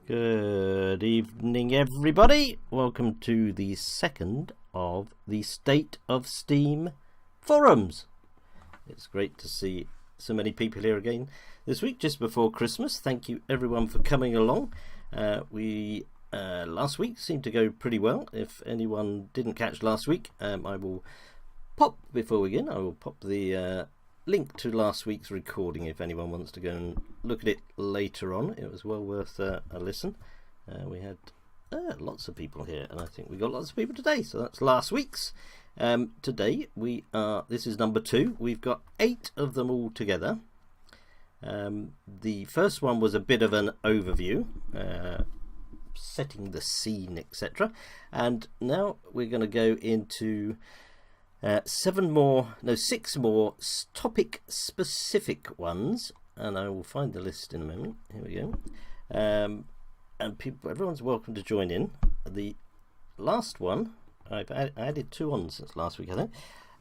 Good evening, everybody. Welcome to the second of the State of Steem Forums. It's great to see so many people here again this week, just before Christmas. Thank you, everyone, for coming along. Last week seemed to go pretty well. If anyone didn't catch last week, I will pop, before we begin, I will pop the link to last week's recording if anyone wants to go and look at it later on. It was well worth a listen. We had lots of people here, and I think we got lots of people today, so that's last week's. Today this is number 2. We've got 8 of them all together. The first one was a bit of an overview, setting the scene, etc. And now we're going to go into 6 more topic specific ones, and I will find the list in a moment. Here we go. And everyone's welcome to join in. The last one, I've added 2 on since last week, I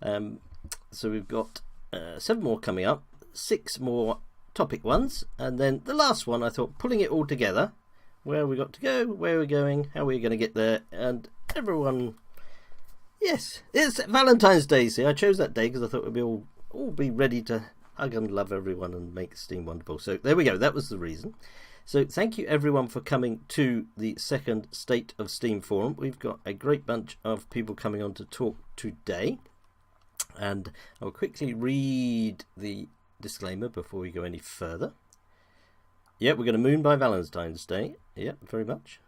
think. So we've got 7 more coming up, 6 more topic ones, and then the last one, I thought, pulling it all together, where we got to go, where we're going, how we're going to get there, and everyone. Yes, it's Valentine's Day. See, I chose that day because I thought we'd be all be ready to hug and love everyone and make Steam wonderful. So there we go. That was the reason. So thank you, everyone, for coming to the second State of Steem Forum. We've got a great bunch of people coming on to talk today. And I'll quickly read the disclaimer before we go any further. Yeah, we're going to moon by Valentine's Day. Yeah, very much.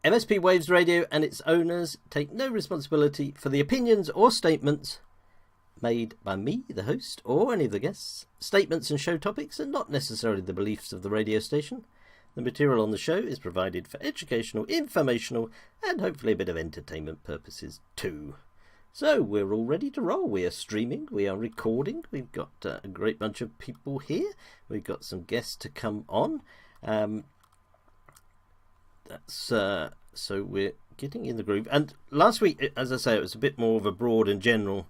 MSP Waves Radio and its owners take no responsibility for the opinions or statements made by me, the host, or any of the guests. Statements and show topics are not necessarily the beliefs of the radio station. The material on the show is provided for educational, informational, and hopefully a bit of entertainment purposes too. So we're all ready to roll. We are streaming, we are recording, we've got a great bunch of people here. We've got some guests to come on. So we're getting in the groove. And last week, as I say, it was a bit more of a broad and general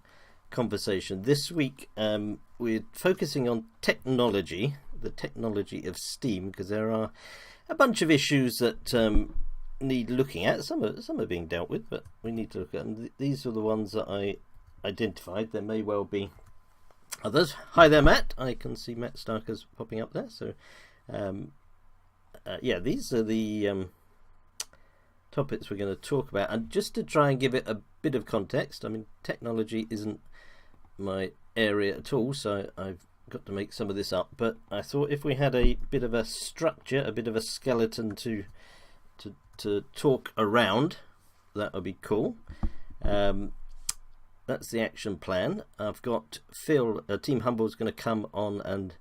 conversation. This week, we're focusing on technology, the technology of Steam, because there are a bunch of issues that need looking at. Some are being dealt with, but we need to look at them. These are the ones that I identified. There may well be others. Hi there, Matt. I can see Matt Starker's popping up there. So, yeah, these are the topics we're going to talk about, and just to try and give it a bit of context, I mean, technology isn't my area at all, so I've got to make some of this up, but I thought if we had a bit of a structure, a bit of a skeleton to talk around, that would be cool. That's the action plan. I've got Phil, Team Humble's going to come on and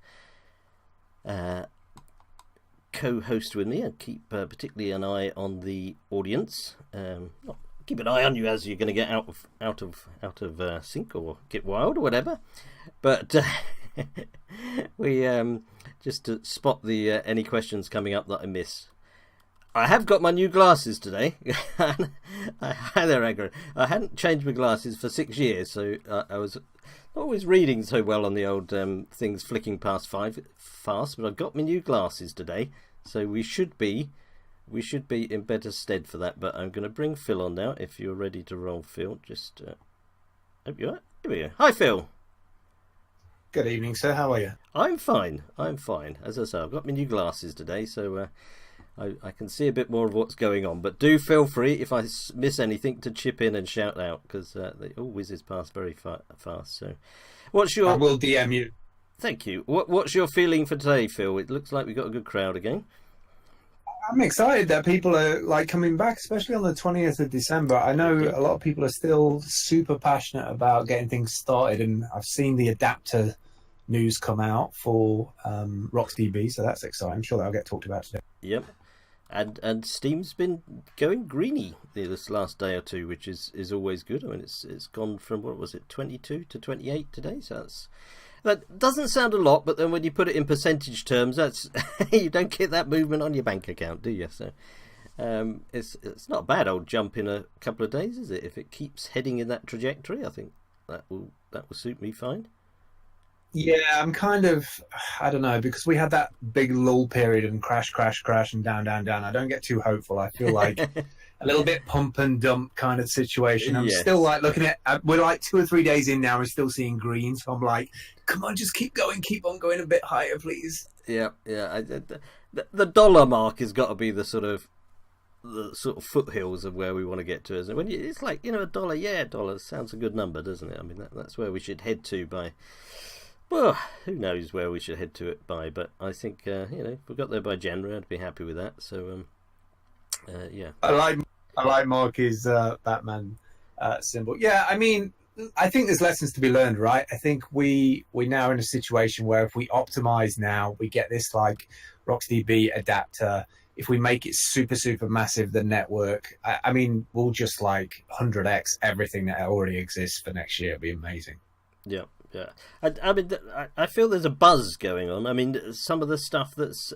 co-host with me and keep particularly an eye on the audience. Keep an eye on you as you're going to get out of sync or get wild or whatever. But we just to spot the any questions coming up that I miss. I have got my new glasses today. Hi there, Agro. I hadn't changed my glasses for 6 years, so I was always reading so well on the old things flicking past fast. But I've got my new glasses today, so we should be in better stead for that. But I'm going to bring Phil on now. If you're ready to roll, Phil, just hope you are. Here we go. Hi, Phil. Good evening, sir. How are you? I'm fine. As I say, I've got my new glasses today, so I can see a bit more of what's going on, but do feel free, if I miss anything, to chip in and shout out, because it all whizzes past very fast. So, I will DM you. Thank you. What's your feeling for today, Phil? It looks like we've got a good crowd again. I'm excited that people are coming back, especially on the 20th of December. I know a lot of people are still super passionate about getting things started, and I've seen the adapter news come out for RocksDB, so that's exciting. I'm sure that'll get talked about today. Yep. And Steam's been going greeny this last day or two, which is always good. I mean, it's gone from, what was it, 22 to 28 today. So that doesn't sound a lot, but then when you put it in percentage terms, that's you don't get that movement on your bank account, do you? So it's not a bad old jump in a couple of days, is it? If it keeps heading in that trajectory, I think that will suit me fine. Yeah, I'm kind of, I don't know, because we had that big lull period and crash, crash, crash, and down, down, down. I don't get too hopeful. I feel like a little bit pump and dump kind of situation. I'm still Yes. like looking we're like 2 or 3 days in now. We're still seeing green. So I'm like, come on, just keep going, keep on going a bit higher, please. Yeah, yeah. The dollar mark has got to be the sort of foothills of where we want to get to, isn't it? It's like, a dollar, yeah, dollar sounds a good number, doesn't it? I mean, that's where we should head to by. Well, who knows where we should head to it by? But I think if we got there by January, I'd be happy with that. So, yeah. I like Marky's Batman symbol. Yeah, I mean, I think there's lessons to be learned, right? I think we're now in a situation where if we optimize now, we get this like RocksDB adapter. If we make it super, super massive, the network, I mean, we'll just like 100x everything that already exists for next year. It'll be amazing. Yeah, yeah. I mean, I feel there's a buzz going on. I mean, some of the stuff that's...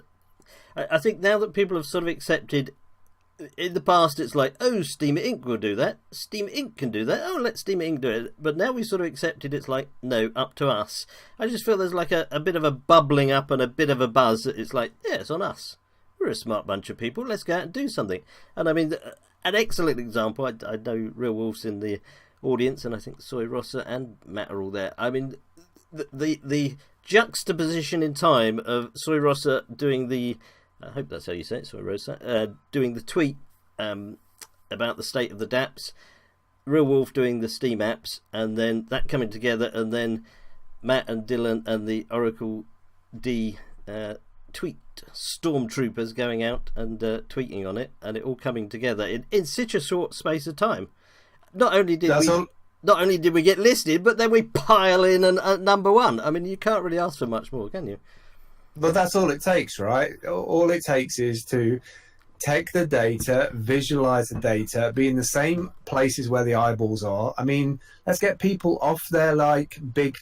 I think now that people have sort of accepted... In the past, it's like, oh, Steam Inc. will do that. Steam Inc. can do that. Oh, let Steam Inc. do it. But now we sort of accepted it's like, no, up to us. I just feel there's like a bit of a bubbling up and a bit of a buzz. It's like, yeah, it's on us. We're a smart bunch of people. Let's go out and do something. And I mean, an excellent example, I know Real Wolf's in the audience, and I think Soy Rossa and Matt are all there. I mean, the juxtaposition in time of Soy Rossa doing the... I hope that's how you say it, Soy Rossa, doing the tweet about the state of the dApps, Real Wolf doing the Steam apps, and then that coming together, and then Matt and Dylan and the Oracle D tweet stormtroopers going out and tweeting on it, and it all coming together in such a short space of time. Not only did we get listed, but then we pile in at number one. I mean, you can't really ask for much more, can you? But that's all it takes, right? All it takes is to take the data, visualize the data, be in the same places where the eyeballs are. I mean, let's get people off their like big,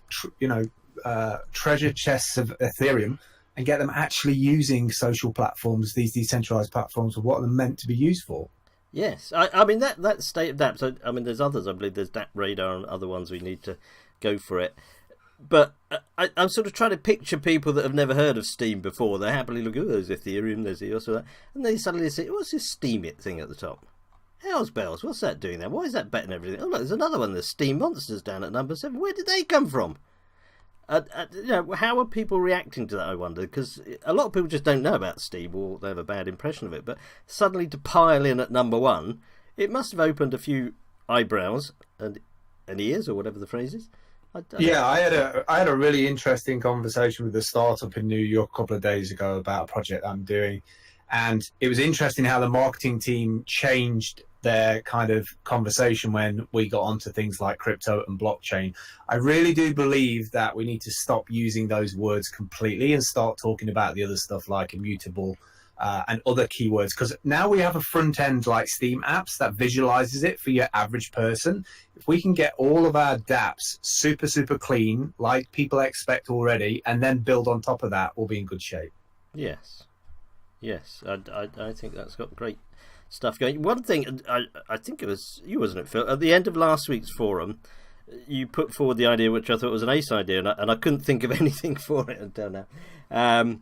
treasure chests of Ethereum and get them actually using social platforms, these decentralized platforms, for what they're meant to be used for. Yes, I mean that state of dApps. I mean, there's others. I believe there's DApp Radar and other ones. We need to go for it. But I'm sort of trying to picture people that have never heard of Steem before. They happily look, oh, there's Ethereum, there's EOS, or that, and they suddenly say, what's this Steem It thing at the top? Hell's bells, what's that doing there? Why is that betting everything? Oh, look, there's another one. There's Steem Monsters down at number 7. Where did they come from? How are people reacting to that, I wonder? Because a lot of people just don't know about Steem, or they have a bad impression of it. But suddenly to pile in at number 1, it must have opened a few eyebrows and ears, or whatever the phrase is. I had a really interesting conversation with a startup in New York a couple of days ago about a project I'm doing, and it was interesting how the marketing team changed their kind of conversation when we got onto things like crypto and blockchain. I really do believe that we need to stop using those words completely and start talking about the other stuff like immutable and other keywords, because now we have a front end like Steem apps that visualizes it for your average person. If we can get all of our dApps super, super clean, like people expect already, and then build on top of that, we'll be in good shape. Yes. I think that's got great stuff going. One thing, I think it was you, wasn't it, Phil? At the end of last week's forum, you put forward the idea, which I thought was an ace idea, and I couldn't think of anything for it until now.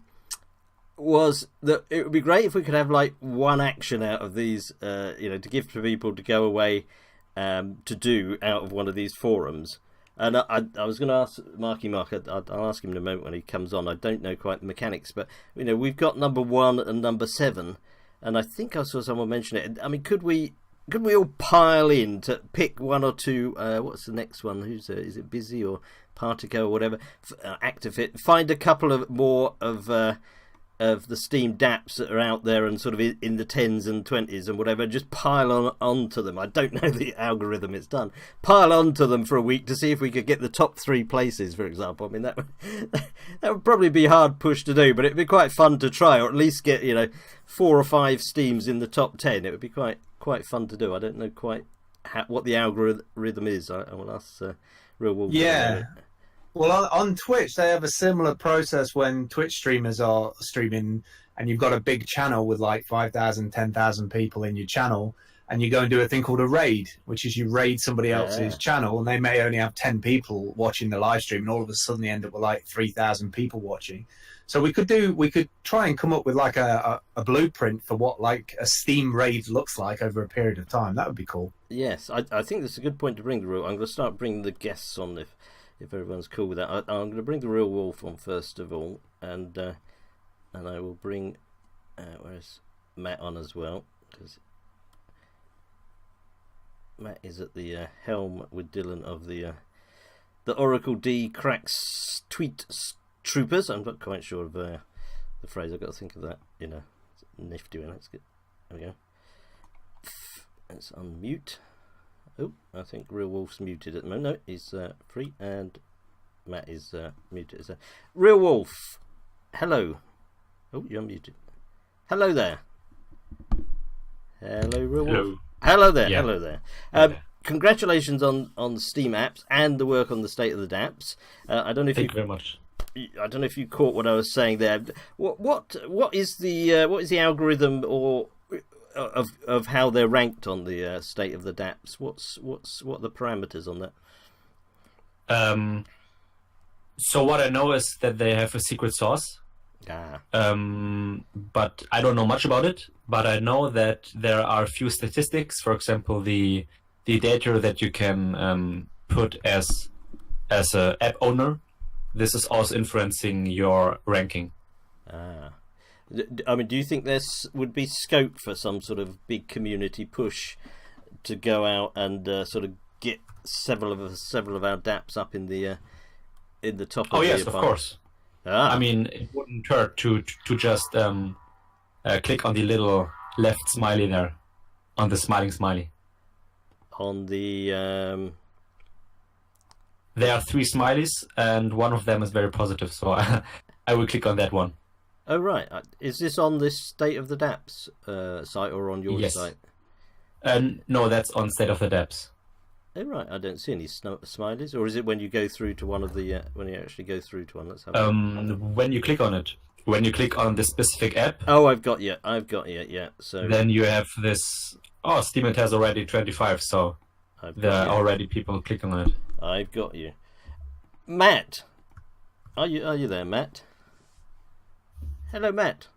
Was that it would be great if we could have like one action out of these, to give to people to go away to do out of one of these forums. And I was going to ask Mark, I'll ask him in a moment when he comes on. I don't know quite the mechanics, but we've got number 1 and number 7, and I think I saw someone mention it. I mean, could we all pile in to pick one or two? What's the next one? Is it Busy or Partico or whatever? Actifit. Find a couple of more of the Steem dApps that are out there and sort of in the 10s and 20s and whatever, just pile onto them. I don't know the algorithm it's done. Pile onto them for a week to see if we could get the top 3 places, for example. I mean, that would probably be hard push to do, but it'd be quite fun to try, or at least get 4 or 5 Steems in the top 10. It would be quite fun to do. I don't know quite what the algorithm is. I will ask Real Wolf. Yeah. Well, on Twitch, they have a similar process when Twitch streamers are streaming and you've got a big channel with like 5,000, 10,000 people in your channel. and you go and do a thing called a raid, which is you raid somebody else's channel, and they may only have 10 people watching the live stream, and all of a sudden they end up with like 3,000 people watching. So we could try and come up with like a blueprint for what like a Steam raid looks like over a period of time. That would be cool. Yes, I think that's a good point to bring the real. I'm going to start bringing the guests on if everyone's cool with that. I'm going to bring the real wolf on first of all, and I will bring where's Matt on as well, because Matt is at the helm with Dylan of the Oracle D cracks tweet troopers. I'm not quite sure of the phrase. I've got to think of that in a nifty way. Let's get there. We go. Let's unmute. Oh, I think Real Wolf's muted at the moment. No, he's free, and Matt is muted. So, Real Wolf, hello. Oh, you're muted. Hello there. Hello, Real Wolf. Hello there. Yeah. Hello there. Congratulations on Steam apps and the work on the State of the dApps. I don't know if Thank you very much. I don't know if you caught what I was saying there. What is the algorithm or of how they're ranked on the State of the dApps? What are the parameters on that? So what I know is that they have a secret sauce. But I don't know much about it. But I know that there are a few statistics. For example, the data that you can put as a app owner. This is also influencing your ranking. I mean, do you think there would be scope for some sort of big community push to go out and sort of get several of our dApps up in the top? Oh yes, of course. I mean, it wouldn't hurt to just click on the little left smiley there, on the smiling smiley. On the there are 3 smileys, and one of them is very positive, so I will click on that one. Oh, right. Is this on this State of the dApps site or on your site? No, that's on State of the dApps. Oh, right. I don't see any smileys. Or is it when you go through to one of the... when you actually go through to one? Let's have when you click on it. When you click on the specific app... Oh, I've got you, yeah. So then you have this... Oh, Steem has already 25, so there are already people clicking on it. I've got you. Matt! Are you there, Matt? Hello, Matt.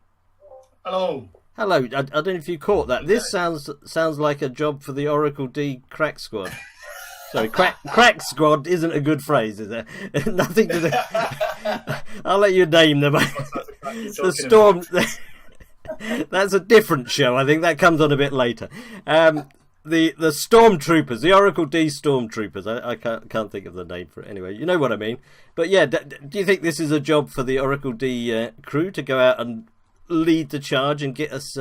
Hello. Hello. I don't know if you caught that. This sounds like a job for the Oracle D crack squad. Sorry, crack squad isn't a good phrase, is it? Nothing to do. I'll let you name them. The Storm. That's a different show. I think that comes on a bit later. The Stormtroopers, the Oracle D Stormtroopers. I can't think of the name for it anyway. You know what I mean. But yeah, do you think this is a job for the Oracle D crew to go out and lead the charge and get us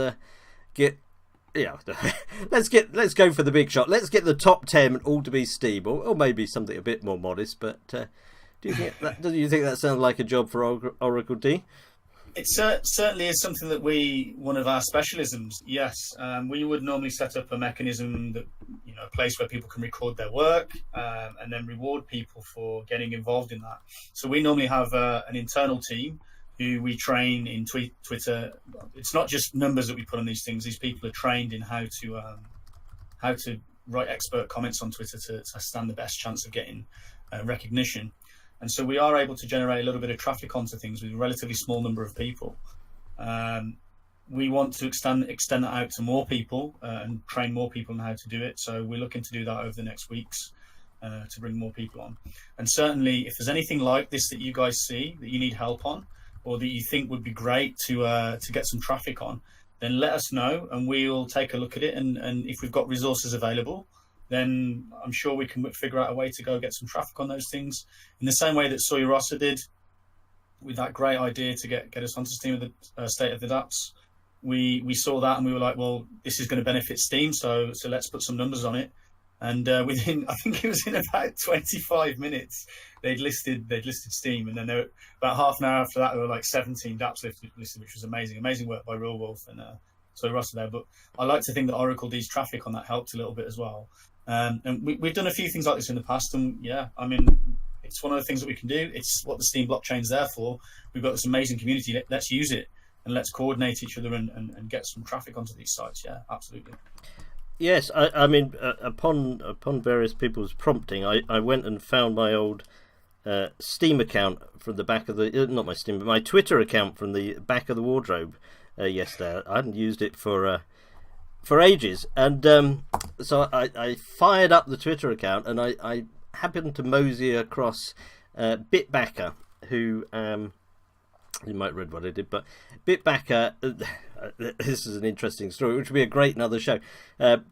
let's go for the big shot. Let's get the top 10 all to be Steem, or maybe something a bit more modest. But do you think that sounds like a job for Oracle D? It certainly is something that one of our specialisms. Yes, we would normally set up a mechanism that, a place where people can record their work and then reward people for getting involved in that. So we normally have an internal team who we train in Twitter. It's not just numbers that we put on these things. These people are trained in how to write expert comments on Twitter to stand the best chance of getting recognition. And so we are able to generate a little bit of traffic onto things with a relatively small number of people. We want to extend that out to more people and train more people on how to do it. So we're looking to do that over the next weeks to bring more people on. And certainly, if there's anything like this that you guys see that you need help on, or that you think would be great to get some traffic on, then let us know and we'll take a look at it. And if we've got resources available, then I'm sure we can figure out a way to go get some traffic on those things. In the same way that Sawyer Rossa did with that great idea to get us onto Steem of the State of the dApps. We saw that and we were like, well, this is going to benefit Steem, so let's put some numbers on it. And within, I think it was in about 25 minutes, they'd listed Steem, and then there were, about half an hour after that, there were like 17 dApps listed, which was amazing work by Real Wolf and Sawyer Rossa there. But I like to think that Oracle D's traffic on that helped a little bit as well. And we've done a few things like this in the past, and yeah, I mean, it's one of the things that we can do. It's what the Steem blockchain's there for. We've got this amazing community. Let's use it and let's coordinate each other and get some traffic onto these sites. Yeah, absolutely. Yes, I mean, upon various people's prompting, I went and found my old Steam account from the back of the not my Steam, but my Twitter account from the back of the wardrobe yesterday. I hadn't used it for ages, and so I fired up the Twitter account, and I happened to mosey across Bitbacker, who you might have read what I did, but Bitbacker. This is an interesting story, which would be a great another show.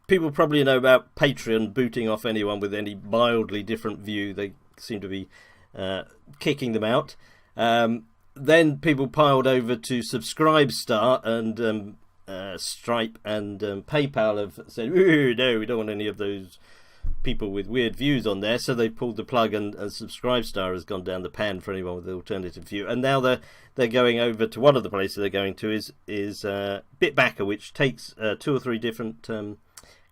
People probably know about Patreon booting off anyone with any mildly different view. They seem to be kicking them out. Then people piled over to Subscribestar, and Stripe and PayPal have said, no, we don't want any of those people with weird views on there, so they pulled the plug, and Subscribestar has gone down the pan for anyone with an alternative view. And now they're going over to one of the places they're going to is Bitbacker, which takes 2 or 3 different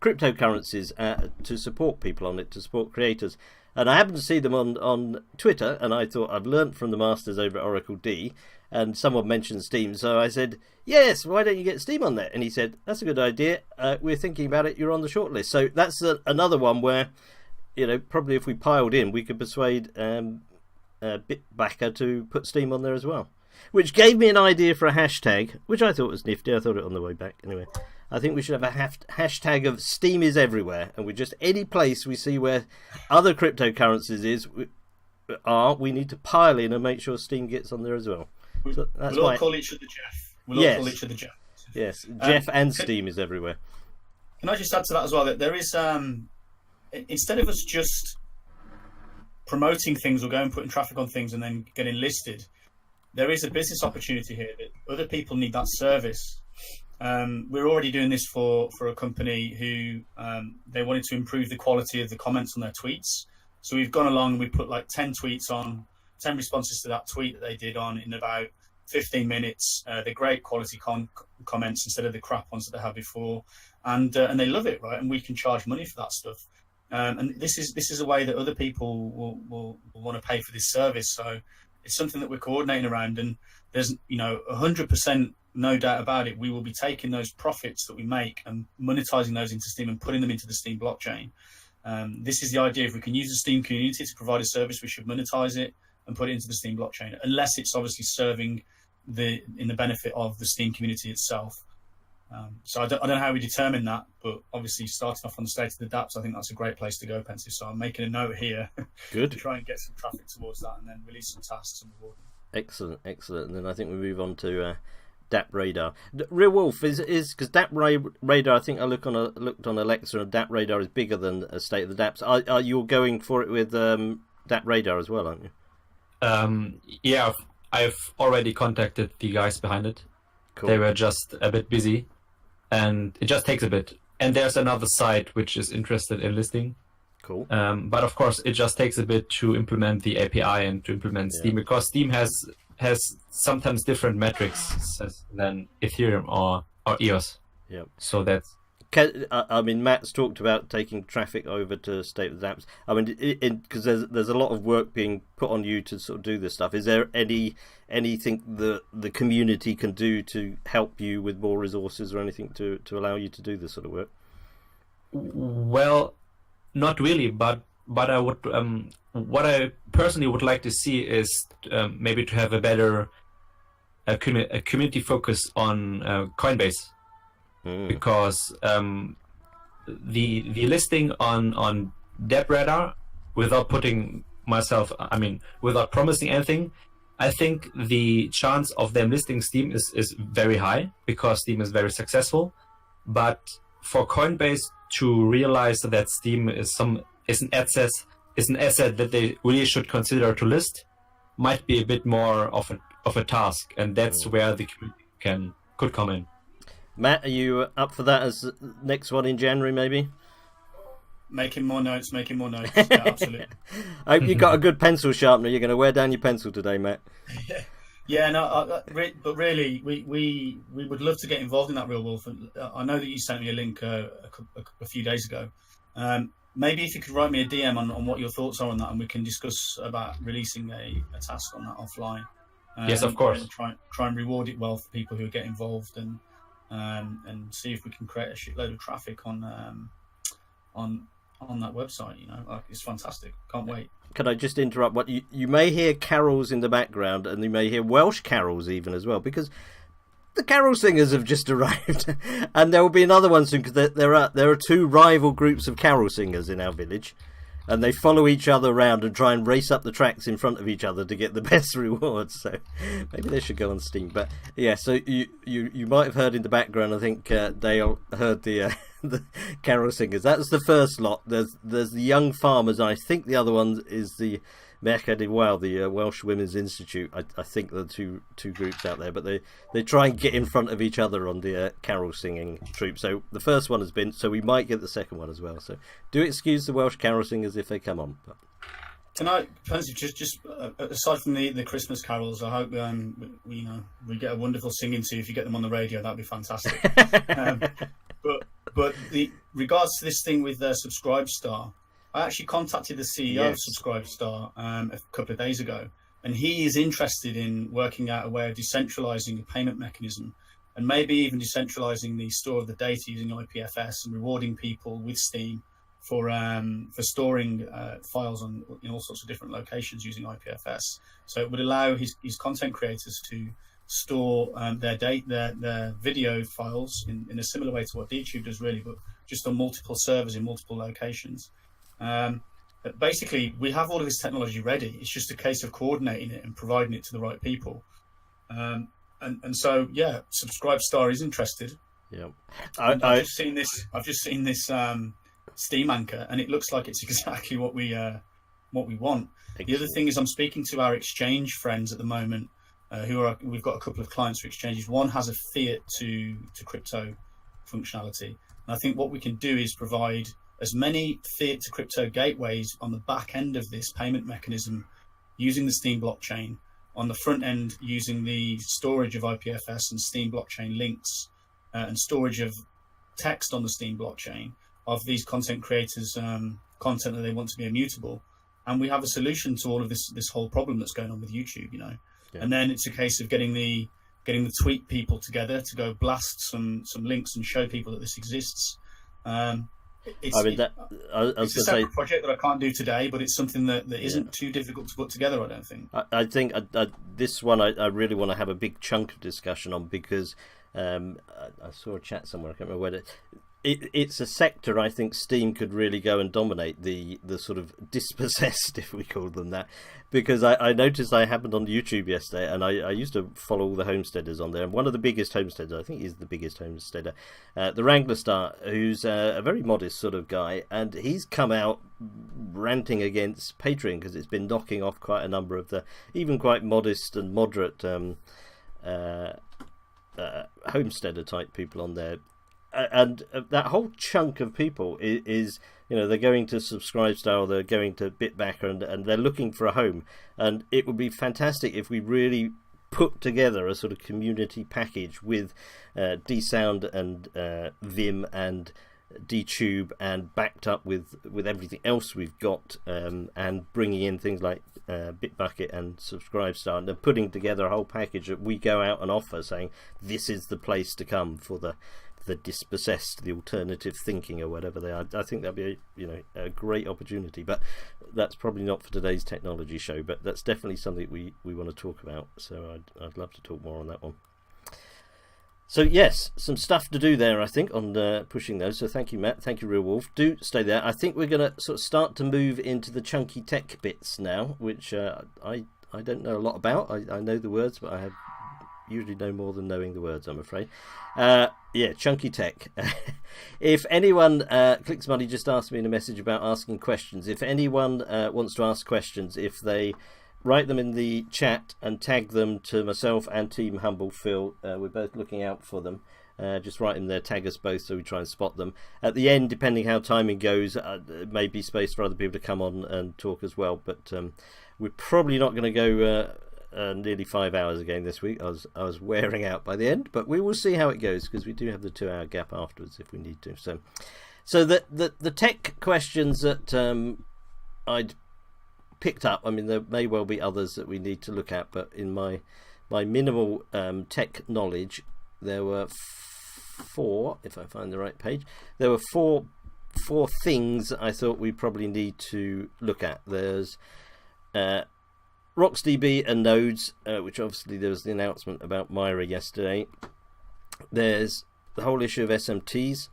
cryptocurrencies to support people on it, to support creators. And I happened to see them on Twitter, and I thought, I've learnt from the masters over at Oracle D, and someone mentioned Steem, so I said, yes, why don't you get Steem on there? And he said, that's a good idea, we're thinking about it, you're on the shortlist. So that's another one where, probably if we piled in, we could persuade Bitbacker to put Steem on there as well. Which gave me an idea for a hashtag, which I thought was nifty. I thought it on the way back. Anyway, I think we should have a hashtag of Steem is everywhere, and we just, any place we see where other cryptocurrencies we need to pile in and make sure Steem gets on there as well. So that's we'll all call each other Jeff. All call each other Jeff. Yes, Jeff and Steem is everywhere. Can I just add to that as well, that there is, instead of us just promoting things or going and putting traffic on things and then getting listed, there is a business opportunity here that other people need that service. We're already doing this for a company who they wanted to improve the quality of the comments on their tweets. So we've gone along and we put like 10 tweets on, 10 responses to that tweet that they did on in about 15 minutes. They're great quality comments instead of the crap ones that they had before, and they love it, right? And we can charge money for that stuff. And this is a way that other people will want to pay for this service. So it's something that we're coordinating around, and there's 100% no doubt about it. We will be taking those profits that we make and monetizing those into Steem and putting them into the Steem blockchain. This is the idea. If we can use the Steem community to provide a service, we should monetize it and put it into the Steem blockchain, unless it's obviously serving in the benefit of the Steem community itself. So I don't know how we determine that, but obviously starting off on the State of the dApps, I think that's a great place to go, Pensive. So I'm making a note here Good. to try and get some traffic towards that, and then release some tasks and reward them. Excellent. And then I think we move on to DAP Radar. Real Wolf is because DAP Radar, I think I looked on Alexa, and DAP Radar is bigger than State of the dApps. Are you going for it with DAP Radar as well, aren't you? Yeah, I've already contacted the guys behind it. Cool. They were just a bit busy, and it just takes a bit. And there's another site which is interested in listing. Cool. But of course, it just takes a bit to implement the API and to implement Steem, because Steem has sometimes different metrics than Ethereum or EOS. Yeah. So that's. I mean, Matt's talked about taking traffic over to State of the dApps. I mean, because there's a lot of work being put on you to sort of do this stuff. Is there anything the community can do to help you with more resources or anything to allow you to do this sort of work? Well, not really, but I would what I personally would like to see is maybe to have a better community focus on Coinbase. Because the listing on DAP Radar, without promising anything, I think the chance of them listing Steem is very high, because Steem is very successful. But for Coinbase to realize that Steem is an asset that they really should consider to list, might be a bit more of a task, and that's where the community could come in. Matt, are you up for that as the next one in January, maybe? Making more notes. Yeah, absolutely. I hope you got a good pencil sharpener. You're going to wear down your pencil today, Matt. Yeah, no, but really, we would love to get involved in that, Real Wolf. I know that you sent me a link a few days ago. Maybe if you could write me a DM on what your thoughts are on that, and we can discuss about releasing a task on that offline. Yes, of course. Try and reward it well for people who get involved, and and see if we can create a shitload of traffic on that website. It's fantastic. Can't wait. Can I just interrupt? What you may hear carols in the background, and you may hear Welsh carols even as well, because the carol singers have just arrived, and there will be another one soon, because there are two rival groups of carol singers in our village, and they follow each other around and try and race up the tracks in front of each other to get the best rewards. So maybe they should go on Steam. But yeah, so you might have heard in the background, I think Dale heard the carol singers. That's the first lot. There's the young farmers. I think the other one is the Merched i Wal, the Welsh Women's Institute. I think there are two groups out there, but they try and get in front of each other on the carol singing troop. So the first one has been, so we might get the second one as well. So do excuse the Welsh carol singers if they come on. But tonight, just aside from the Christmas carols, I hope we get a wonderful singing too. If you get them on the radio, that'd be fantastic. But regards to this thing with Subscribestar, I actually contacted the CEO of Subscribestar a couple of days ago, and he is interested in working out a way of decentralizing a payment mechanism, and maybe even decentralizing the store of the data using IPFS and rewarding people with Steem for storing files in all sorts of different locations using IPFS. So it would allow his content creators to store their video files in a similar way to what DTube does, really, but just on multiple servers in multiple locations. Basically, we have all of this technology ready. It's just a case of coordinating it and providing it to the right people. And so, yeah, Subscribestar is interested. Yeah, I've just seen this Steem anchor, and it looks like it's exactly what we want. Excellent. The other thing is, I'm speaking to our exchange friends at the moment. We've got a couple of clients for exchanges. One has a fiat to crypto functionality, and I think what we can do is provide as many fiat to crypto gateways on the back end of this payment mechanism using the Steem blockchain, on the front end using the storage of IPFS and Steem blockchain links, and storage of text on the Steem blockchain of these content creators' content that they want to be immutable. And we have a solution to all of this whole problem that's going on with YouTube, Yeah. And then it's a case of getting the tweet people together to go blast some links and show people that this exists. It's a separate project that I can't do today, but it's something that isn't too difficult to put together, I don't think. I think this one I really want to have a big chunk of discussion on, because I saw a chat somewhere, I can't remember where it's a sector I think Steem could really go and dominate, the sort of dispossessed, if we call them that, because I noticed I happened on YouTube yesterday, and I used to follow all the homesteaders on there, and one of the biggest homesteaders, I think he's the biggest homesteader, the Wrangler Star, who's a very modest sort of guy, and he's come out ranting against Patreon because it's been knocking off quite a number of the even quite modest and moderate homesteader type people on there. And that whole chunk of people is they're going to Subscribestar, they're going to Bitbacker, and they're looking for a home. And it would be fantastic if we really put together a sort of community package with dSound and Vim and DTube, and backed up with everything else we've got, and bringing in things like Bitbucket and Subscribestar, and putting together a whole package that we go out and offer, saying this is the place to come for the dispossessed, the alternative thinking, or whatever they are. I think that'd be a great opportunity, but that's probably not for today's technology show, but that's definitely something we want to talk about, so I'd love to talk more on that one. So yes, some stuff to do there, I think, on pushing those. So thank you, Matt. Thank you, Real Wolf. Do stay there. I think we're going to sort of start to move into the chunky tech bits now, which I don't know a lot about. I know the words, but I have usually no more than knowing the words, I'm afraid. Chunky tech. If anyone, Clicks Money just asked me in a message about asking questions. If anyone wants to ask questions, if they write them in the chat and tag them to myself and Team Humble Phil, we're both looking out for them. Just write in there, tag us both, so we try and spot them. At the end, depending how timing goes, there may be space for other people to come on and talk as well, but we're probably not going to go nearly 5 hours again this week. I was wearing out by the end, but we will see how it goes, because we do have the 2-hour gap afterwards if we need to. So the tech questions that I'd picked up, I mean, there may well be others that we need to look at, but in my minimal tech knowledge, there were four, if I find the right page. There were four things I thought we probably need to look at. There's RocksDB and nodes, which obviously there was the announcement about Myra yesterday. There's the whole issue of SMTs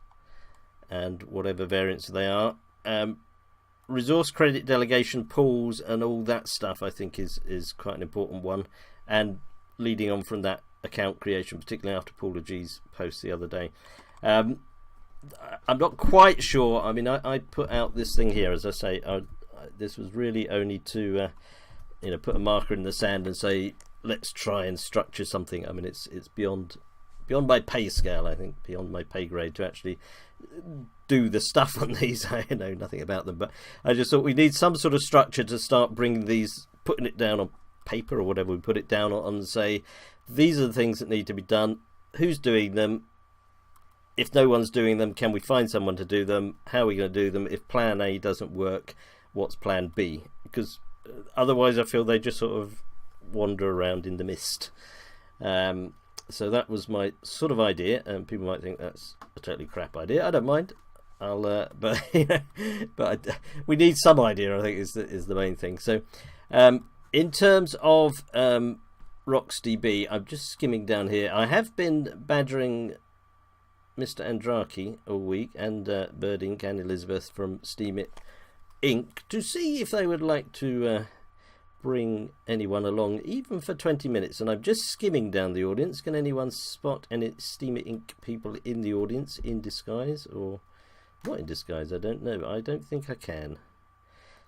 and whatever variants they are. Resource credit delegation pools and all that stuff I think is quite an important one. And leading on from that, account creation, particularly after Paula G's post the other day. I'm not quite sure. I mean, I put out this thing here, as I say. This was really only to put a marker in the sand and say, let's try and structure something. I mean, it's beyond my pay scale, I think, beyond my pay grade to actually do the stuff on these. I know nothing about them, but I just thought we need some sort of structure to start bringing these, putting it down on paper or whatever we put it down on, and say, these are the things that need to be done. Who's doing them? If no one's doing them, can we find someone to do them? How are we going to do them? If plan A doesn't work, what's plan B? Because otherwise I feel they just sort of wander around in the mist. So that was my sort of idea, and people might think that's a totally crap idea. I don't mind. But we need some idea, I think, is the main thing. So in terms of RocksDB, I'm just skimming down here. I have been badgering Mr. Andraki all week, and Bird Inc. and Elizabeth from Steem Inc. to see if they would like to bring anyone along, even for 20 minutes. And I'm just skimming down the audience. Can anyone spot any Steem Inc. people in the audience in disguise, or not in disguise? I don't know. I don't think I can.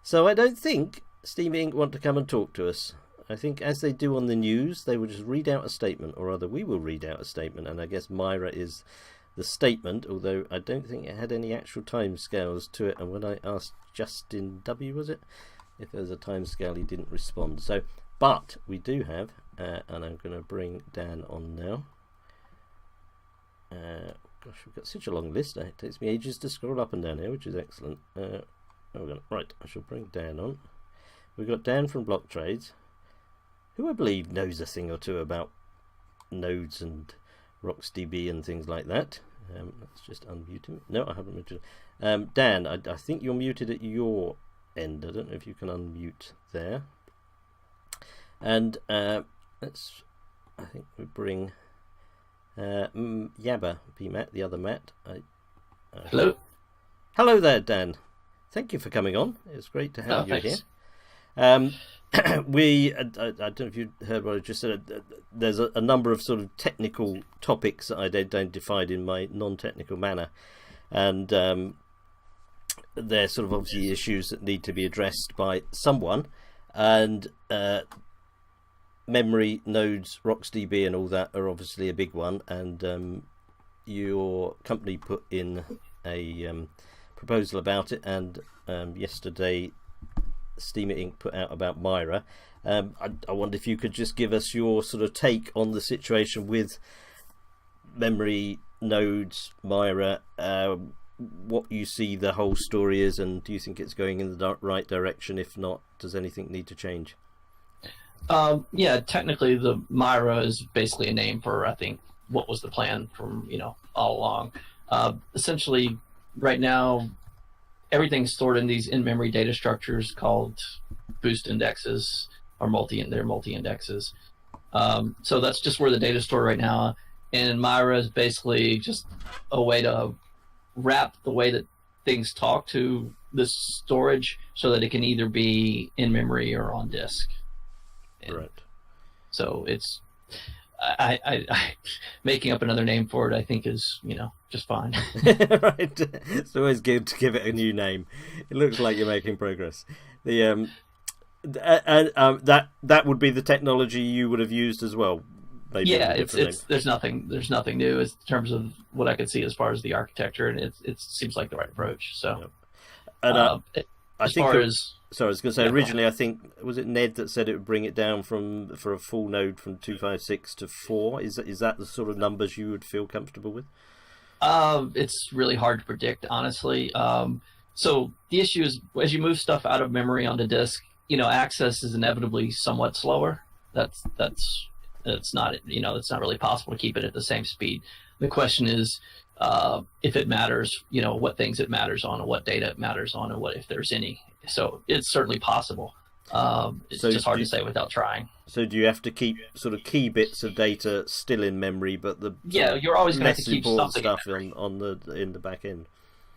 So I don't think Steem Inc. want to come and talk to us. I think, as they do on the news, they will just read out a statement, or rather we will read out a statement, and I guess Myra is the statement, although I don't think it had any actual time scales to it. And when I asked Justin W, was it, if there was a time scale, he didn't respond. So, but we do have, and I'm going to bring Dan on now. Gosh, we've got such a long list. It takes me ages to scroll up and down here, which is excellent. Right, I shall bring Dan on. We've got Dan from Block Trades, who I believe knows a thing or two about nodes and RocksDB and things like that. Let's just unmute him. No, I haven't muted him. Dan, I think you're muted at your end. I don't know if you can unmute there. And I think we bring Yabba, P-Matt, the other Matt. Hello. Hello there, Dan. Thank you for coming on. It's great to have you thanks. here. I don't know if you heard what I just said. There's a number of sort of technical topics that I identified in my non-technical manner, and they're sort of obviously issues that need to be addressed by someone, and memory, nodes, RocksDB and all that are obviously a big one, and your company put in a proposal about it, and yesterday Steem Inc. put out about Myra. I wonder if you could just give us your sort of take on the situation with memory, nodes, Myra, what you see the whole story is, and do you think it's going in the right direction? If not, does anything need to change? Yeah, technically the Myra is basically a name for, I think, what was the plan from, all along. Essentially, right now, everything's stored in these in-memory data structures called boost indexes, or they're multi-indexes. So that's just where the data is stored right now. And Myra is basically just a way to wrap the way that things talk to this storage so that it can either be in memory or on disk. Right. So it's I making up another name for it, I think, is just fine. Right. It's always good to give it a new name. It looks like you're making progress. The that would be the technology you would have used as well. Maybe yeah, there's nothing new in terms of what I could see as far as the architecture, and it seems like the right approach. So, yeah. And I was going to say, yeah, originally I think, was it Ned that said it would bring it down for a full node from 256 to 4? Is that the sort of numbers you would feel comfortable with? It's really hard to predict, honestly. So the issue is, as you move stuff out of memory onto disk, access is inevitably somewhat slower. It's not really possible to keep it at the same speed. The question is if it matters, what things it matters on, and what data it matters on, and what if there's any. So it's certainly possible. It's just hard to say without trying. So do you have to keep sort of key bits of data still in memory, but you're always going to have to keep something stuff in the back end?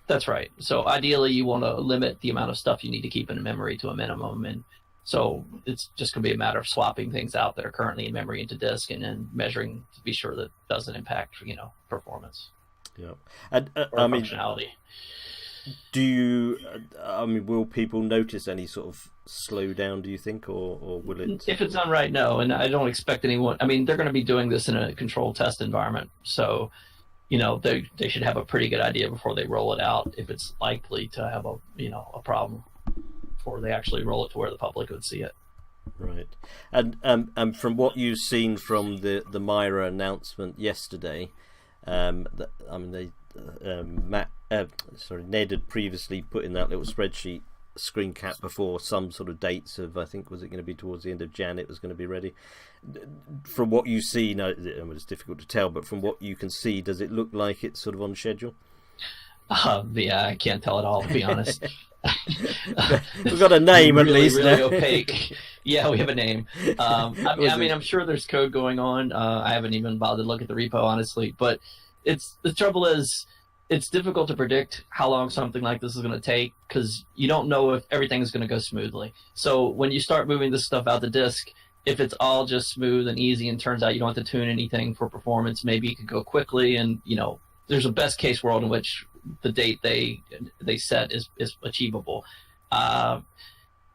That's right. So ideally, you want to limit the amount of stuff you need to keep in memory to a minimum, and so it's just going to be a matter of swapping things out that are currently in memory into disk, and then measuring to be sure that it doesn't impact performance. Yeah, and functionality. Will people notice any sort of slowdown, do you think, or will it? If it's done right, no. And I don't expect anyone. I mean, they're going to be doing this in a controlled test environment, so they should have a pretty good idea before they roll it out if it's likely to have a problem before they actually roll it to where the public would see it. Right, and from what you've seen from the Myra announcement yesterday, Ned had previously put in that little spreadsheet screen cap before some sort of dates of, I think, was it going to be towards the end of Jan it was going to be ready. From what you see, now it's difficult to tell, but from what you can see, does it look like it's sort of on schedule? Yeah, I can't tell at all, to be honest. We've got a name at least. Really opaque. Yeah, we have a name. I'm sure there's code going on. I haven't even bothered to look at the repo, honestly. But the trouble is, it's difficult to predict how long something like this is going to take because you don't know if everything is going to go smoothly. So when you start moving this stuff out the disk, if it's all just smooth and easy and turns out you don't have to tune anything for performance, maybe it could go quickly. And there's a best case world in which the date they set is achievable.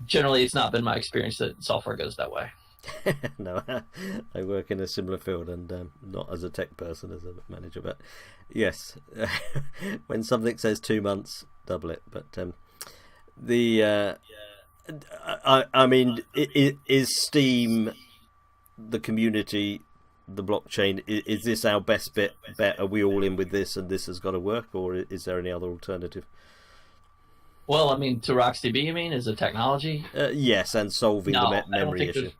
Generally, it's not been my experience that software goes that way. No, I work in a similar field and not as a tech person, as a manager, but yes, when something says 2 months, double it. But is Steem, the community, the blockchain, is this our best bet? Are we all in with this and this has got to work, or is there any other alternative? Well, to RocksDB, you mean, as a technology? Yes, and solving the memory issue.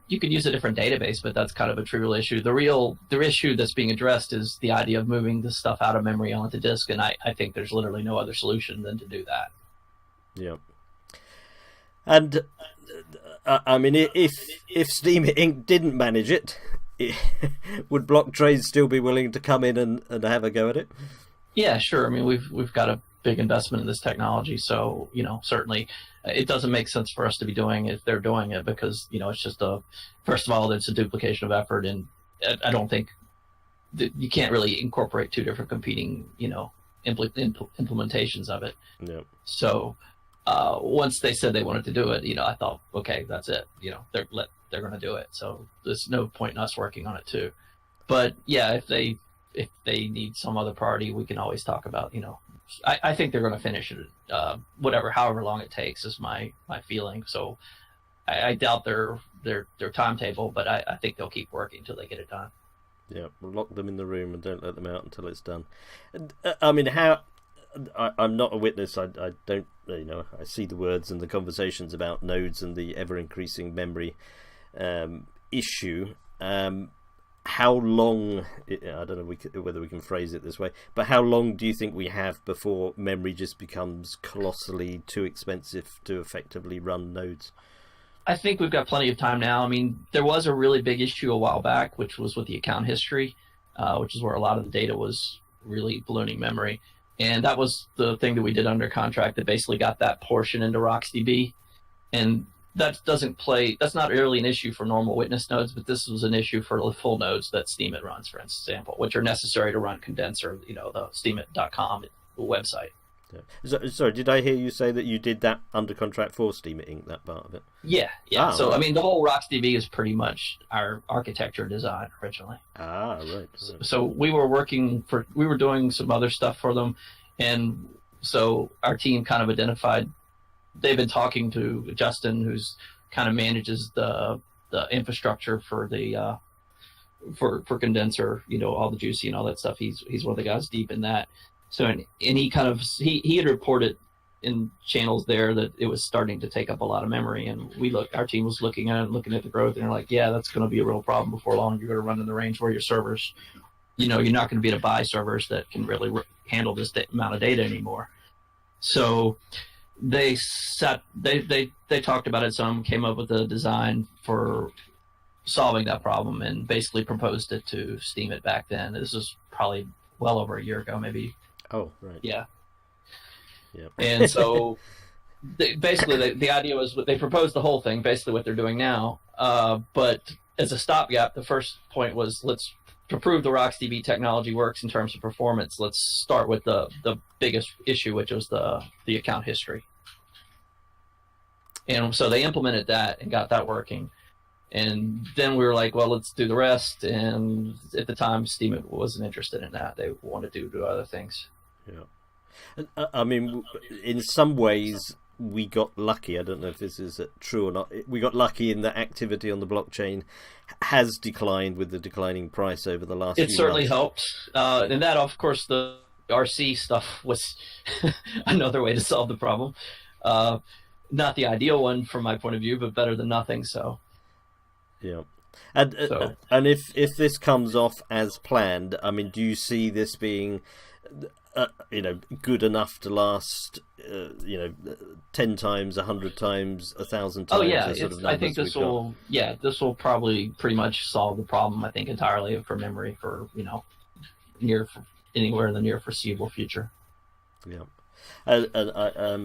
You could use a different database, but that's kind of a trivial issue. The issue that's being addressed is the idea of moving this stuff out of memory onto disk, and I think there's literally no other solution than to do that. Yeah. And if Steem Inc. didn't manage it, would Blocktrade still be willing to come in and have a go at it? Yeah, sure. We've got a big investment in this technology, so certainly it doesn't make sense for us to be doing it if they're doing it because it's just first of all, it's a duplication of effort, and I don't think that you can't really incorporate two different competing implementations of it. Yeah. So once they said they wanted to do it, I thought, okay, that's it. They're going to do it. So there's no point in us working on it too. But yeah, if they need some other party, we can always talk about. I think they're going to finish it, however long it takes is my feeling. So I doubt their timetable, but I think they'll keep working until they get it done. Yeah, we'll lock them in the room and don't let them out until it's done. I'm not a witness. I don't, I see the words and the conversations about nodes and the ever-increasing memory issue. How long, I don't know whether we can phrase it this way, but how long do you think we have before memory just becomes colossally too expensive to effectively run nodes? I think we've got plenty of time now. There was a really big issue a while back, which was with the account history, which is where a lot of the data was really ballooning memory. And that was the thing that we did under contract that basically got that portion into RocksDB. And that's not really an issue for normal witness nodes, but this was an issue for the full nodes that Steemit runs, for example, which are necessary to run Condenser, the steemit.com website. Yeah. Sorry, did I hear you say that you did that under contract for Steemit Inc., that part of it? Yeah. So, right. The whole RocksDB is pretty much our architecture design originally. Right. So we were doing some other stuff for them, and so our team kind of identified. They've been talking to Justin, who's kind of manages the infrastructure for the for Condenser, all the juicy and all that stuff. He's one of the guys deep in that. So and he he had reported in channels there that it was starting to take up a lot of memory, and our team was looking at the growth, and they're like, yeah, that's going to be a real problem before long. You're going to run in the range where your servers you're not going to be able to buy servers that can really handle this amount of data anymore. So they talked about it some, came up with a design for solving that problem, and basically proposed it to Steam it back then. This was probably well over a year ago, maybe. Oh, right. Yeah. Yep. And so basically the idea was, they proposed the whole thing, basically what they're doing now. But as a stopgap, the first point was, to prove the RocksDB technology works in terms of performance, let's start with the biggest issue, which was the account history. And so they implemented that and got that working. And then we were like, well, let's do the rest. And at the time, Steem wasn't interested in that. They wanted to do other things. Yeah. I mean, in some ways, we got lucky. I don't know if this is true or not. We got lucky in that activity on the blockchain has declined with the declining price over the last few months. It certainly helped. And that, of course, the RC stuff was another way to solve the problem. Not the ideal one from my point of view, but better than nothing. So. Yeah, and if this comes off as planned, I mean, do you see this being, good enough to last, 10 times, 100 times, 1,000 times? Oh yeah, I think this will probably pretty much solve the problem. I think entirely for memory for anywhere in the near foreseeable future. Yeah, and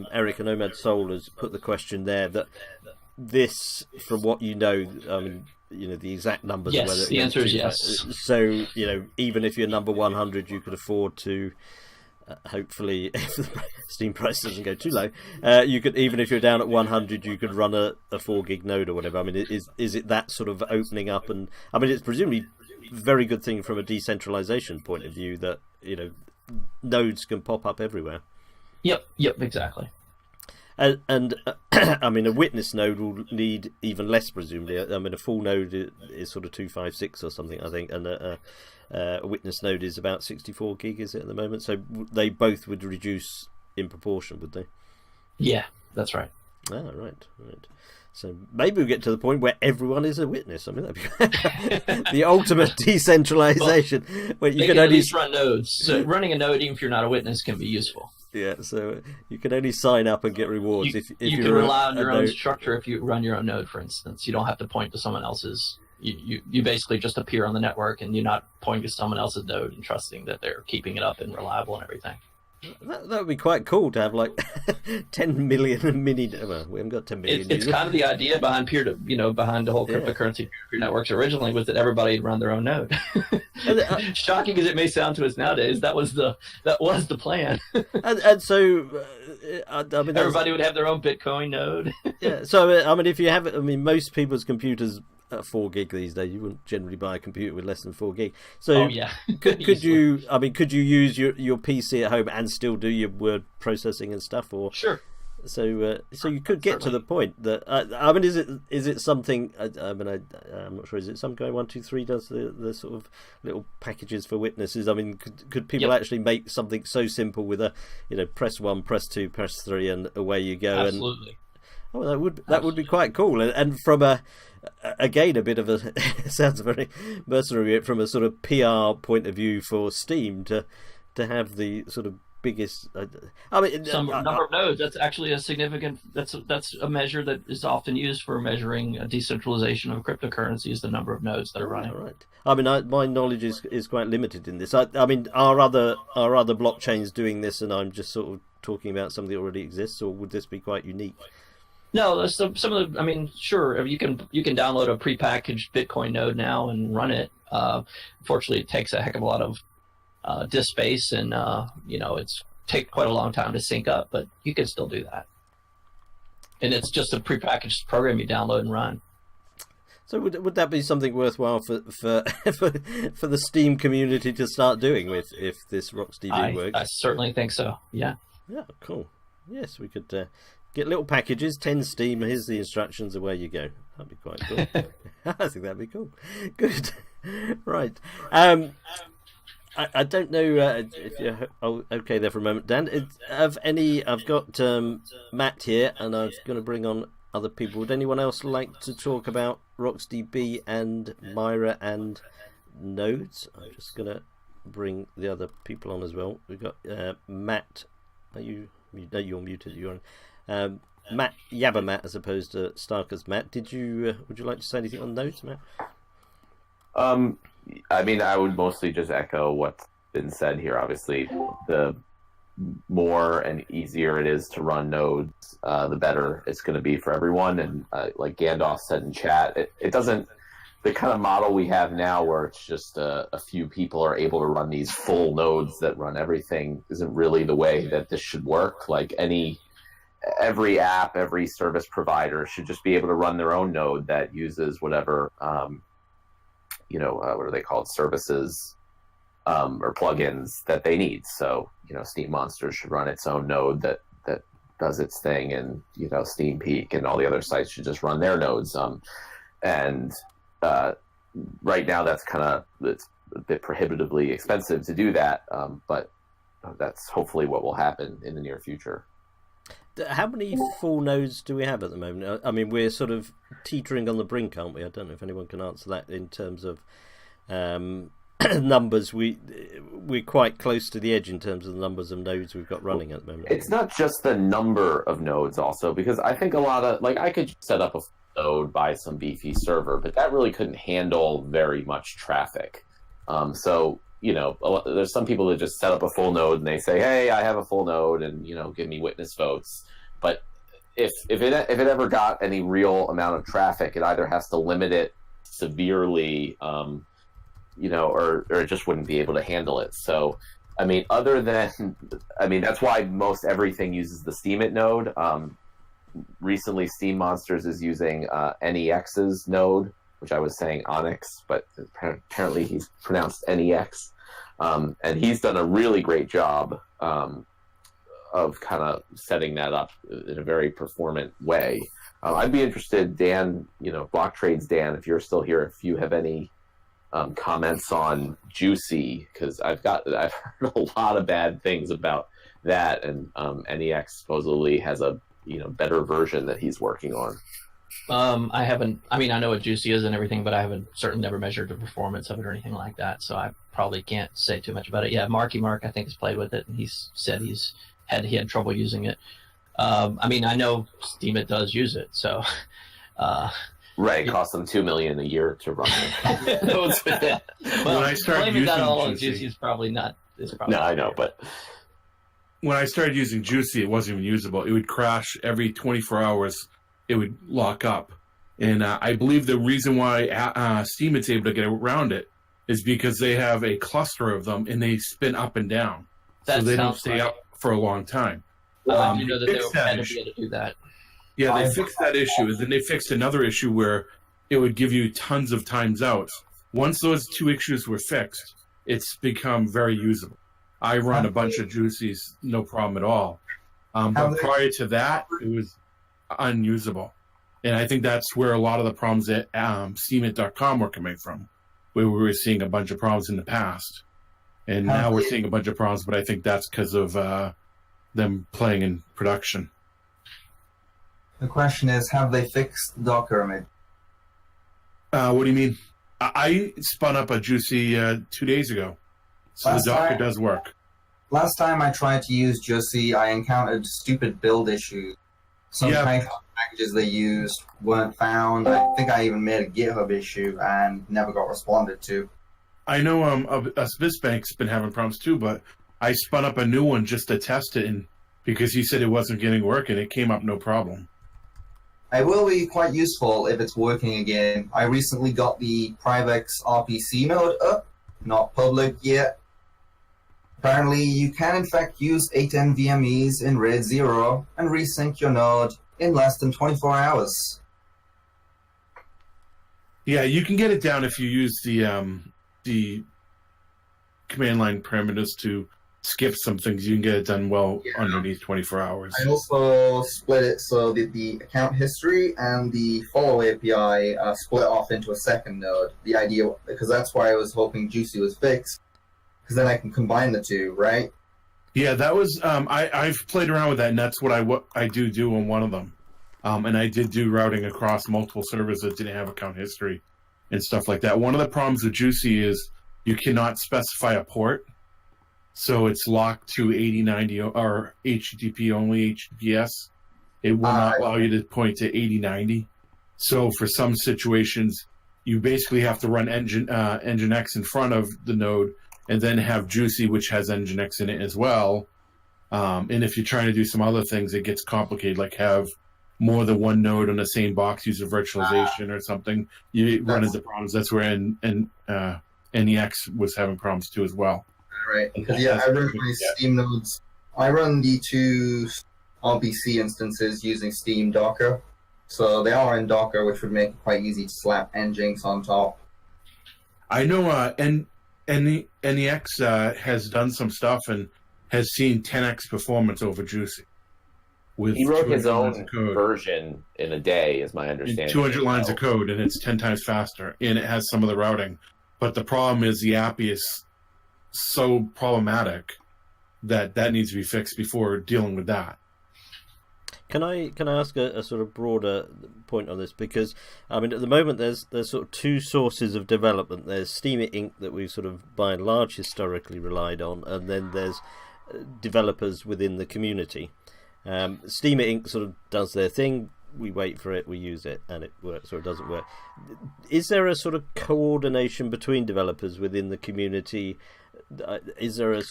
Eric, a Nomad Soul has put the question there that. This, from what you know, I mean, the exact numbers. Yes, whether the answer is yes. So, even if you're number 100, you could afford to, hopefully, if the Steam price doesn't go too low, you could, even if you're down at 100, you could run a 4 gig node or whatever. I mean, is it that sort of opening up? And I mean, it's presumably a very good thing from a decentralization point of view that, nodes can pop up everywhere. Yep, exactly. And I mean, a witness node will need even less, presumably. I mean, a full node is sort of 256 or something, I think, and a witness node is about 64 gig, is it, at the moment? So they both would reduce in proportion, would they? Yeah, that's right. Ah, right. So maybe we'll get to the point where everyone is a witness. I mean, that'd be the ultimate decentralization. Where you can at least run nodes. So running a node, even if you're not a witness, can be useful. Yeah, so you can only sign up and get rewards if you can rely on your own structure. If you run your own node, for instance, you don't have to point to someone else's. You basically just appear on the network, and you're not pointing to someone else's node and trusting that they're keeping it up and reliable and everything. That would be quite cool to have like 10 million mini. Well, we haven't got 10 million. It's kind of the idea behind behind the whole cryptocurrency peer-to-peer networks originally was that everybody would run their own node. Shocking as it may sound to us nowadays, that was the plan. and so, I mean, everybody would have their own Bitcoin node. Yeah. So I mean, if you have it, I mean, most people's computers. At 4 gig these days, you wouldn't generally buy a computer with less than 4 gig. So, could you? I mean, could you use your PC at home and still do your word processing and stuff? Or sure. So you could get to the point that I mean, is it something? I mean, I'm not sure. Is it some guy 123 does the sort of little packages for witnesses? I mean, could people actually make something so simple with a press 1, press 2, press 3, and away you go? Absolutely. And that would be quite cool. And from a bit of a sounds very mercenary from a sort of PR point of view for Steem to have the sort of biggest. I mean, number of nodes. That's actually a significant. That's a measure that is often used for measuring a decentralization of cryptocurrency. Is the number of nodes that are running. Right. I mean, my knowledge is quite limited in this. I mean, are other blockchains doing this, and I'm just sort of talking about something that already exists, or would this be quite unique? No, some of the. I mean, sure, you can download a prepackaged Bitcoin node now and run it. Unfortunately, it takes a heck of a lot of disk space, and it's take quite a long time to sync up. But you can still do that, and it's just a prepackaged program you download and run. So would that be something worthwhile for the Steem community to start doing with if this RocksDB works? I certainly think so. Yeah. Yeah. Cool. Yes, we could. Get little packages, 10 Steem, here's the instructions, away you go. That'd be quite cool. I think that'd be cool. Good. Right. I don't know if you're okay there for a moment, Dan. I've got Matt here, and I'm going to bring on other people. Would anyone else like to talk about RocksDB and Myra and nodes? I'm just going to bring the other people on as well. We've got Matt. Are you? No, you're muted. You're on. Matt, Yabba Matt, as opposed to Starker's Matt. Would you like to say anything on nodes, Matt? I mean, I would mostly just echo what's been said here. Obviously, the more and easier it is to run nodes, the better it's going to be for everyone. And like Gandalf said in chat, it doesn't, the kind of model we have now where it's just a few people are able to run these full nodes that run everything isn't really the way that this should work. Like every app, every service provider should just be able to run their own node that uses whatever, what are they called? Services or plugins that they need. So, Steem Monsters should run its own node that does its thing, and, Steam Peak and all the other sites should just run their nodes. Right now it's a bit prohibitively expensive to do that, but that's hopefully what will happen in the near future. How many full nodes do we have at the moment? I mean, we're sort of teetering on the brink, aren't we? I don't know if anyone can answer that in terms of numbers. We're quite close to the edge in terms of the numbers of nodes we've got running at the moment. It's not just the number of nodes also, because I think a lot of, I could set up a node by some beefy server, but that really couldn't handle very much traffic. There's some people that just set up a full node and they say, hey, I have a full node, and, give me witness votes. But if it ever got any real amount of traffic, it either has to limit it severely, or it just wouldn't be able to handle it. So, that's why most everything uses the Steemit node. Recently, Steem Monsters is using NEX's node, which I was saying Onyx, but apparently he's pronounced NEX. And he's done a really great job of kind of setting that up in a very performant way. I'd be interested, Dan, Block Trades Dan, if you're still here, if you have any comments on Juicy, because I've heard a lot of bad things about that, and NEX supposedly has a better version that he's working on. I know what Juicy is and everything, but I haven't certainly never measured the performance of it or anything like that, so I probably can't say too much about it. Yeah, Mark, I think, has played with it, and he's said he had trouble using it. I know Steemit does use it, so... Right, it costs them $2 million a year to run it. When I started blaming using that all on Juicy Juicy is probably not... No, I know, but... When I started using Juicy, it wasn't even usable. It would crash every 24 hours. It would lock up. And I believe the reason why Steemit's able to get around it is because they have a cluster of them, and they spin up and down. So they don't stay up for a long time. I do know that they had to be able to do that. Yeah, they fixed that issue. And then they fixed another issue where it would give you tons of times outs. Once those two issues were fixed, it's become very usable. I run a bunch of Juicies, no problem at all. But prior to that, it was unusable. And I think that's where a lot of the problems at steemians.com were coming from, where we were seeing a bunch of problems in the past. And now we're seeing a bunch of problems, but I think that's because of them playing in production. The question is, have they fixed Docker image? What do you mean? I spun up a Juicy 2 days ago. So the Docker does work. Last time I tried to use Juicy, I encountered stupid build issues. Some Python packages they used weren't found. I think I even made a GitHub issue and never got responded to. I know Swissbank's been having problems too, but I spun up a new one just to test it, and because he said it wasn't getting work, and it came up no problem. It will be quite useful if it's working again. I recently got the Privex RPC node up, not public yet. Apparently, you can in fact use 8 NVMEs in RAID 0 and resync your node in less than 24 hours. Yeah, you can get it down if you use the command line parameters to skip some things. You can get it done underneath 24 hours. I also split it so that the account history and the follow API split off into a second node. The idea, because that's why I was hoping Juicy was fixed, because then I can combine the two, right? Yeah, that was I've played around with that, and that's what I do on one of them. And I did do routing across multiple servers that didn't have account history and stuff like that. One of the problems with Juicy is you cannot specify a port. So it's locked to 8090 or HTTP only, HTTPS. It will not allow you to point to 8090. So for some situations, you basically have to run Nginx in front of the node and then have Juicy, which has Nginx in it as well. And if you're trying to do some other things, it gets complicated, like have more than one node on the same box, use a virtualization or something. You run into problems. That's where NEX was having problems too as well. Right. Because I run my Steem nodes. I run the two RPC instances using Steem Docker. So they are in Docker, which would make it quite easy to slap Nginx on top. I know NEX has done some stuff and has seen 10x performance over Juicy. He wrote his own version in a day, is my understanding. 200 lines of code, and it's 10 times faster, and it has some of the routing. But the problem is the API is so problematic that needs to be fixed before dealing with that. Can I ask a sort of broader point on this? Because I mean, at the moment there's sort of two sources of development. There's Steem Inc. that we've sort of by and large historically relied on, and then there's developers within the community. Steem Inc. sort of does their thing. We wait for it, we use it, and it works or it doesn't work. Is there a sort of coordination between developers within the community? Is there a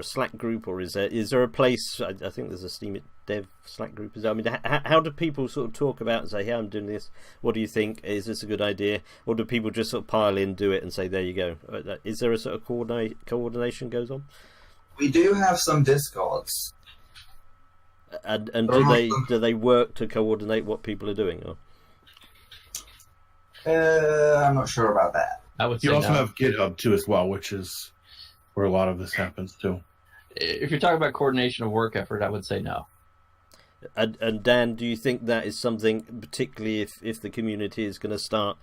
Slack group, or is there a place? I think there's a Steem Dev Slack group. I mean, how do people sort of talk about and say, "Hey, I'm doing this. What do you think? Is this a good idea?" Or do people just sort of pile in, do it, and say, "There you go"? Is there a sort of coordination goes on? We do have some Discords. And do they work to coordinate what people are doing? Or? I'm not sure about that. I would say you also no. have GitHub too as well, which is where a lot of this happens too. If you're talking about coordination of work effort, I would say no. And Dan, do you think that is something, particularly if the community is going to start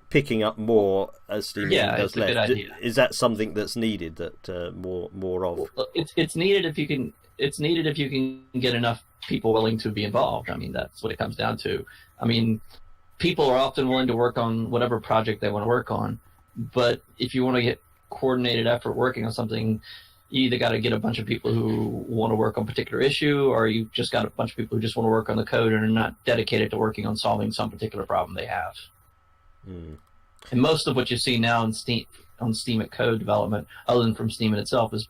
picking up more as Steem does less? Good idea. Is that something that's needed? That more of? It's needed if you can. It's needed if you can get enough people willing to be involved. I mean, that's what it comes down to. I mean, people are often willing to work on whatever project they want to work on, but if you want to get coordinated effort working on something, you either got to get a bunch of people who want to work on a particular issue, or you just got a bunch of people who just want to work on the code and are not dedicated to working on solving some particular problem they have. And most of what you see now on Steem at code development, other than from Steem itself, is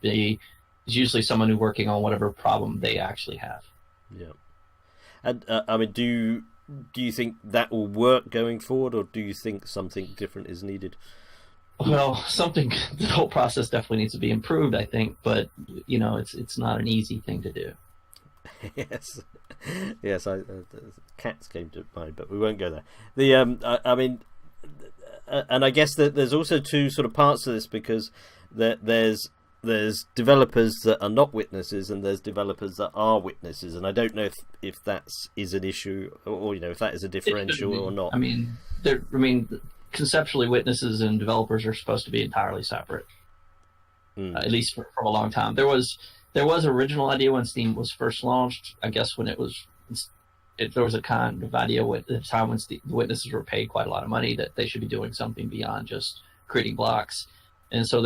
usually someone who's working on whatever problem they actually have. Yeah. And I mean, do you think that will work going forward, or do you think something different is needed? Well, the whole process definitely needs to be improved, I think, but it's not an easy thing to do. Yes. Cats came to mind, but we won't go there. I mean, and I guess that there's also two sort of parts of this, because there's developers that are not witnesses and there's developers that are witnesses, and I don't know if that is an issue, or if that is a differential or not. Conceptually, witnesses and developers are supposed to be entirely separate, at least for a long time. There was an original idea when Steem was first launched. I guess when there was a kind of idea at the time when the witnesses were paid quite a lot of money that they should be doing something beyond just creating blocks. And so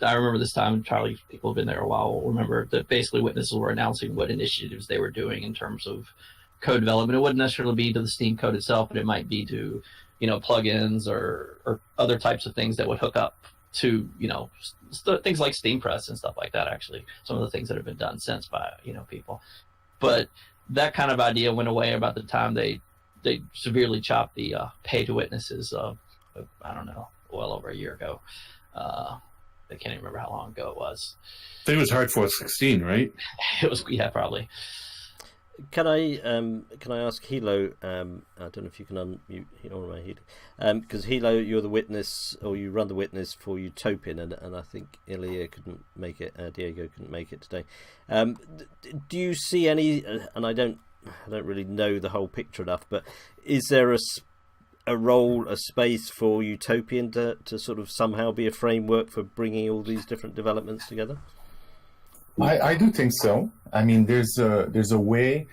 I remember this time, Charlie, people have been there a while, will remember that basically witnesses were announcing what initiatives they were doing in terms of code development. It wouldn't necessarily be to the Steem code itself, but it might be to, plugins or other types of things that would hook up to, things like SteamPress and stuff like that, actually. Some of the things that have been done since by, people. But that kind of idea went away about the time they severely chopped the pay to witnesses, I don't know, well over a year ago. I can't even remember how long ago it was. I think it was hard for 16, right? It was, yeah, probably. Can I ask Hilo? I don't know if you can unmute Hilo, because Hilo, you're the witness, or you run the witness for Utopian, and I think Ilya couldn't make it. Diego couldn't make it today. Do you see any? And I don't really know the whole picture enough, but is there a role, a space for Utopian to sort of somehow be a framework for bringing all these different developments together? I do think so. I mean, there's a way.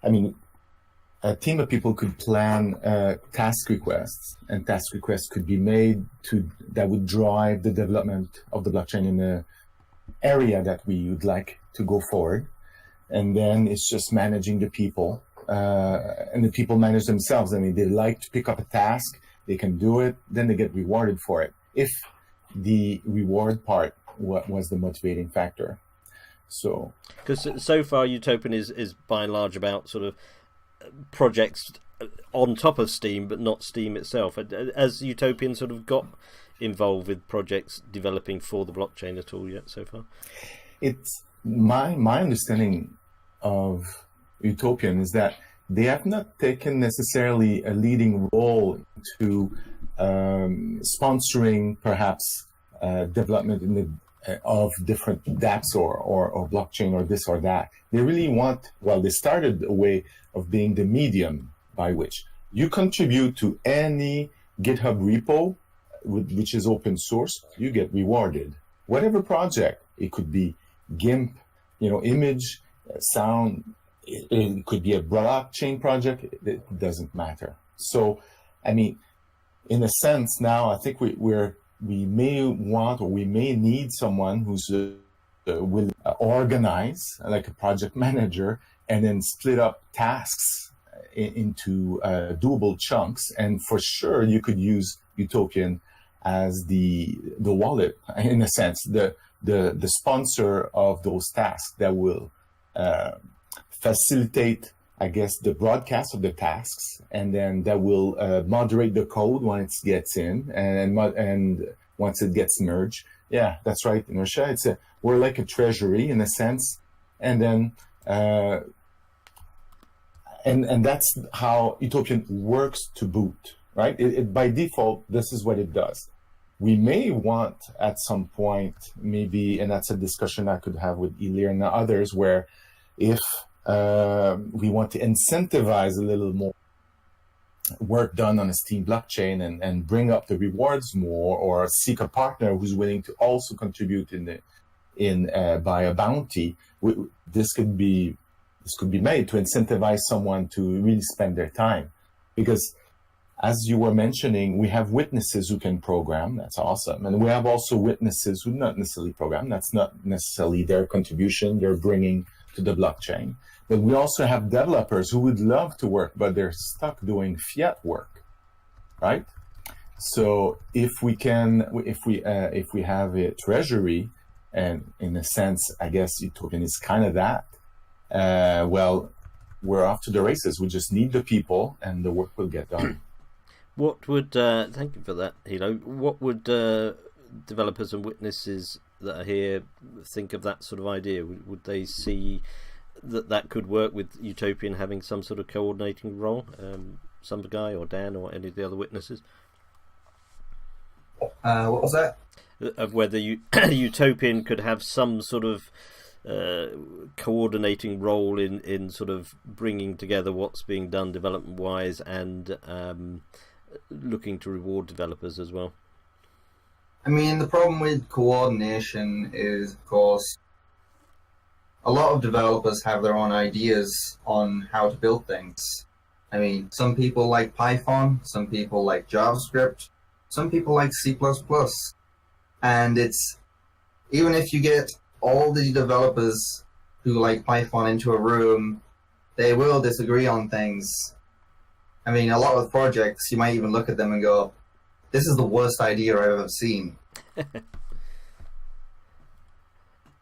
I mean, a team of people could plan task requests, and task requests could be made that would drive the development of the blockchain in an area that we would like to go forward. And then it's just managing the people, and the people manage themselves. I mean, they like to pick up a task, they can do it, then they get rewarded for it, if the reward part was the motivating factor. So, because so far Utopian is by and large about sort of projects on top of Steem, but not Steem itself. Has Utopian sort of got involved with projects developing for the blockchain at all yet so far? It's my understanding of Utopian is that they have not taken necessarily a leading role to sponsoring perhaps development in the of different dApps or blockchain or this or that. They really want, well, they started a way of being the medium by which you contribute to any GitHub repo, which is open source, you get rewarded. Whatever project, it could be GIMP, image, sound, it could be a blockchain project, it doesn't matter. So, I mean, in a sense now, I think we may want or we may need someone who's will organize like a project manager and then split up tasks into doable chunks. And for sure, you could use Utopian as the wallet, in a sense, the sponsor of those tasks that will facilitate, I guess, the broadcast of the tasks, and then that will moderate the code when it gets in and once it gets merged. Yeah, that's right, Inertia. We're like a treasury in a sense, and then and that's how Utopian works to boot, right? It by default, this is what it does. We may want at some point, maybe, and that's a discussion I could have with Ilir and others, where if we want to incentivize a little more work done on a Steem blockchain and bring up the rewards more, or seek a partner who's willing to also contribute by a bounty, this could be made to incentivize someone to really spend their time. Because as you were mentioning, we have witnesses who can program. That's awesome. And we have also witnesses who not necessarily program. That's not necessarily their contribution they're bringing to the blockchain. But we also have developers who would love to work, but they're stuck doing fiat work, right? So if we have a treasury, and in a sense, I guess Utopian is kind of that, well, we're off to the races. We just need the people, and the work will get done. What would thank you for that, Hilo. What would developers and witnesses that are here think of that sort of idea? Would they see that could work with Utopian having some sort of coordinating role? Some guy or Dan or any of the other witnesses? What was that? Of whether Utopian could have some sort of coordinating role in sort of bringing together what's being done development wise and looking to reward developers as well. I mean, the problem with coordination is, of course, a lot of developers have their own ideas on how to build things. I mean, some people like Python, some people like JavaScript, some people like C++. And it's, even if you get all the developers who like Python into a room, they will disagree on things. I mean, a lot of projects, you might even look at them and go, this is the worst idea I've ever seen.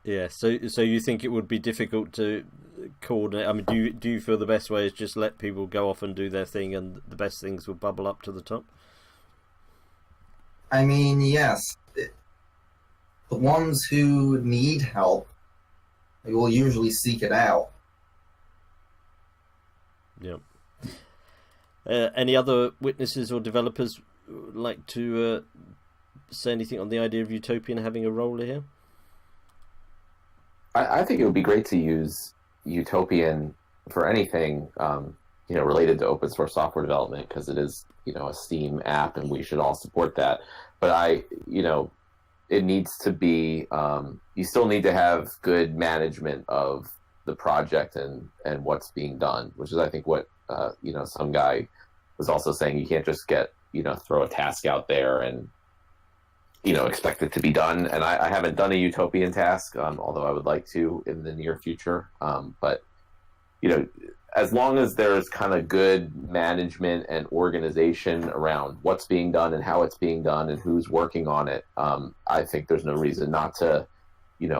Yeah, so you think it would be difficult to coordinate? I mean, do you feel the best way is just let people go off and do their thing, and the best things will bubble up to the top? I mean, yes. The ones who need help, they will usually seek it out. Yeah. Any other witnesses or developers like to say anything on the idea of Utopian having a role here? I think it would be great to use Utopian for anything, related to open source software development, because it is, a Steem app, and we should all support that. But it needs to be, you still need to have good management of the project and what's being done, which is, I think, what some guy was also saying you can't just throw a task out there and expect it to be done. And I haven't done a utopian task, although I would like to in the near future. But as long as there's kind of good management and organization around what's being done and how it's being done and who's working on it, I think there's no reason not to,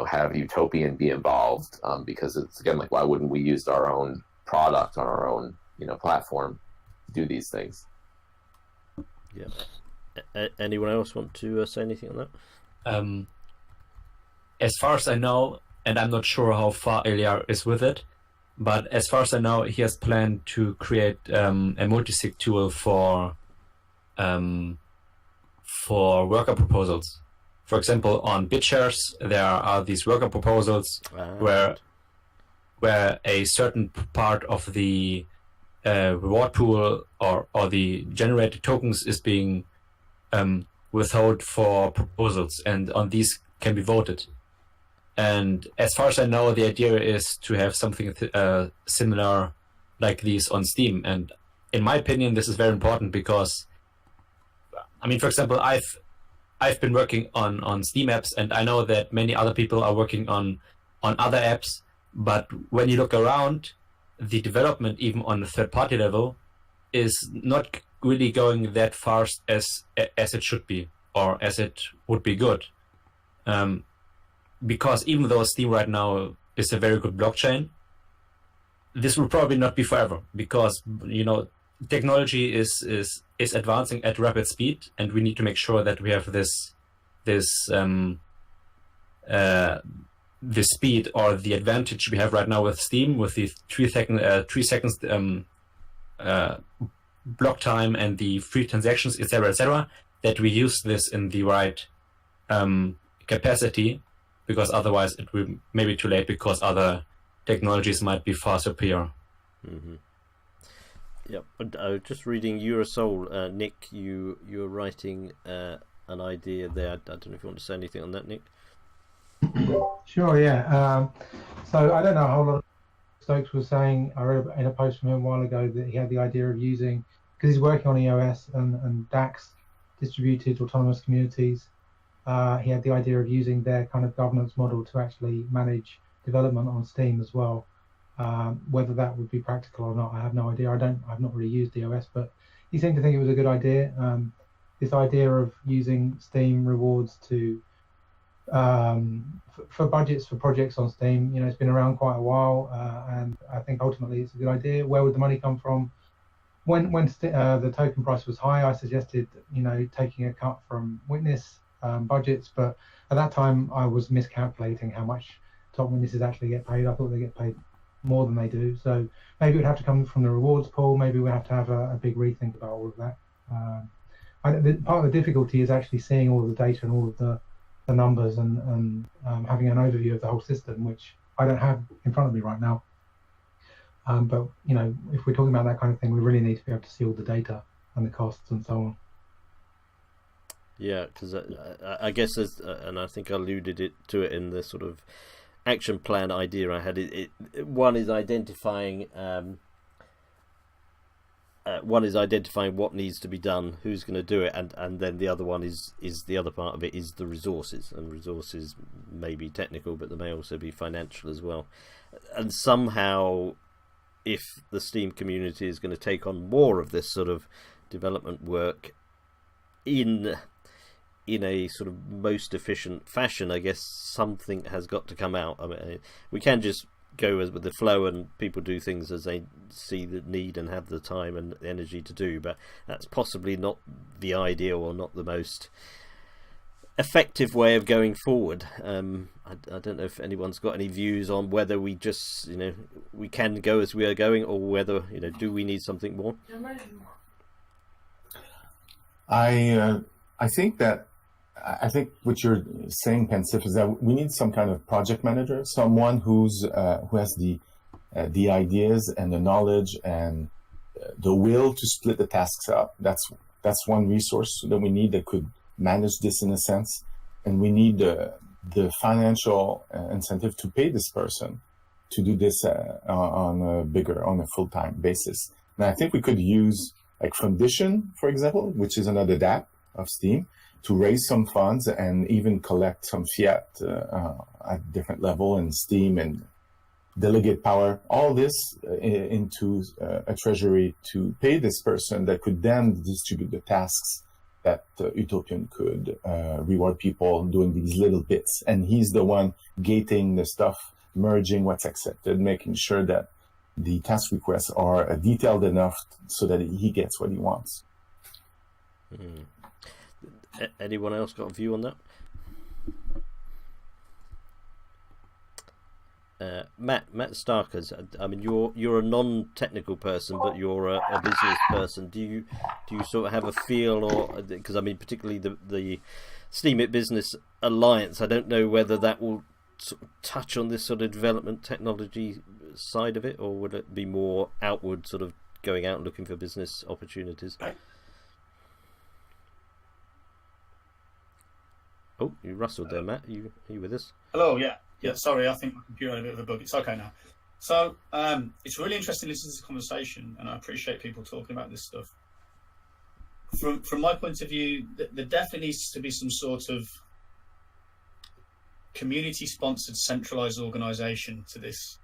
have utopian be involved, because it's, again, like, why wouldn't we use our own product on our own, platform to do these things? Yeah. Anyone else want to say anything on that? As far as I know, and I'm not sure how far Eliar is with it, but as far as I know, he has planned to create a multisig tool for worker proposals. For example, on BitShares, there are these worker proposals where a certain part of the reward pool or the generated tokens is being withheld for proposals, and on these can be voted. And as far as I know, the idea is to have something similar like these on Steem. And in my opinion, this is very important because, for example, I've been working on Steem apps, and I know that many other people are working on other apps. But when you look around, the development, even on the third-party level, is not really going that fast as it should be, or as it would be good. Because even though Steem right now is a very good blockchain, this will probably not be forever, because technology is advancing at rapid speed, and we need to make sure that we have this speed, or the advantage we have right now with Steem, with the 3 seconds block time and the free transactions, etc., that we use this in the right capacity, because otherwise it will maybe too late, because other technologies might be far superior. Mm-hmm. Yeah, but just reading Eurosol, Nick, you were writing an idea there. I don't know if you want to say anything on that, Nick. Sure, yeah. So I don't know how a lot of Stokes was saying. I read in a post from him a while ago that he had the idea of using, because he's working on EOS and DAX, distributed autonomous communities. He had the idea of using their kind of governance model to actually manage development on Steem as well. Whether that would be practical or not, I have no idea. I've not really used EOS, but he seemed to think it was a good idea. This idea of using Steem rewards to for budgets for projects on Steem, it's been around quite a while, and I think ultimately it's a good idea. Where would the money come from? When the token price was high, I suggested taking a cut from witness budgets, but at that time I was miscalculating how much top witnesses actually get paid. I thought they get paid more than they do, so maybe it would have to come from the rewards pool. Maybe we have to have a big rethink about all of that. Part of the difficulty is actually seeing all of the data and all of the numbers and having an overview of the whole system, which I don't have in front of me right now. But if we're talking about that kind of thing, we really need to be able to see all the data and the costs and so on. Yeah, because I guess, and I think I alluded to it in the sort of action plan idea I had. One is identifying what needs to be done, who's going to do it, and then the other one is the other part of it is the resources, and resources may be technical, but they may also be financial as well. And somehow, if the Steem community is going to take on more of this sort of development work in a sort of most efficient fashion, I guess something has got to come out. We can just go with the flow and people do things as they see the need and have the time and energy to do, but that's possibly not the ideal or not the most effective way of going forward. I don't know if anyone's got any views on whether we just we can go as we are going, or whether do we need something more. I think what you're saying, Pensif, is that we need some kind of project manager, someone who has the ideas and the knowledge and the will to split the tasks up. That's one resource that we need that could manage this in a sense, and we need the financial incentive to pay this person to do this on a full-time basis. And I think we could use like Fundition, for example, which is another DApp of Steem, to raise some funds and even collect some fiat at different level in Steem and delegate power, all this into a treasury to pay this person that could then distribute the tasks that Utopian could reward people doing these little bits. And he's the one gating the stuff, merging what's accepted, making sure that the task requests are detailed enough so that he gets what he wants. Anyone else got a view on that? Matt Starkers, I mean, you're a non-technical person, but you're a business person. Do you sort of have a feel, or because I mean, particularly the Steem It Business Alliance, I don't know whether that will sort of touch on this sort of development technology side of it, or would it be more outward, sort of going out and looking for business opportunities? Oh, you rustled there, Matt. Are you with us? Hello, yeah. Sorry, I think my computer had a bit of a bug. It's okay now. So it's really interesting listening to this conversation, and I appreciate people talking about this stuff. From my point of view, there definitely needs to be some sort of community-sponsored, centralised organisation to this,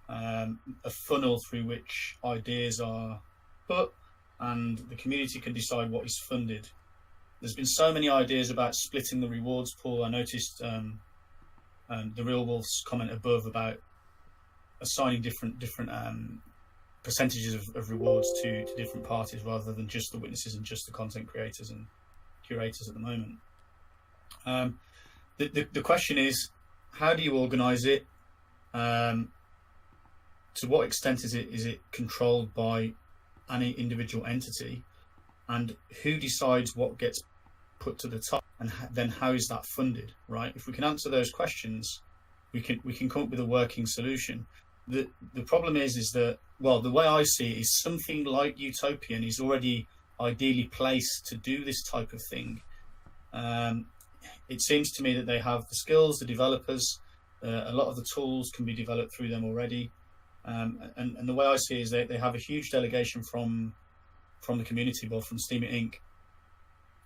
a funnel through which ideas are put, and the community can decide what is funded. There's been so many ideas about splitting the rewards pool. I noticed the Real Wolf's comment above about assigning different percentages of rewards to different parties rather than just the witnesses and just the content creators and curators at the moment. The question is, how do you organise it? To what extent is it controlled by any individual entity, and who decides what gets put to the top, and then how is that funded? Right? If we can answer those questions, we can come up with a working solution. The problem is that, well, the way I see it is something like Utopian is already ideally placed to do this type of thing. It seems to me that they have the skills, the developers, a lot of the tools can be developed through them already. And the way I see it is they have a huge delegation from the community, well, from Steem Inc.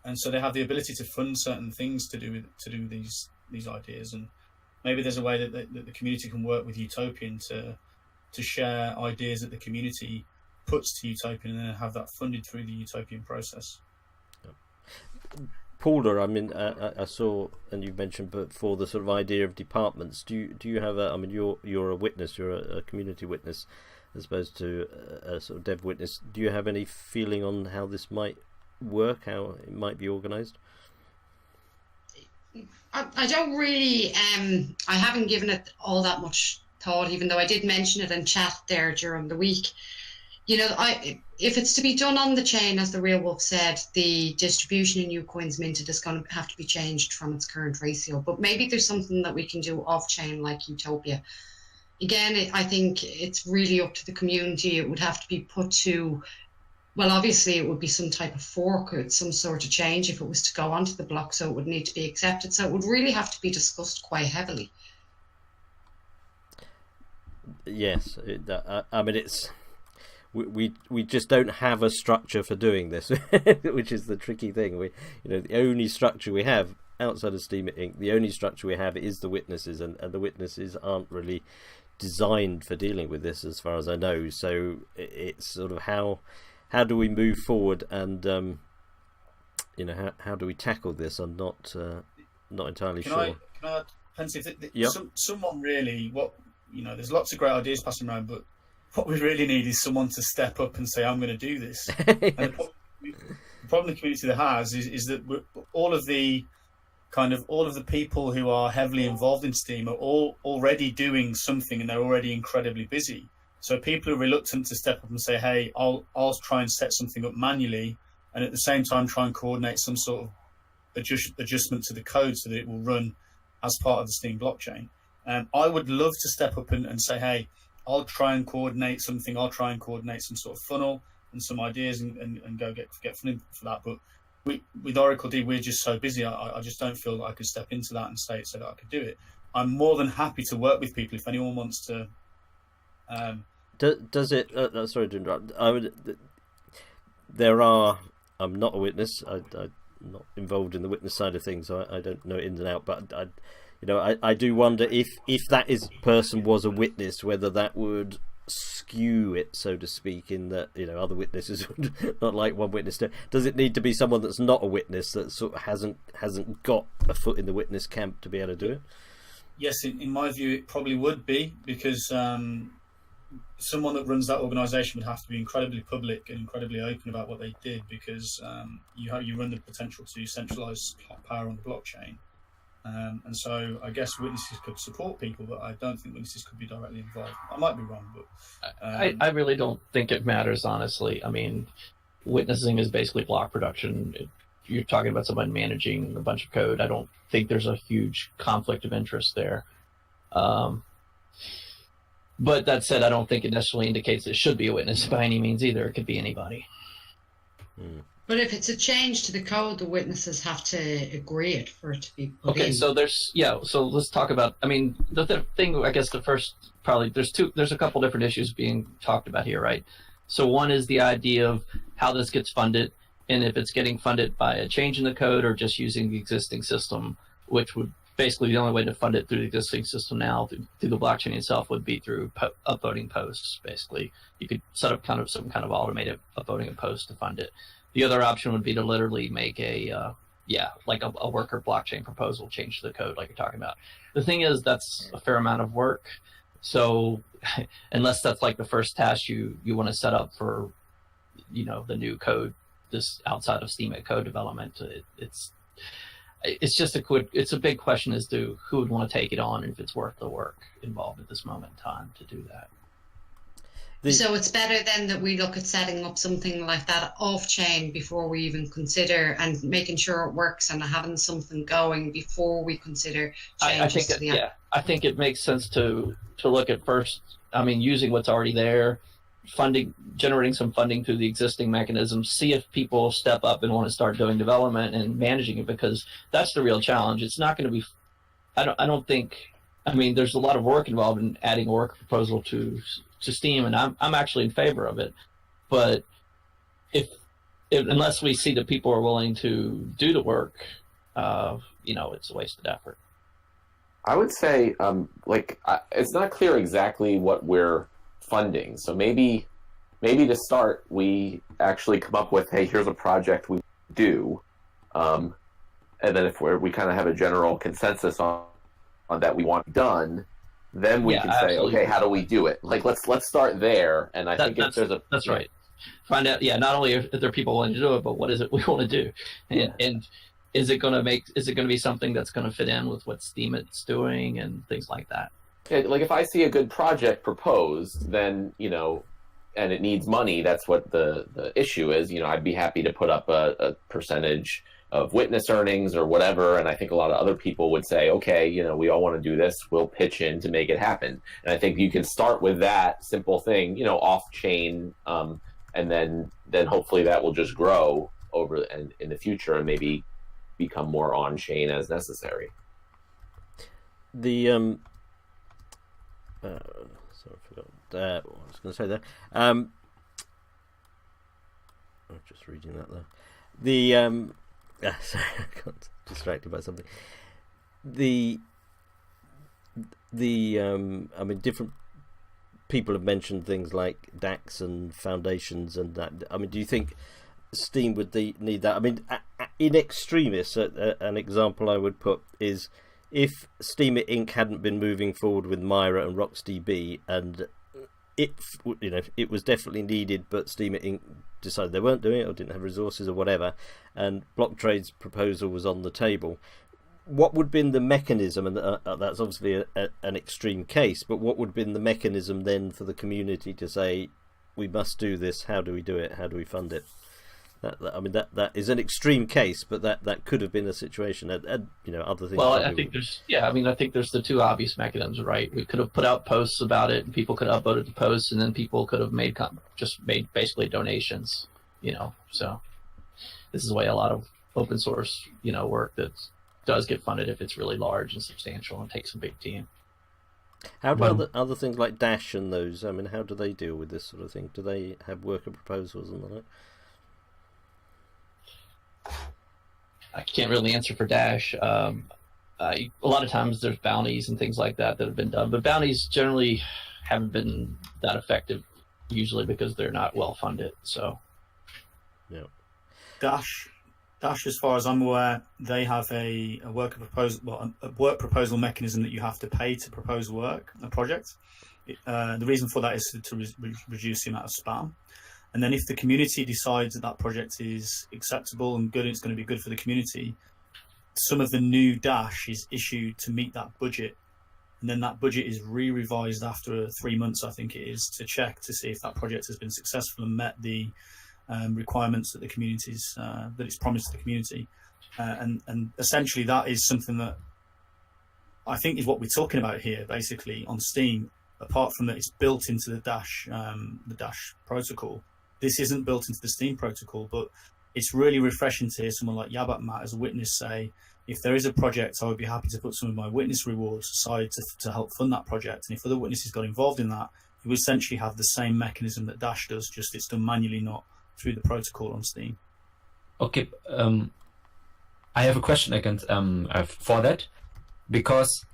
And so they have the ability to fund certain things to do these ideas. And maybe there's a way that the community can work with Utopian to share ideas that the community puts to Utopian and then have that funded through the Utopian process. Paula, I mean, I saw, and you mentioned before, the sort of idea of departments. Do you have I mean, you're a witness, you're a community witness, as opposed to a sort of dev witness. Do you have any feeling on how this might work, how it might be organised? I don't really, I haven't given it all that much thought, even though I did mention it in chat there during the week. You know, if it's to be done on the chain, as the Real Wolf said, the distribution in new coins minted is going to have to be changed from its current ratio. But maybe there's something that we can do off-chain like Utopia. Again, I think it's really up to the community. It would have to be put to, well, obviously it would be some type of fork or some sort of change if it was to go onto the block, so it would need to be accepted. So it would really have to be discussed quite heavily. Yes, I mean, it's... We just don't have a structure for doing this, which is the tricky thing. The only structure we have outside of Steem Inc., the only structure we have is the witnesses, and the witnesses aren't really designed for dealing with this, as far as I know. So it's sort of how do we move forward, and how do we tackle this? I'm not entirely sure. Can I Fancy yep. Someone really, there's lots of great ideas passing around, but what we really need is someone to step up and say, I'm going to do this. And the problem the community has is that all of the people who are heavily involved in Steem are all already doing something, and they're already incredibly busy. So people are reluctant to step up and say, hey, I'll try and set something up manually, and at the same time try and coordinate some sort of adjustment to the code so that it will run as part of the Steem blockchain. I would love to step up and say, hey, I'll try and coordinate something. I'll try and coordinate some sort of funnel and some ideas and go get funding for that. But with Oracle D, we're just so busy. I just don't feel that I could step into that and say that I could do it. I'm more than happy to work with people. If anyone wants to Does it? Sorry to interrupt. I'm not a witness. I'm not involved in the witness side of things, so I don't know it in and out. But I do wonder if that person was a witness, whether that would skew it, so to speak, in that other witnesses would not like one witness. Does it need to be someone that's not a witness, that sort of hasn't got a foot in the witness camp to be able to do it? Yes, in my view, it probably would be, because someone that runs that organisation would have to be incredibly public and incredibly open about what they did, because you run the potential to centralise power on the blockchain. And so I guess witnesses could support people, but I don't think witnesses could be directly involved. I might be wrong, but I really don't think it matters, honestly. I mean, witnessing is basically block production. You're talking about someone managing a bunch of code. I don't think there's a huge conflict of interest there. But that said, I don't think it necessarily indicates it should be a witness by any means either. It could be anybody. But if it's a change to the code, the witnesses have to agree it for it to be put in. So so let's talk about, I mean, the thing, I guess there's a couple different issues being talked about here, right? So one is the idea of how this gets funded, and if it's getting funded by a change in the code or just using the existing system, which would basically the only way to fund it through the existing system now, through the blockchain itself, would be through upvoting posts. Basically, you could set up some kind of automated upvoting of posts to fund it. The other option would be to literally make a worker blockchain proposal change to the code, like you're talking about. The thing is, that's a fair amount of work. So unless that's like the first task you want to set up for, the new code, this outside of Steem code development, it's just it's a big question as to who would want to take it on and if it's worth the work involved at this moment in time to do that. So it's better then that we look at setting up something like that off-chain before we even consider, and making sure it works and having something going before we consider changes to the app. I think it makes sense to look at first, using what's already there, generating some funding through the existing mechanisms, see if people step up and want to start doing development and managing it, because that's the real challenge. It's not going to be, I don't think, there's a lot of work involved in adding a work proposal to Steem, and I'm actually in favor of it. But if unless we see that people are willing to do the work, it's a wasted effort. I would say, it's not clear exactly what we're funding. So maybe to start, we actually come up with, hey, here's a project we do, and then if we kind of have a general consensus on that we want done, then we can say, okay, how do we do it? Like, let's start there. And I think if there's that's right. Find out, not only if there are people willing to do it, but what is it we want to do, and is it going to be something that's going to fit in with what Steem is doing and things like that. Like if I see a good project proposed, then and it needs money. That's what the issue is. I'd be happy to put up a percentage of witness earnings or whatever, and I think a lot of other people would say, okay, we all want to do this, we'll pitch in to make it happen. And I think you can start with that simple thing, off chain, and then hopefully that will just grow over and in the future and maybe become more on chain as necessary. Sorry, I forgot what I was going to say there. I'm just reading that there. Sorry, I got distracted by something. Different people have mentioned things like DAX and foundations and that. Do you think Steem would need that? In extremis, an example I would put is if Steem Inc. hadn't been moving forward with Myra and RocksDB, and it was definitely needed, but Steem Inc. decided they weren't doing it or didn't have resources or whatever, and BlockTrade's proposal was on the table, what would have been the mechanism, and that's obviously an extreme case, but what would have been the mechanism then for the community to say, we must do this, how do we do it, how do we fund it? That is an extreme case, but that could have been a situation, and other things. Well, I think there's the two obvious mechanisms, right? We could have put out posts about it, and people could have upvoted the posts, and then people could have made basically donations. So this is the way a lot of open source work that does get funded if it's really large and substantial and takes a big team. How do But- other things like Dash and those? I mean, how do they deal with this sort of thing? Do they have worker proposals and the like? I can't really answer for Dash. A lot of times there's bounties and things like that have been done, but bounties generally haven't been that effective, usually because they're not well funded. So, Yeah. Dash, as far as I'm aware, they have a work proposal mechanism that you have to pay to propose a project. The reason for that is to reduce the amount of spam. And then if the community decides that project is acceptable and good, it's going to be good for the community, some of the new Dash is issued to meet that budget. And then that budget is re-revised after 3 months, I think it is, to check to see if that project has been successful and met the requirements that the communities that it's promised to the community. And essentially that is something that I think is what we're talking about here, basically, on Steem. Apart from that, it's built into the Dash protocol. This isn't built into the Steem protocol, but it's really refreshing to hear someone like Yabat Matt as a witness say, if there is a project, I would be happy to put some of my witness rewards aside to help fund that project. And if other witnesses got involved in that, you essentially have the same mechanism that Dash does, just it's done manually, not through the protocol on Steem. Okay, I have a question against for that, because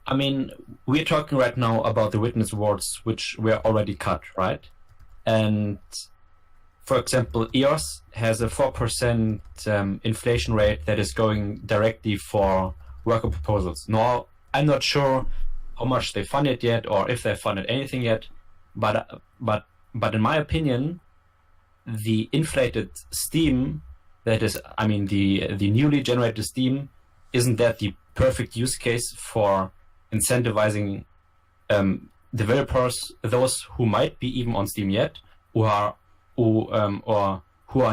I mean, we're talking right now about the witness rewards, which were already cut, right? And for example, EOS has a 4% inflation rate that is going directly for worker proposals. Now, I'm not sure how much they funded yet, or if they funded anything yet, but in my opinion, the inflated Steem, that is, I mean, the newly generated Steem, isn't that the perfect use case for incentivizing developers, those who might be even on Steem yet, or who are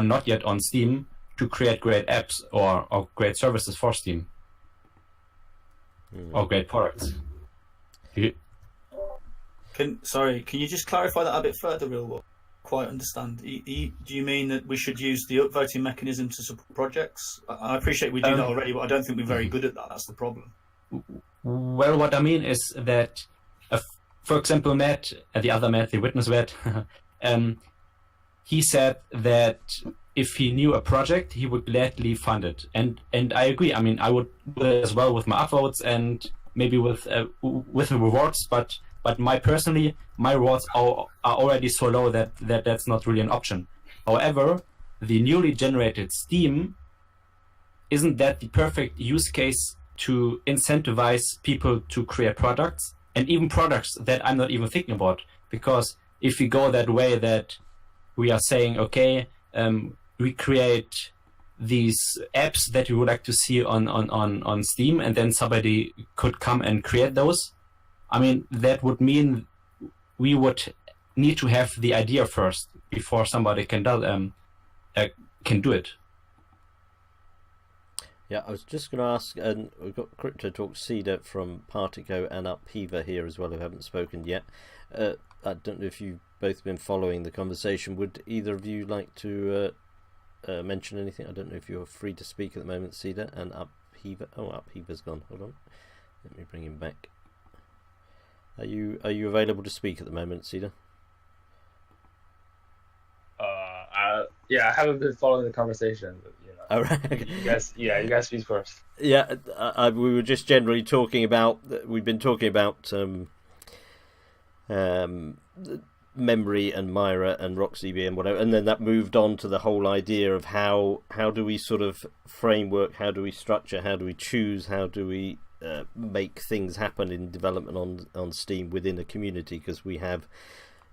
not yet on Steem, to create great apps or great services for Steem, or great products. Can you just clarify that a bit further, Real World? Quite understand. Do you mean that we should use the upvoting mechanism to support projects? I appreciate we do that already, but I don't think we're very good at that. That's the problem. Well, what I mean is that, for example, Matt, the other Matt, the witness Matt, he said that if he knew a project, he would gladly fund it. And I agree. I mean, I would do it as well with my upvotes and maybe with the rewards, but my rewards are already so low that that's not really an option. However, the newly generated Steem, isn't that the perfect use case to incentivize people to create products, and even products that I'm not even thinking about? Because if we go that way, that we are saying, okay, we create these apps that we would like to see on Steem, and then somebody could come and create those. I mean, that would mean we would need to have the idea first before somebody can do it. Yeah, I was just going to ask, and we've got Crypto Talk Cedar from Partico and Upheaver here as well, who haven't spoken yet. I don't know if you've both been following the conversation. Would either of you like to mention anything? I don't know if you're free to speak at the moment, Cedar and Upheaver. Oh, Upheaver's gone. Hold on, let me bring him back. Are you available to speak at the moment, Cedar? Yeah, I haven't been following the conversation, but All right. you guys speak first. Yeah, we were just generally talking about. We've been talking about memory and Myra and RockCB and whatever, and then that moved on to the whole idea of how do we sort of framework, how do we structure, how do we choose, how do we make things happen in development on Steem within a community, because we have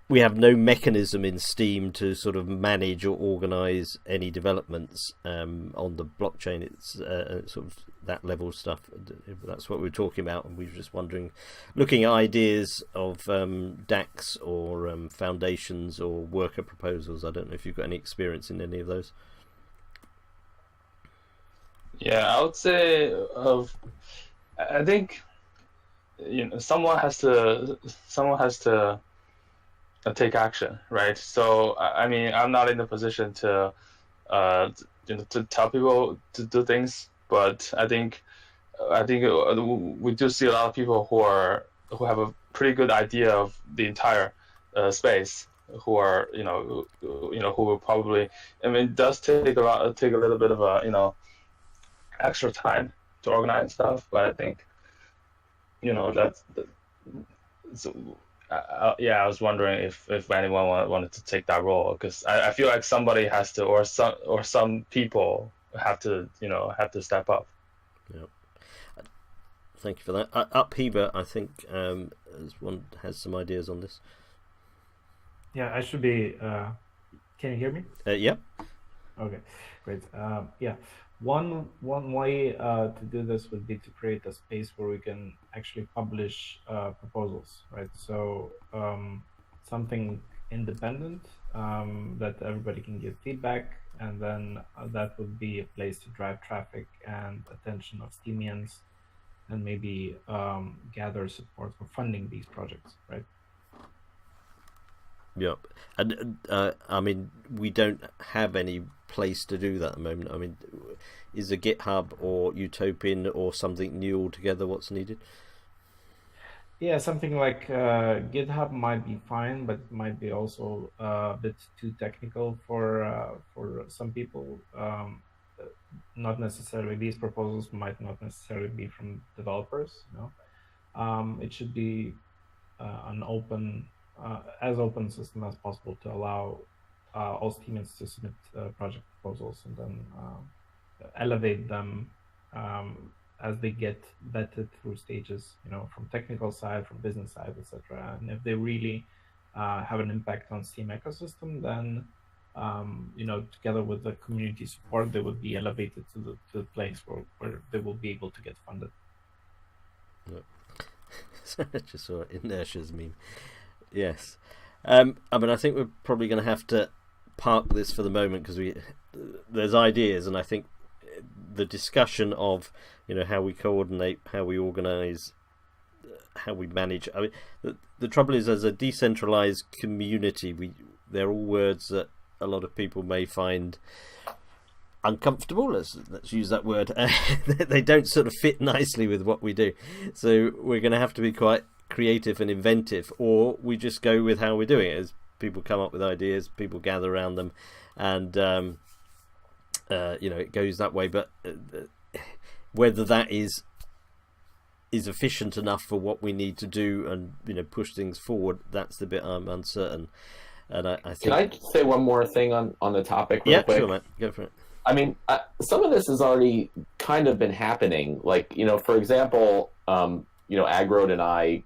no mechanism in Steem to sort of manage or organize any developments on the blockchain. It's sort of that level of stuff. That's what we're talking about, and we were just wondering, looking at ideas of DACs or foundations or worker proposals. I don't know if you've got any experience in any of those. Yeah, I would say I think someone has to take action, right? So I mean, I'm not in the position to to tell people to do things, but I think we do see a lot of people who are who have a pretty good idea of the entire space, who are who will probably, I mean, it does take a little bit of a extra time to organize stuff, but I think that's so. I was wondering if anyone wanted to take that role, because I feel like somebody has to, or some people have to step up. Yeah. Thank you for that. Upheaver, I think, has some ideas on this. Yeah, I should be. Can you hear me? Yeah. Okay, great. Yeah, one way to do this would be to create a space where we can actually publish proposals, right? So something independent that everybody can give feedback, and then that would be a place to drive traffic and attention of steemians, and maybe gather support for funding these projects, right? Yep. And I mean, we don't have any place to do that at the moment. I mean, is a GitHub or Utopian or something new altogether what's needed? Yeah, something like GitHub might be fine, but might be also a bit too technical for some people. Not necessarily, these proposals might not necessarily be from developers. It should be an open, as open system as possible to allow all Steemians to submit project proposals, and then elevate them as they get vetted through stages, from technical side, from business side, etc. And if they really have an impact on Steem ecosystem, then together with the community support, they would be elevated to the place where they will be able to get funded. So I just saw Inertia's meme. Yes. I mean, I think we're probably going to have to park this for the moment, because there's ideas, and I think the discussion of how we coordinate, how we organize, how we manage. I mean, the trouble is, as a decentralized community, they're all words that a lot of people may find uncomfortable. Let's use that word. They don't sort of fit nicely with what we do. So we're going to have to be quite creative and inventive, or we just go with how we're doing it. As people come up with ideas, people gather around them, and it goes that way. But whether that is efficient enough for what we need to do and push things forward, that's the bit I'm uncertain. And I think... Can I say one more thing on the topic real quick? Sure, mate. Go for it. I mean, some of this has already kind of been happening. Like, for example, Agrode and I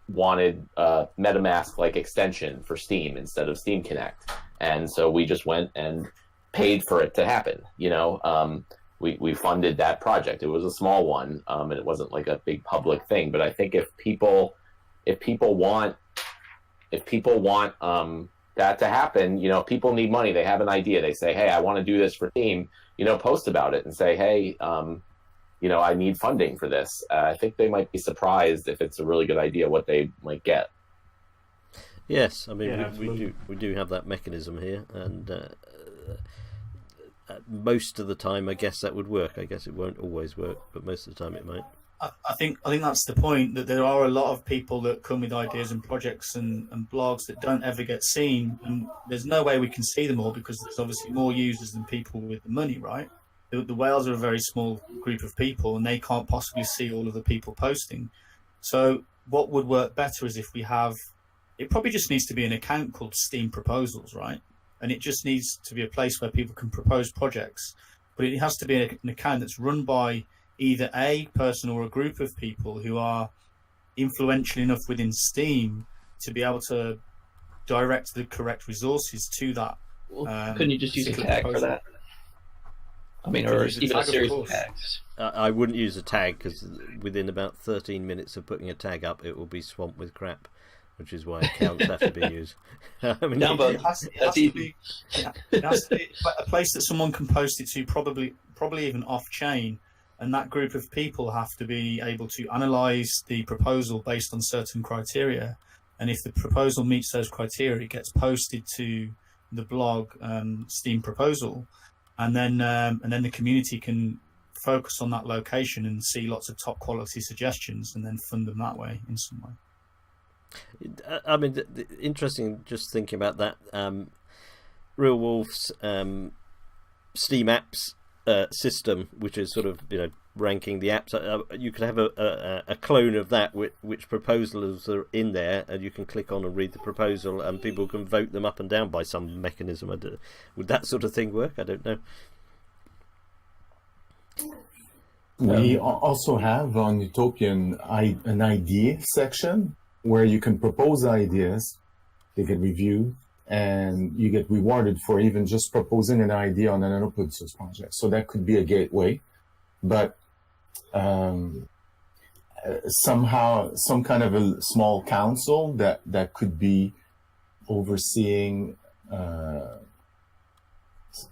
wanted a MetaMask-like extension for Steem instead of Steem Connect. And so we just went and paid for it to happen. We funded that project. It was a small one, and it wasn't like a big public thing. But I think if people want that to happen, people need money. They have an idea. They say, hey, I want to do this for Steem, post about it and say, hey, I need funding for this. I think they might be surprised if it's a really good idea what they might get. Yes, I mean, we do have that mechanism here, and most of the time, I guess that would work. I guess it won't always work, but most of the time it might. I think that's the point, that there are a lot of people that come with ideas and projects and blogs that don't ever get seen, and there's no way we can see them all, because there's obviously more users than people with the money, right? The whales are a very small group of people, and they can't possibly see all of the people posting. So what would work better is if we have, it probably just needs to be an account called Steem Proposals, right? And it just needs to be a place where people can propose projects, but it has to be an account that's run by either a person or a group of people who are influential enough within Steem to be able to direct the correct resources to that. Couldn't you just use a tag for that? I mean, or even a series of tags. I wouldn't use a tag, because within about 13 minutes of putting a tag up, it will be swamped with crap, which is why accounts have to be used. I mean, it has to be a place that someone can post it to, probably even off-chain, and that group of people have to be able to analyze the proposal based on certain criteria. And if the proposal meets those criteria, it gets posted to the blog Steem Proposal, and then the community can focus on that location and see lots of top quality suggestions and then fund them that way in some way. I mean, interesting just thinking about that. Real Wolf's Steam apps system, which is sort of, you know, ranking the apps. You could have a clone of that which proposals are in there, and you can click on and read the proposal, and people can vote them up and down by some mechanism. Would that sort of thing work? I don't know. We also have on Utopian an idea section where you can propose ideas, they get reviewed, and you get rewarded for even just proposing an idea on an open source project. So that could be a gateway, but somehow some kind of a small council that could be overseeing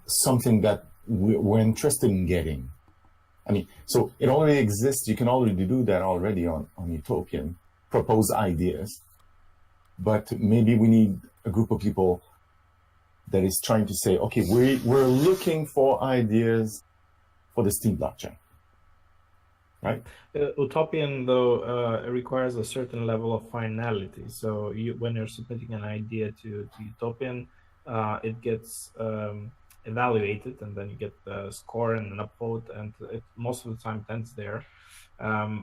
something that we're interested in getting. I mean, so it already exists. You can already do that already on Utopian, propose ideas. But maybe we need a group of people that is trying to say, okay, we're looking for ideas for the Steem blockchain, right? Utopian, though, requires a certain level of finality. So when you're submitting an idea to Utopian, it gets evaluated, and then you get the score and an upvote, and it most of the time ends there,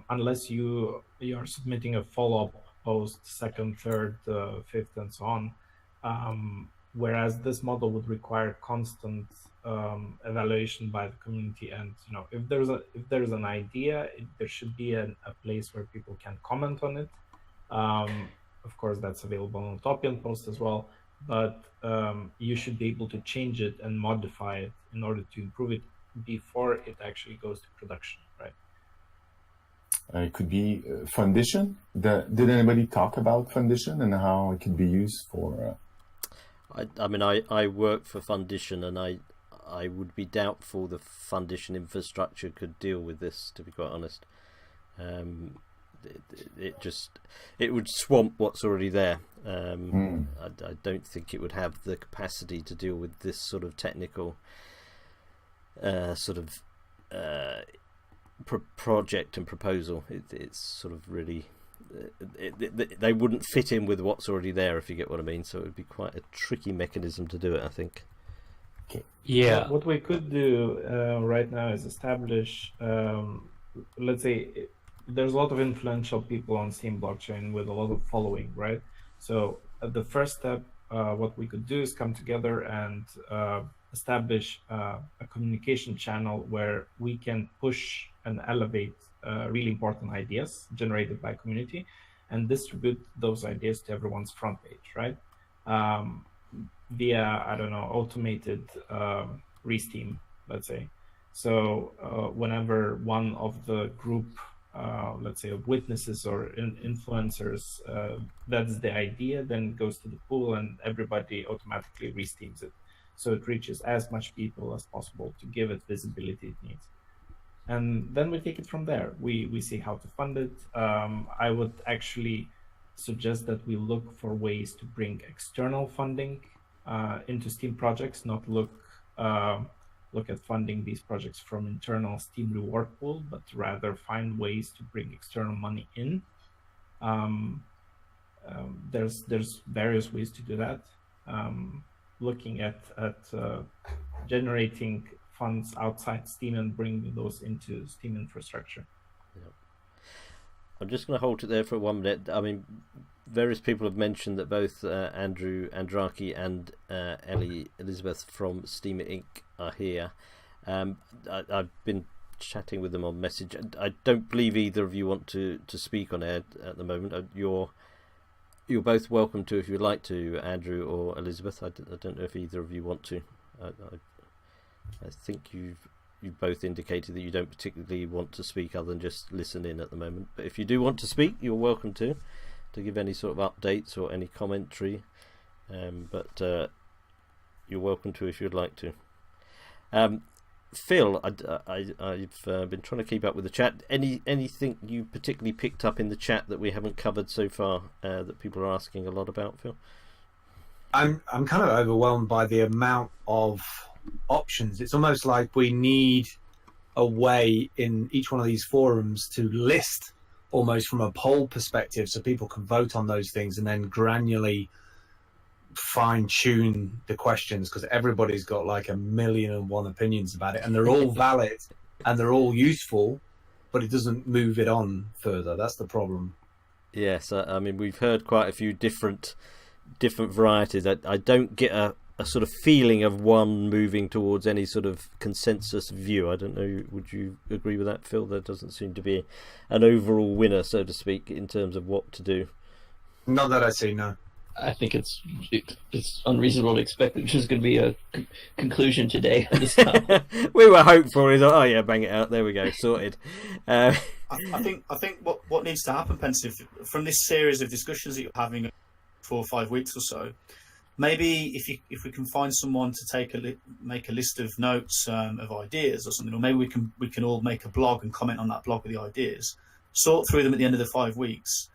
unless you are submitting a follow-up post, second, third, fifth, and so on. Whereas this model would require constant evaluation by the community, and if there's an idea, there should be a place where people can comment on it. Of course, that's available on Utopian post as well, but you should be able to change it and modify it in order to improve it before it actually goes to production, right? It could be Fundition. Did anybody talk about Fundition and how it could be used for? I mean, I work for Fundition, and I would be doubtful the Fundition infrastructure could deal with this, to be quite honest. It would swamp what's already there. I don't think it would have the capacity to deal with this sort of technical project and proposal. It's sort of really they wouldn't fit in with what's already there, if you get what I mean. So it would be quite a tricky mechanism to do it, I think. Yeah. What we could do right now is establish, let's say, there's a lot of influential people on Steem blockchain with a lot of following, right? So the first step, what we could do is come together and establish a communication channel where we can push and elevate really important ideas generated by community and distribute those ideas to everyone's front page, right? Via, I don't know, automated Resteem, let's say. So whenever one of the group, let's say, of witnesses or influencers, that's the idea, then it goes to the pool and everybody automatically Resteems it. So it reaches as much people as possible to give it visibility it needs. And then we take it from there. We see how to fund it. I would actually suggest that we look for ways to bring external funding into Steem projects, not look at funding these projects from internal Steem reward pool, but rather find ways to bring external money in. There's various ways to do that. Looking at generating funds outside Steem and bringing those into Steem infrastructure. Yep. I'm just going to hold it there for 1 minute. I mean, various people have mentioned that both Andrew Andraki and Ellie Elizabeth from Steem Inc. are here. I've been chatting with them on message. I don't believe either of you want to speak on air at the moment. You're both welcome to if you'd like to, Andrew or Elizabeth. I don't know if either of you want to. I think you've both indicated that you don't particularly want to speak other than just listen in at the moment. But if you do want to speak, you're welcome to give any sort of updates or any commentary. But you're welcome to if you'd like to. Phil, I've been trying to keep up with the chat. Anything you particularly picked up in the chat that we haven't covered so far that people are asking a lot about, Phil? I'm kind of overwhelmed by the amount of options. It's almost like we need a way in each one of these forums to list almost from a poll perspective, so people can vote on those things and then granularly fine tune the questions, because everybody's got like 1,000,001 opinions about it, and they're all valid and they're all useful, but it doesn't move it on further. That's the problem. Yes, I mean, we've heard quite a few different varieties. I don't get a sort of feeling of one moving towards any sort of consensus view. I don't know, would you agree with that, Phil? There doesn't seem to be an overall winner, so to speak, in terms of what to do. Not that I see, no. I think it's unreasonable to expect that there's going to be a conclusion today on this topic. We were hopeful. We thought, oh yeah, bang it out. There we go, sorted. I think what needs to happen, Pensive, from this series of discussions that you're having 4 or 5 weeks or so, maybe if we can find someone to make a list of notes of ideas or something, or maybe we can all make a blog and comment on that blog with the ideas, sort through them at the end of the 5 weeks,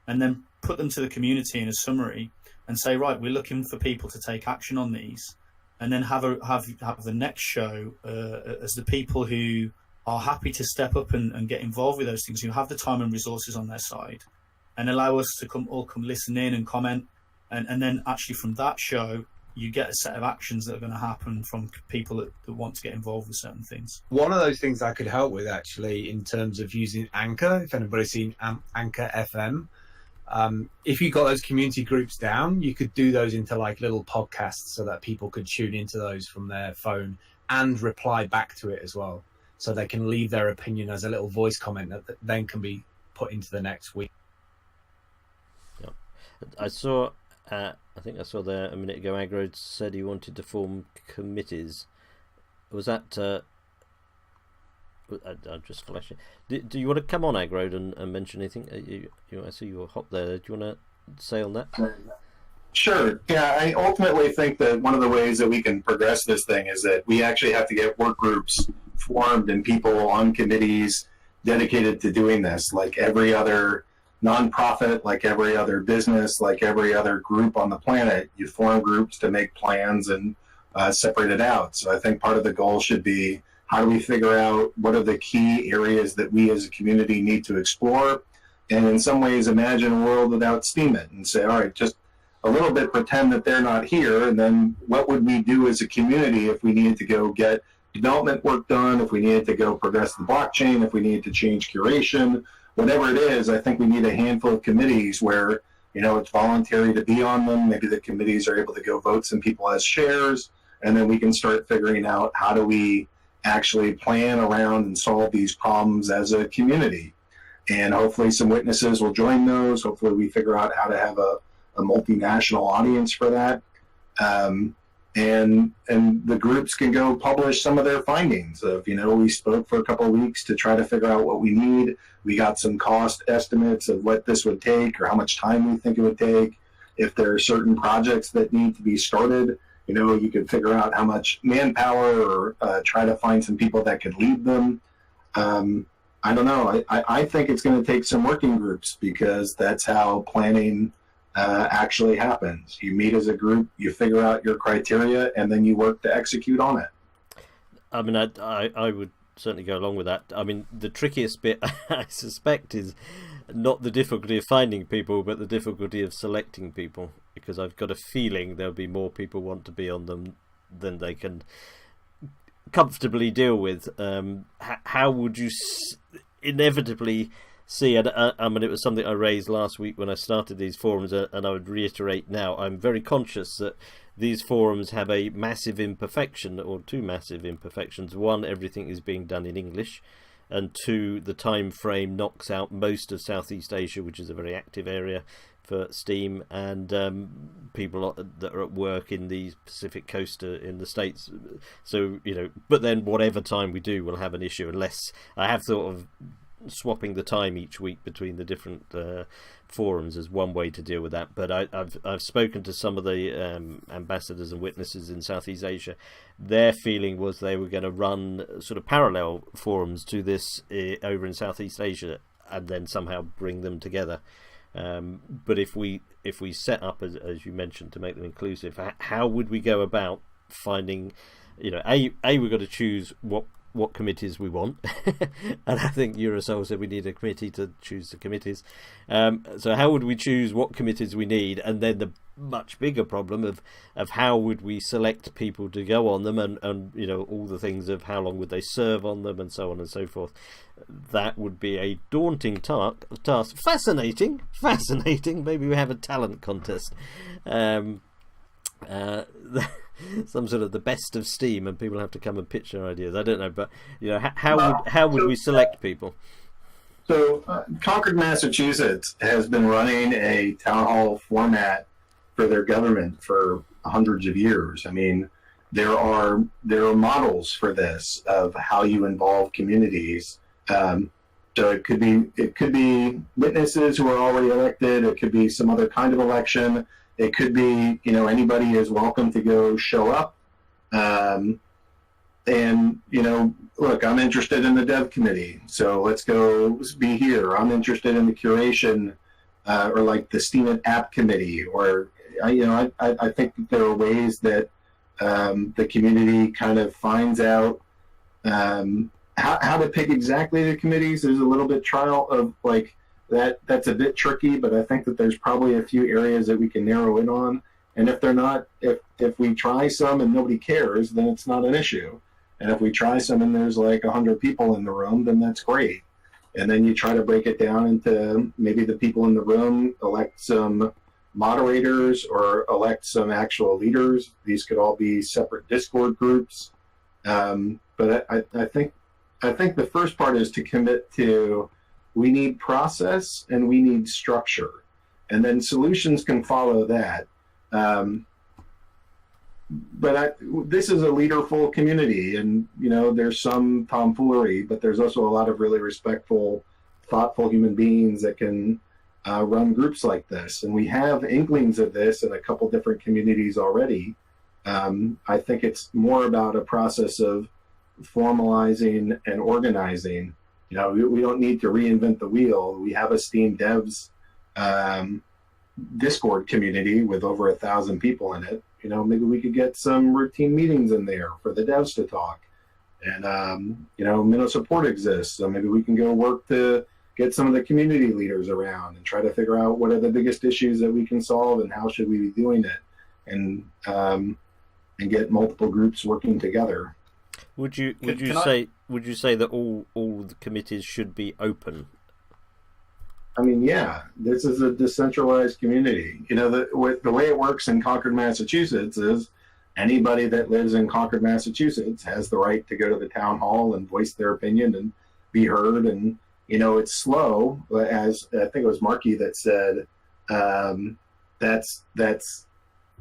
and then put them to the community in a summary and say, right, we're looking for people to take action on these, and then have the next show as the people who are happy to step up and get involved with those things, who have the time and resources on their side, and allow us to come listen in and comment, and then actually from that show you get a set of actions that are going to happen from people that want to get involved with certain things. One of those things I could help with, actually, in terms of using Anchor, if anybody's seen Anchor FM, if you got those community groups down, you could do those into like little podcasts so that people could tune into those from their phone and reply back to it as well. So they can leave their opinion as a little voice comment that then can be put into the next week. Yeah. I saw, I think I saw there a minute ago, Agro said he wanted to form committees. Was that... I'm just flashing. Do you want to come on, Agro, and mention anything? I see you were hot there. Do you want to say on that? Sure. Yeah, I ultimately think that one of the ways that we can progress this thing is that we actually have to get work groups formed and people on committees dedicated to doing this, like every other nonprofit, like every other business, like every other group on the planet. You form groups to make plans and separate it out. So I think part of the goal should be, how do we figure out what are the key areas that we as a community need to explore? And in some ways, imagine a world without Steem it and say, all right, just a little bit pretend that they're not here. And then what would we do as a community if we needed to go get development work done, if we needed to go progress the blockchain, if we needed to change curation, whatever it is? I think we need a handful of committees where, it's voluntary to be on them. Maybe the committees are able to go vote some people as chairs, and then we can start figuring out how do we actually plan around and solve these problems as a community. And hopefully some witnesses will join those. Hopefully we figure out how to have a multinational audience for that. And the groups can go publish some of their findings of, we spoke for a couple of weeks to try to figure out what we need. We got some cost estimates of what this would take or how much time we think it would take. If there are certain projects that need to be started, you could figure out how much manpower or try to find some people that could lead them. I don't know. I think it's going to take some working groups, because that's how planning actually happens. You meet as a group, you figure out your criteria, and then you work to execute on it. I mean, I would certainly go along with that. I mean, the trickiest bit, I suspect, is not the difficulty of finding people, but the difficulty of selecting people, because I've got a feeling there'll be more people want to be on them than they can comfortably deal with. How would you inevitably see, and I mean, it was something I raised last week when I started these forums, and I would reiterate now, I'm very conscious that these forums have a massive imperfection, or two massive imperfections. One, everything is being done in English, and two, the time frame knocks out most of Southeast Asia, which is a very active area for Steem, and people that are at work in the Pacific coast in the States. So, but then whatever time we do, we'll have an issue, unless I have thought of swapping the time each week between the different forums as one way to deal with that. But I've spoken to some of the ambassadors and witnesses in Southeast Asia. Their feeling was they were going to run sort of parallel forums to this over in Southeast Asia, and then somehow bring them together. But if we set up, as you mentioned, to make them inclusive, how would we go about finding, we've got to choose what what committees we want, and I think Eurosol said we need a committee to choose the committees. So how would we choose what committees we need, and then the much bigger problem of how would we select people to go on them, and you know, all the things of how long would they serve on them, and so on and so forth. That would be a daunting task. Fascinating. Maybe we have a talent contest. Some sort of the best of Steem, and people have to come and pitch their ideas. I don't know, but you know, how would we select people? So Concord, Massachusetts has been running a town hall format for their government for hundreds of years. I mean, there are models for this of how you involve communities. So it could be witnesses who are already elected. It could be some other kind of election. It could be, you know, anybody is welcome to go show up. And, you know, look, I'm interested in the dev committee, so let's go be here. I'm interested in the curation, or like the Steem app committee, or, you know, I think that there are ways that the community kind of finds out how to pick exactly the committees. There's a little bit trial of like, that's a bit tricky, but I think that there's probably a few areas that we can narrow in on. And if they're not, if we try some and nobody cares, then it's not an issue. And if we try some and there's like 100 people in the room, then that's great. And then you try to break it down into maybe the people in the room elect some moderators or elect some actual leaders. These could all be separate Discord groups. But I think the first part is to commit to, we need process and we need structure, and then solutions can follow that. But this is a leaderful community, and you know, there's some tomfoolery, but there's also a lot of really respectful, thoughtful human beings that can run groups like this. And we have inklings of this in a couple different communities already. I think it's more about a process of formalizing and organizing. You know, we don't need to reinvent the wheel. We have a Steem Devs Discord community with over 1,000 people in it. You know, maybe we could get some routine meetings in there for the devs to talk. And, you know, Minnow support exists, so maybe we can go work to get some of the community leaders around and try to figure out what are the biggest issues that we can solve and how should we be doing it, and get multiple groups working together. Would you say that all the committees should be open? I mean, yeah, this is a decentralized community. You know, the way it works in Concord, Massachusetts is anybody that lives in Concord, Massachusetts has the right to go to the town hall and voice their opinion and be heard. And, you know, it's slow, but as I think it was Marky that said, that's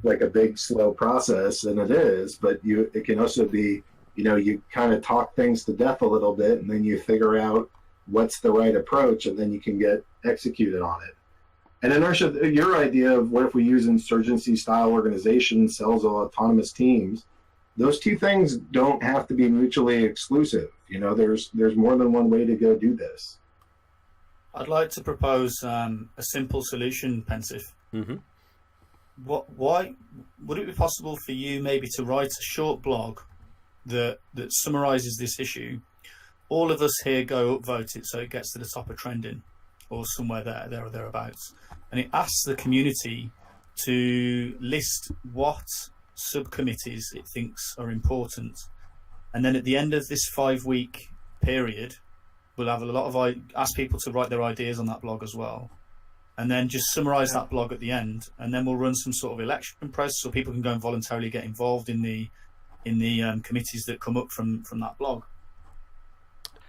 like a big, slow process, and it is, but it can also be, you know, you kind of talk things to death a little bit, and then you figure out what's the right approach, and then you can get executed on it. And Inertia, your idea of what if we use insurgency-style organizations, cells of autonomous teams, those two things don't have to be mutually exclusive. You know, there's more than one way to go do this. I'd like to propose a simple solution, Pensive. Mm-hmm. Why would it be possible for you maybe to write a short blog that summarizes this issue? All of us here go upvote it so it gets to the top of trending or somewhere there or thereabouts, and it asks the community to list what subcommittees it thinks are important, and then at the end of this 5-week period we'll have a lot of ask people to write their ideas on that blog as well, and then just summarize that blog at the end, and then we'll run some sort of election process so people can go and voluntarily get involved in the committees that come up from that blog.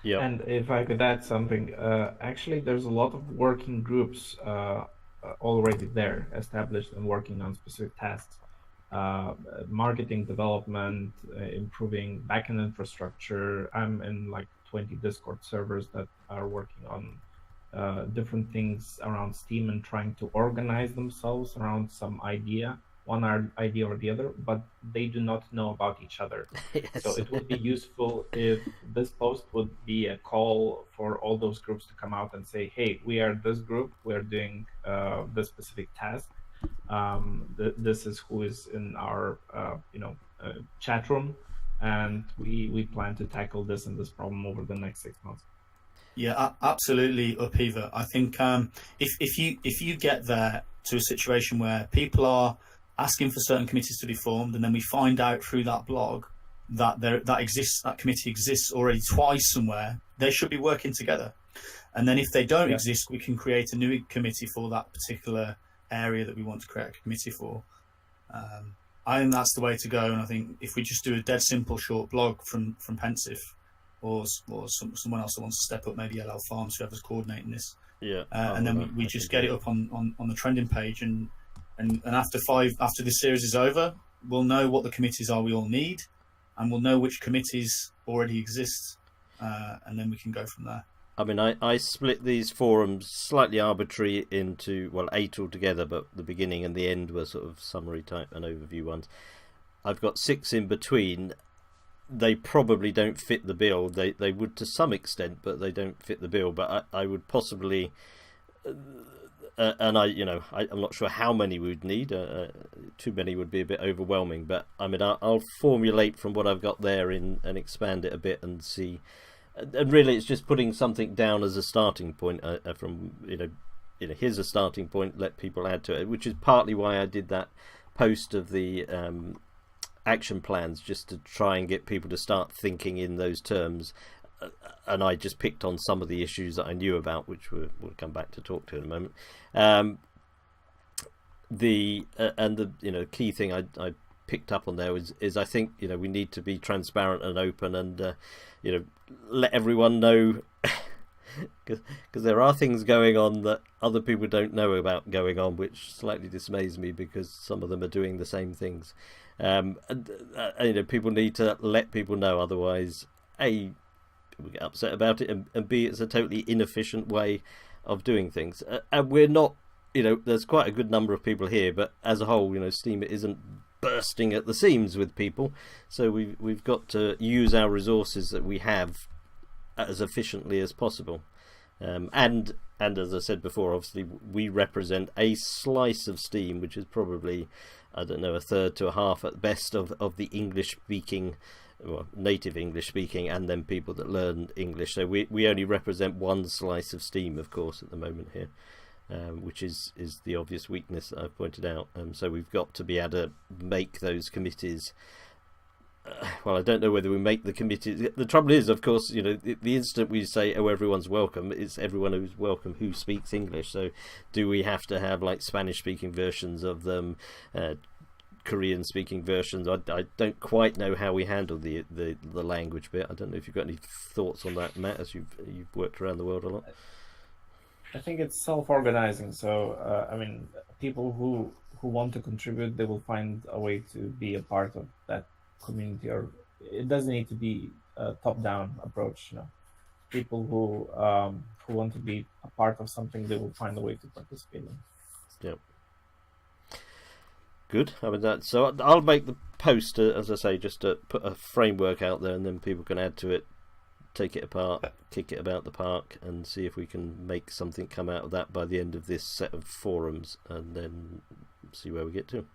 Yeah. And if I could add something, actually there's a lot of working groups already there, established and working on specific tasks. Marketing development, improving backend infrastructure. I'm in like 20 Discord servers that are working on different things around Steem and trying to organize themselves around some idea, one idea or the other, but they do not know about each other. Yes. So it would be useful if this post would be a call for all those groups to come out and say, hey, we are this group, we're doing this specific task. This is who is in our chat room, and we plan to tackle this problem over the next 6 months. Yeah, absolutely, Upheaver. I think if you get there to a situation where people are asking for certain committees to be formed, and then we find out through that blog that that committee exists already twice somewhere, they should be working together. And then if they don't exist, we can create a new committee for that particular area that we want to create a committee for. I think that's the way to go. And I think if we just do a dead simple short blog from Pensive, or someone else that wants to step up, maybe LL Farms, whoever's coordinating this, and then we just get it up on the trending page, and after this series is over, we'll know what the committees are we all need, and we'll know which committees already exist, and then we can go from there. I mean, I split these forums slightly arbitrary into, 8 altogether, but the beginning and the end were sort of summary type and overview ones. I've got 6 in between. They probably don't fit the bill. They would to some extent, but they don't fit the bill. But I would possibly, and I'm not sure how many we'd need. Too many would be a bit overwhelming. But I mean, I'll formulate from what I've got there and expand it a bit and see. And really, it's just putting something down as a starting point. From here's a starting point. Let people add to it, which is partly why I did that post of the action plans, just to try and get people to start thinking in those terms. And I just picked on some of the issues that I knew about, which we'll come back to talk to in a moment. The key thing I picked up on there is I think we need to be transparent and open, and let everyone know, because there are things going on that other people don't know about going on, which slightly dismays me, because some of them are doing the same things. People need to let people know, otherwise A, people get upset about it, and B, it's a totally inefficient way of doing things. And we're not, there's quite a good number of people here, but as a whole, Steem isn't bursting at the seams with people, so we've got to use our resources that we have as efficiently as possible. And as I said before, obviously we represent a slice of Steem, which is probably, I don't know, a third to a half at best of the English speaking, native English speaking, and then people that learn English. So we only represent one slice of Steem, of course, at the moment here. Which is the obvious weakness that I've pointed out. So we've got to be able to make those committees. I don't know whether we make the committees. The trouble is, of course, the instant we say, "Oh, everyone's welcome," it's everyone who's welcome who speaks English. So do we have to have like Spanish-speaking versions of them, Korean-speaking versions? I don't quite know how we handle the language bit. I don't know if you've got any thoughts on that, Matt, as you've worked around the world a lot. I think it's self-organizing. So, people who want to contribute, they will find a way to be a part of that community. Or it doesn't need to be a top-down approach. People who want to be a part of something, they will find a way to participate in. Yep. Good. So I'll make the post, as I say, just to put a framework out there, and then people can add to it. Take it apart, kick it about the park, and see if we can make something come out of that by the end of this set of forums, and then see where we get to.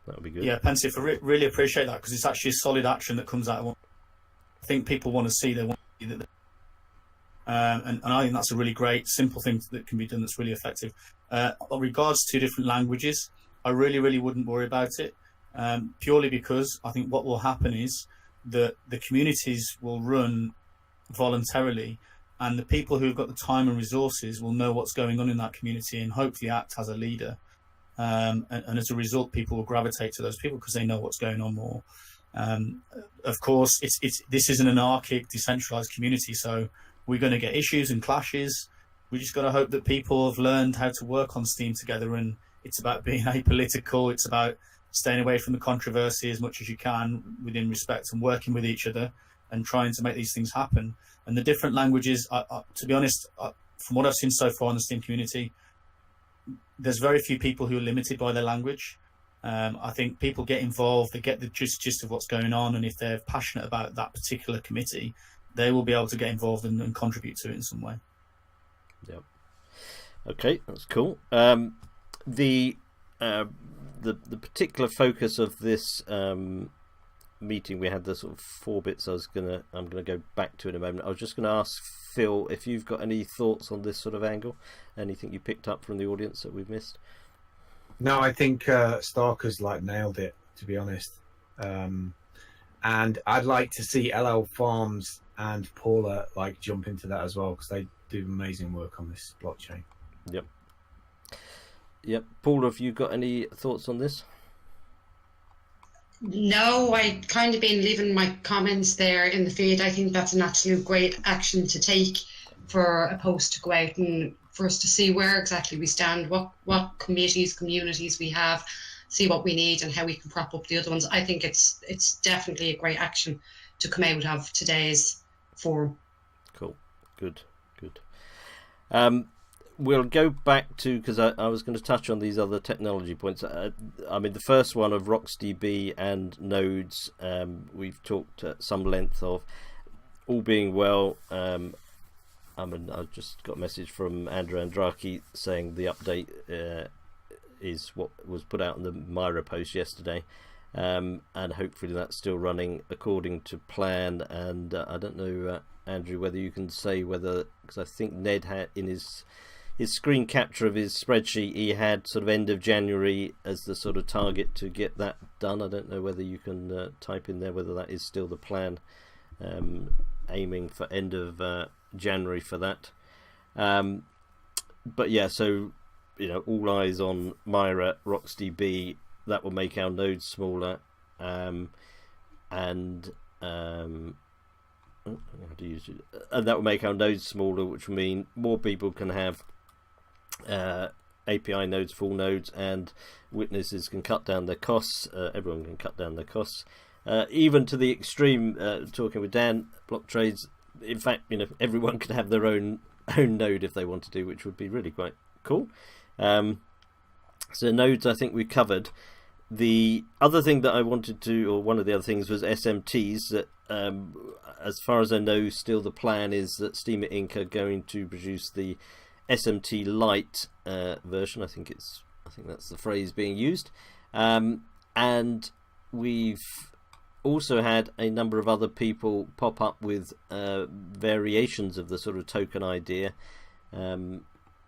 That would be good. Yeah, Pensive, I really appreciate that, because it's actually a solid action that comes out of one. I think people want to see, they want to see that. And I think that's a really great, simple thing that can be done that's really effective. In regards to different languages, I really wouldn't worry about it, purely because I think what will happen is that the communities will run voluntarily, and the people who've got the time and resources will know what's going on in that community and hopefully act as a leader, and as a result people will gravitate to those people because they know what's going on more. Of course, this is an anarchic, decentralized community, so we're going to get issues and clashes. We just got to hope that people have learned how to work on Steem together, and it's about being apolitical. It's about staying away from the controversy as much as you can within respect, and working with each other and trying to make these things happen. And the different languages, to be honest, from what I've seen so far in the Steem community, there's very few people who are limited by their language. I think people get involved, they get the gist of what's going on, and if they're passionate about that particular committee, they will be able to get involved and contribute to it in some way. Yep. Okay, that's cool. The particular focus of this meeting we had, the sort of 4 bits I'm gonna go back to in a moment. I was just going to ask Phil if you've got any thoughts on this sort of angle, anything you picked up from the audience that we've missed. No, I think Starker's like nailed it, to be honest. And I'd like to see LL Farms and Paula like jump into that as well, because they do amazing work on this blockchain. Yep. Paula, have you got any thoughts on this? No, I kind of been leaving my comments there in the feed. I think that's an absolute great action to take for a post to go out and for us to see where exactly we stand, what committees, communities we have, see what we need and how we can prop up the other ones. I think it's definitely a great action to come out of today's forum. Cool. Good. We'll go back to, because I was going to touch on these other technology points. I mean, the first one of RocksDB and nodes, we've talked at some length of. All being well, I just got a message from Andrew Andraki saying the update is what was put out in the Myra post yesterday, and hopefully that's still running according to plan. And I don't know, Andrew, whether you can say whether, because I think Ned had in his screen capture of his spreadsheet, he had sort of end of January as the sort of target to get that done. I don't know whether you can type in there whether that is still the plan, aiming for end of January for that. But yeah, so all eyes on Myra, RocksDB. That will make our nodes smaller, and that will make our nodes smaller, which will mean more people can have API nodes, full nodes, and witnesses can cut down their costs. Everyone can cut down their costs, even to the extreme. Talking with Dan, block trades. In fact, everyone could have their own node if they want to do, which would be really quite cool. So nodes, I think we covered. The other thing that I wanted to, or one of the other things, was SMTs. That, as far as I know, still the plan is that Steem Inc. are going to produce the SMT Lite version. I think that's the phrase being used. And we've also had a number of other people pop up with variations of the sort of token idea.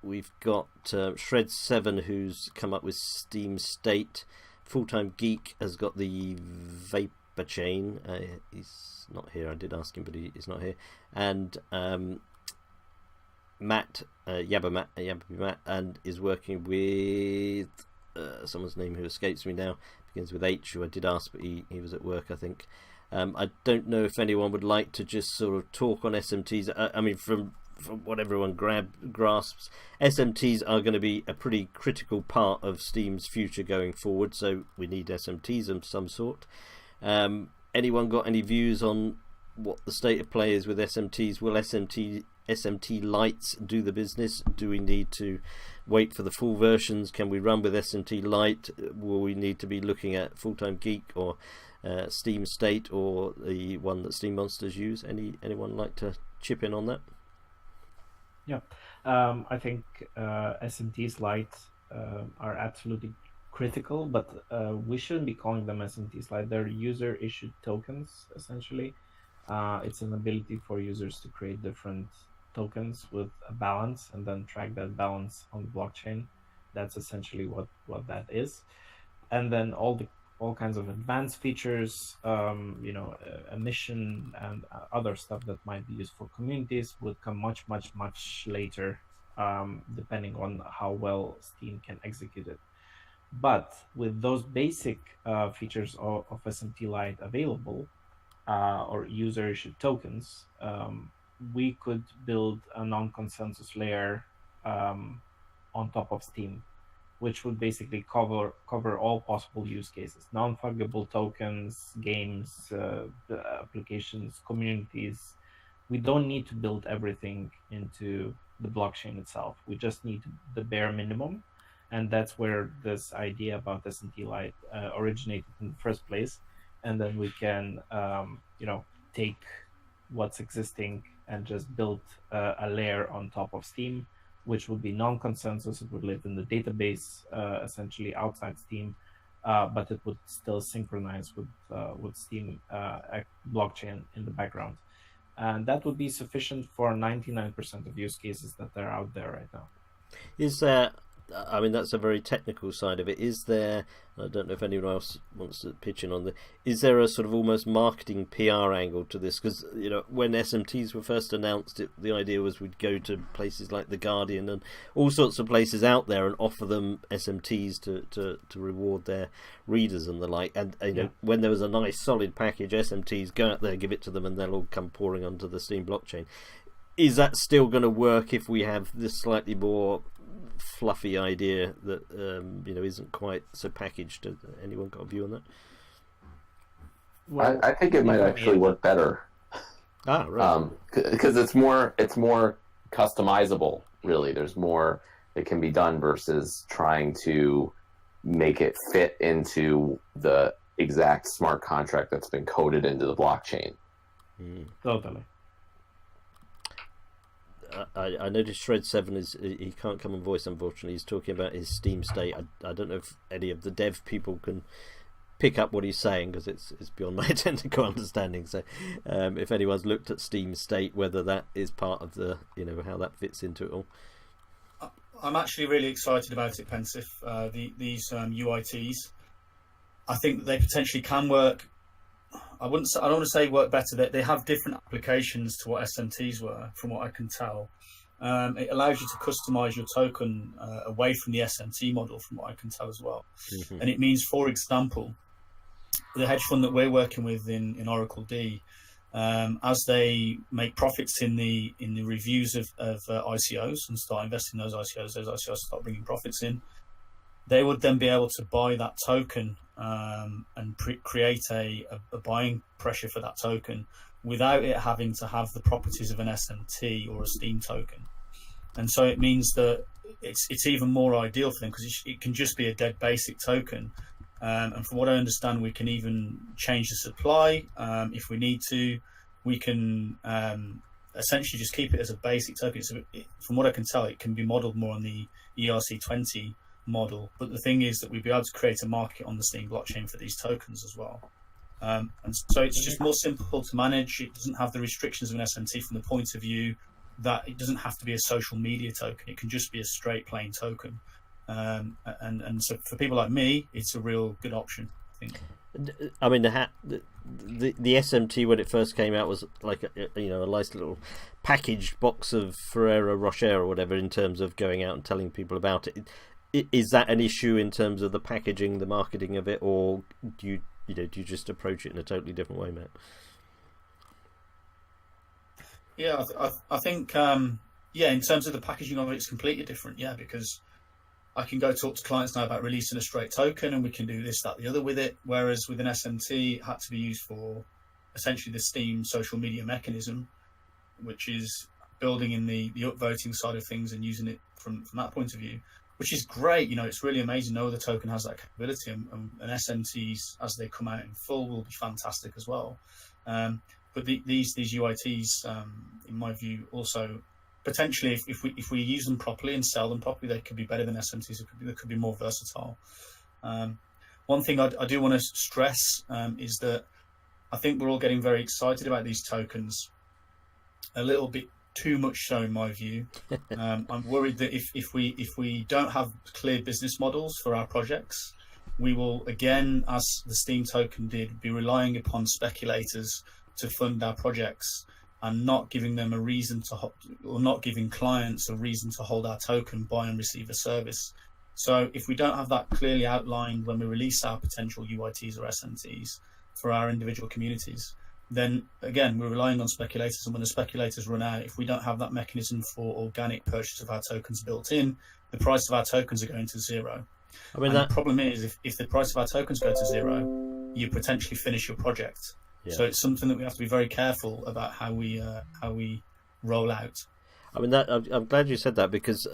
We've got Shred7, who's come up with Steem State. Full-Time Geek has got the Vapor Chain. He's not here. I did ask him, but he's not here. And Matt, Yabba Matt, and is working with someone's name who escapes me now. Begins with H, who I did ask, but he was at work, I think. I don't know if anyone would like to just sort of talk on SMTs. I mean, from what everyone grasps, SMTs are going to be a pretty critical part of Steem's future going forward, so we need SMTs of some sort. Anyone got any views on what the state of play is with SMTs? Will SMT Lights do the business? Do we need to wait for the full versions? Can we run with SMT Lite? Will we need to be looking at Full-Time Geek or Steem State, or the one that Steem Monsters use? Anyone like to chip in on that? Yeah, I think SMTs Lite are absolutely critical, but we shouldn't be calling them SMTs Lite. They're user-issued tokens, essentially. It's an ability for users to create different tokens with a balance and then track that balance on the blockchain. That's essentially what that is. And then all kinds of advanced features, emission and other stuff that might be used for communities would come much later, depending on how well Steem can execute it. But with those basic features of SMT Lite available, or user-issued tokens, we could build a non-consensus layer on top of Steem, which would basically cover all possible use cases: non-fungible tokens, games, applications, communities. We don't need to build everything into the blockchain itself. We just need the bare minimum, and that's where this idea about SMT Lite originated in the first place. And then we can, take what's existing and just build a layer on top of Steem, which would be non-consensus. It would live in the database, essentially outside Steem, but it would still synchronize with Steem blockchain in the background. And that would be sufficient for 99% of use cases that are out there right now. Is there, I mean, that's a very technical side of it. Is there, I don't know if anyone else wants to pitch in on the, is there a sort of almost marketing PR angle to this? Because, you know, when SMTs were first announced, the idea was we'd go to places like The Guardian and all sorts of places out there and offer them SMTs to reward their readers and the like. And, you know, when there was a nice solid package, SMTs, go out there, give it to them, and they'll all come pouring onto the Steem blockchain. Is that still going to work if we have this slightly more fluffy idea that you know, isn't quite so packaged? Anyone got a view on that? Well, I think it might actually work better. Right. Because it's more customizable. Really, there's more that can be done versus trying to make it fit into the exact smart contract that's been coded into the blockchain. Totally. I noticed Shred7 he can't come on voice, unfortunately. He's talking about his Steem state. I don't know if any of the dev people can pick up what he's saying, because it's beyond my technical understanding. So if anyone's looked at Steem state, whether that is part of the, you know, how that fits into it all. I'm actually really excited about it, Pensif. These UITs, I think they potentially can work. I don't want to say work better. They have different applications to what SMTs were, from what I can tell. It allows you to customize your token away from the SMT model, from what I can tell as well. Mm-hmm. And it means, for example, the hedge fund that we're working with in Oracle D, as they make profits in the reviews of ICOs and start investing in those ICOs start bringing profits in, they would then be able to buy that token and create a buying pressure for that token without it having to have the properties of an SMT or a Steem token. And so it means that it's even more ideal for them, because it can just be a dead basic token. And from what I understand, we can even change the supply if we need to. We can essentially just keep it as a basic token. So from what I can tell, it can be modeled more on the ERC20 model, but the thing is that we'd be able to create a market on the Steem blockchain for these tokens as well. And so it's just more simple to manage. It doesn't have the restrictions of an SMT from the point of view that it doesn't have to be a social media token. It can just be a straight plain token. And so for people like me, it's a real good option, I think. I mean, the SMT when it first came out was like a nice little packaged box of Ferrero Rocher or whatever, in terms of going out and telling people about it. Is that an issue in terms of the packaging, the marketing of it, or do you just approach it in a totally different way, Matt? Yeah, I think in terms of the packaging of it, it's completely different. Yeah, because I can go talk to clients now about releasing a straight token, and we can do this, that, the other with it. Whereas with an SMT, it had to be used for essentially the Steem social media mechanism, which is building in the upvoting side of things and using it from that point of view, which is great. You know, it's really amazing. No other token has that capability, and SMTs, as they come out in full, will be fantastic as well. But these UITs, in my view, also potentially, if we use them properly and sell them properly, they could be better than SMTs. They could be more versatile. One thing I do want to stress is that I think we're all getting very excited about these tokens, a little bit too much so, in my view. I'm worried that if we don't have clear business models for our projects, we will, again, as the Steem token did, be relying upon speculators to fund our projects and not giving them a reason to, or not giving clients a reason to hold our token, buy and receive a service. So if we don't have that clearly outlined when we release our potential UITs or SMTs for our individual communities, then again, we're relying on speculators, and when the speculators run out, if we don't have that mechanism for organic purchase of our tokens built in, the price of our tokens are going to zero. I mean, the problem is, if the price of our tokens go to zero, you potentially finish your project. Yeah. So it's something that we have to be very careful about how we roll out. I mean, I'm glad you said that, because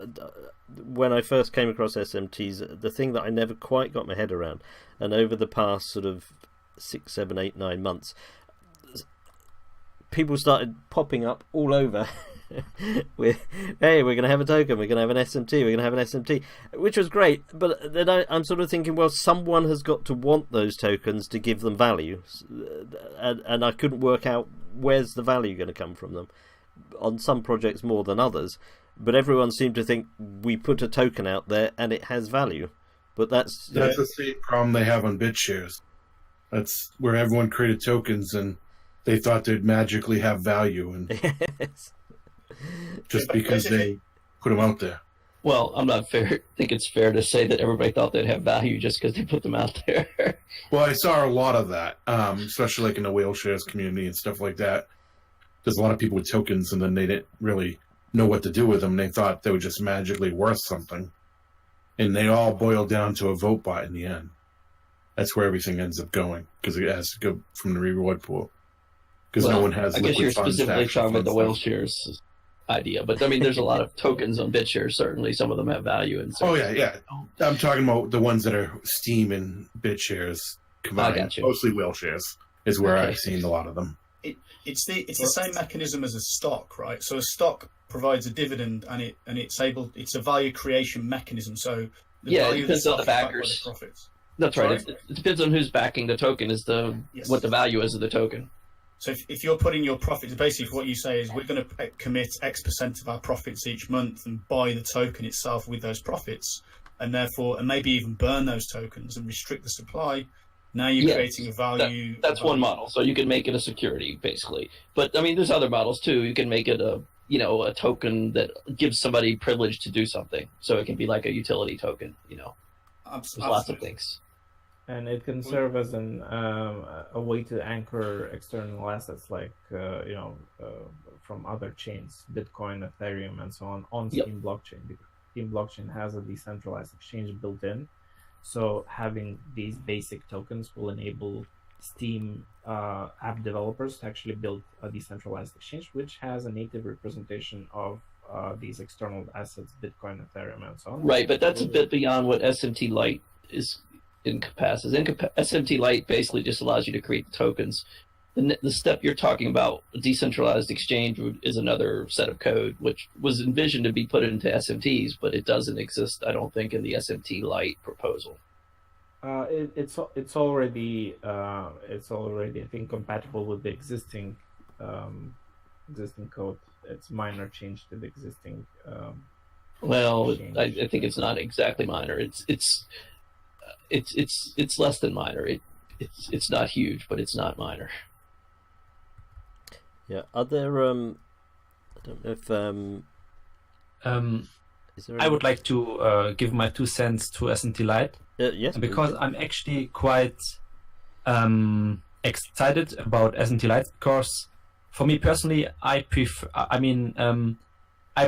when I first came across SMTs, the thing that I never quite got my head around, and over the past sort of 6, 7, 8, 9 months, people started popping up all over we're going to have a token, we're going to have an SMT, we're going to have an SMT, which was great. But then I'm sort of thinking, well, someone has got to want those tokens to give them value, and I couldn't work out where's the value going to come from them. On some projects more than others, but everyone seemed to think we put a token out there and it has value. But that's the same problem they have on BitShares. That's where everyone created tokens and they thought they'd magically have value, and just because they put them out there. Well, I'm not fair. I think it's fair to say that everybody thought they'd have value just because they put them out there. Well, I saw a lot of that, especially like in the whale shares community and stuff like that. There's a lot of people with tokens, and then they didn't really know what to do with them. They thought they were just magically worth something, and they all boiled down to a vote bot in the end. That's where everything ends up going, because it has to go from the reward pool. Because no one has liquid funds. I guess you're specifically talking about the whale shares idea, but I mean, there's a lot of tokens on BitShares. Certainly, some of them have value. And oh yeah. I'm talking about the ones that are Steem and BitShares combined. Mostly whale shares is where I've seen a lot of them. It's the same mechanism as a stock, right? So a stock provides a dividend, and it's a value creation mechanism. So the value it depends on the backers. Profits. That's right. It depends on who's backing the token. What the value is of the token. So if you're putting your profits, basically what you say is we're going to commit X% of our profits each month and buy the token itself with those profits, and maybe even burn those tokens and restrict the supply. Now you're creating a value. That's one model. So you can make it a security, basically. But I mean, there's other models too. You can make it a token that gives somebody privilege to do something. So it can be like a utility token. There's lots of things. And it can serve as a way to anchor external assets like from other chains, Bitcoin, Ethereum, and so on Steem blockchain. Because Steem blockchain has a decentralized exchange built in, so having these basic tokens will enable Steem app developers to actually build a decentralized exchange, which has a native representation of these external assets, Bitcoin, Ethereum, and so on. Right, but that's a bit beyond what SMT Lite encompasses. SMT Lite basically just allows you to create the tokens. The step you're talking about, decentralized exchange, is another set of code, which was envisioned to be put into SMTs, but it doesn't exist, I don't think, in the SMT Lite proposal. It's already I think compatible with the existing code. It's minor change to the existing. I think it's not exactly minor. It's less than minor. It's not huge, but it's not minor. Yeah. Are there I don't know if is there I would like to give my 2 cents to SMT Lite. Yes. Because I'm actually quite excited about SMT Lite, because for me personally, I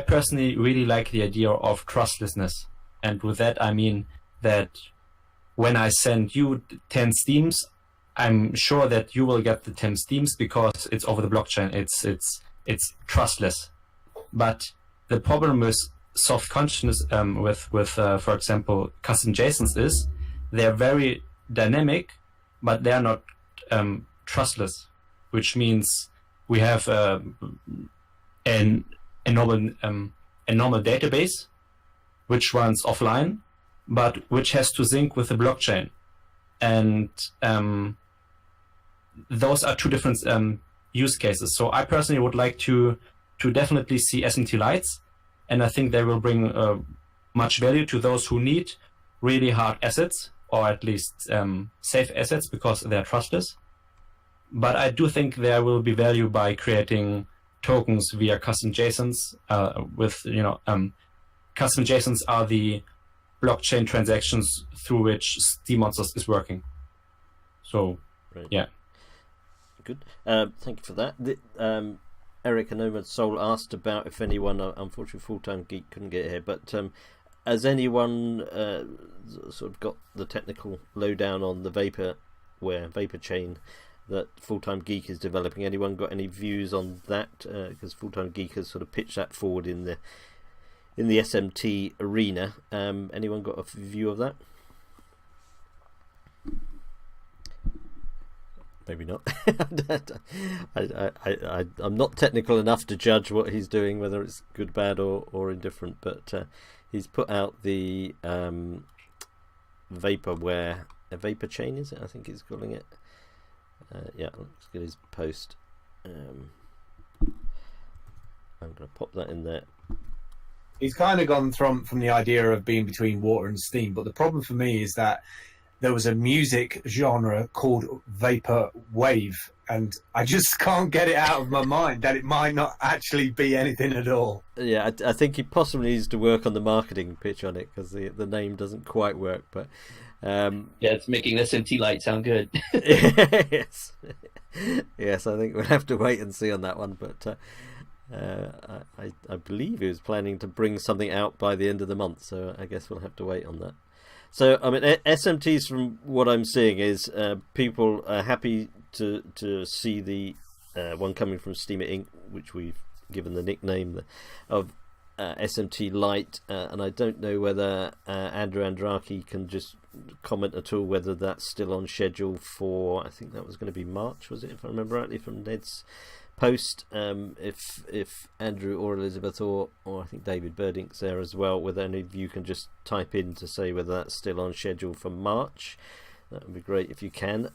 personally really like the idea of trustlessness. And with that, I mean that when I send you 10 steams, I'm sure that you will get the 10 steams because it's over the blockchain. It's trustless. But the problem with soft consciousness, with for example, custom JSONs is they're very dynamic, but they're not trustless, which means we have a normal database which runs offline, but which has to sync with the blockchain. And those are two different use cases. So I personally would like to definitely see SMT Lites, and I think they will bring much value to those who need really hard assets, or at least safe assets, because they're trustless. But I do think there will be value by creating tokens via custom JSONs. Custom JSONs are the blockchain transactions through which Steem Monsters is working. So, right. Yeah. Good. Thank you for that. Eric and Nomad Soul asked about if anyone, unfortunately Full-Time Geek couldn't get here, but has anyone sort of got the technical lowdown on the vapor chain that Full-Time Geek is developing? Anyone got any views on that? Because Full-Time Geek has sort of pitched that forward in the SMT arena. Anyone got a view of that? maybe not. I'm not technical enough to judge what he's doing, whether it's good, bad, or indifferent. But he's put out the vaporware, a vapor chain, is it? I think he's calling it. Yeah, let's get his post. I'm going to pop that in there. He's kind of gone from the idea of being between water and steam, but the problem for me is that there was a music genre called vapor wave, and I just can't get it out of my mind that it might not actually be anything at all. Yeah, I think he possibly needs to work on the marketing pitch on it, because the name doesn't quite work. But yeah, it's making SMT light sound good. Yes, yes, I think we'll have to wait and see on that one. But I believe he was planning to bring something out by the end of the month, so I guess we'll have to wait on that. So, I mean, SMTs, from what I'm seeing, is people are happy to see the one coming from Steamer Inc., which we've given the nickname of SMT Lite, and I don't know whether Andrew Andraki can just comment at all whether that's still on schedule for, I think that was going to be March, was it, if I remember rightly from Ned's post. If Andrew or Elizabeth or I think David Burdink's there as well, whether any of you can just type in to say whether that's still on schedule for March, that would be great if you can.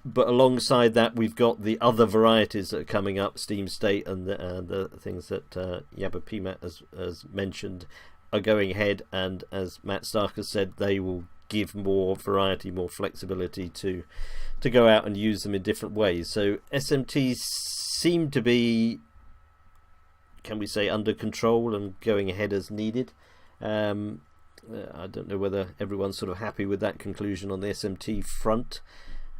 But alongside that, we've got the other varieties that are coming up, Steem State, and the things that Yabba PMAT has mentioned are going ahead, and as Matt Stark has said, they will give more variety, more flexibility to go out and use them in different ways. So SMTs seem to be, can we say, under control and going ahead as needed. I don't know whether everyone's sort of happy with that conclusion on the SMT front.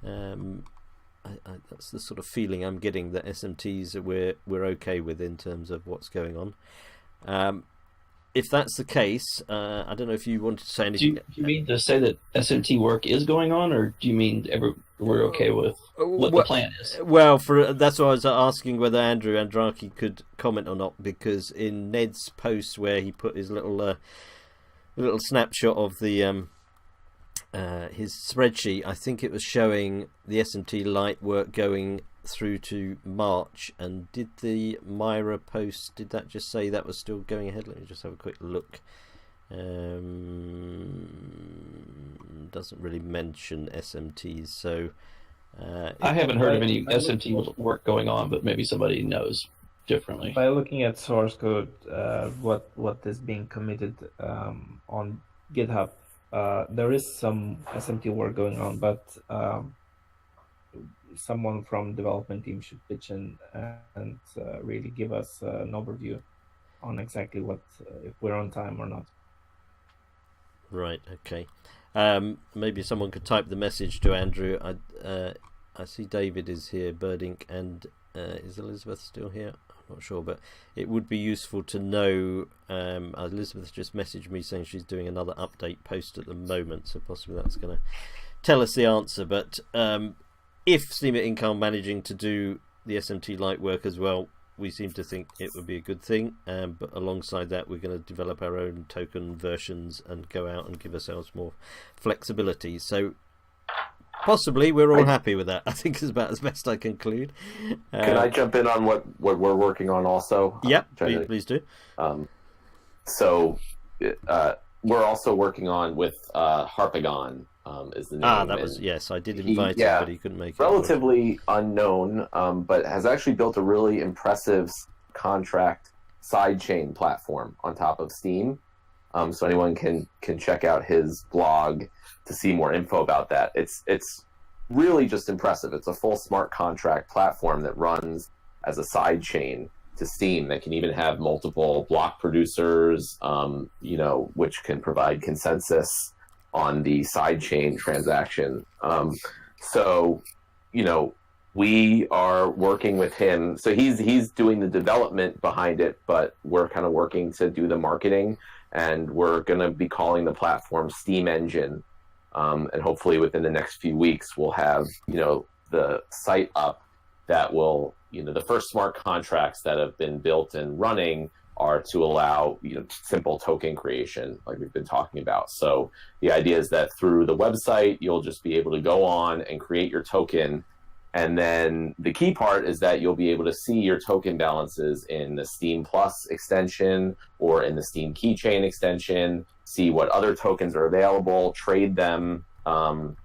That's the sort of feeling I'm getting, that SMTs we're okay with in terms of what's going on. If that's the case, I don't know if you wanted to say anything. Do you mean to say that SMT work is going on, or do you mean we're okay with what the plan is? Well, that's why I was asking whether Andrew Andraki could comment or not, because in Ned's post where he put his little snapshot of the his spreadsheet, I think it was showing the SMT Lite work going through to March. And did the Myra post, did that just say that was still going ahead? Let me just have a quick look. Doesn't really mention SMTs, so I haven't heard of any SMT work going on, but maybe somebody knows differently. By looking at source code, what is being committed on GitHub, there is some SMT work going on, but someone from development team should pitch in and really give us an overview on exactly what, if we're on time or not. Right. Okay. Maybe someone could type the message to Andrew. I see David is here, Birdink, and is Elizabeth still here? I'm not sure, but it would be useful to know. Elizabeth just messaged me saying she's doing another update post at the moment, so possibly that's going to tell us the answer. But if Steamer Inc. are managing to do the SMT Lite work as well, we seem to think it would be a good thing. But alongside that, we're going to develop our own token versions and go out and give ourselves more flexibility. So possibly we're all happy with that. I think is about as best I conclude. Can I jump in on what we're working on also? Yep, please do. So we're also working on with Harpagon. Is the name. That was, yes, I did invite him, but he couldn't make it. Relatively unknown, but has actually built a really impressive contract sidechain platform on top of Steem. So anyone can check out his blog to see more info about that. It's really just impressive. It's a full smart contract platform that runs as a sidechain to Steem that can even have multiple block producers, which can provide consensus on the sidechain transaction. We are working with him. So he's doing the development behind it, but we're kind of working to do the marketing, and we're going to be calling the platform Steem Engine. And hopefully within the next few weeks, we'll have, the site up that will, the first smart contracts that have been built and running are to allow simple token creation like we've been talking about. So the idea is that through the website, you'll just be able to go on and create your token And then the key part is that you'll be able to see your token balances in the Steem Plus extension or in the Steem Keychain extension, see what other tokens are available, trade them, or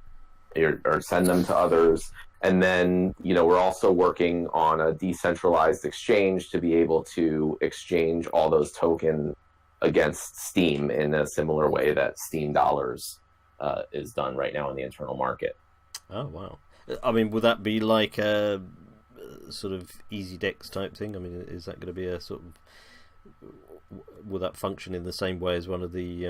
send them to others. And then, we're also working on a decentralized exchange to be able to exchange all those tokens against Steem in a similar way that Steem dollars is done right now in the internal market. Oh, wow. I mean, would that be like a sort of EasyDex type thing? I mean, is that going to be a sort of... Will that function in the same way as one of the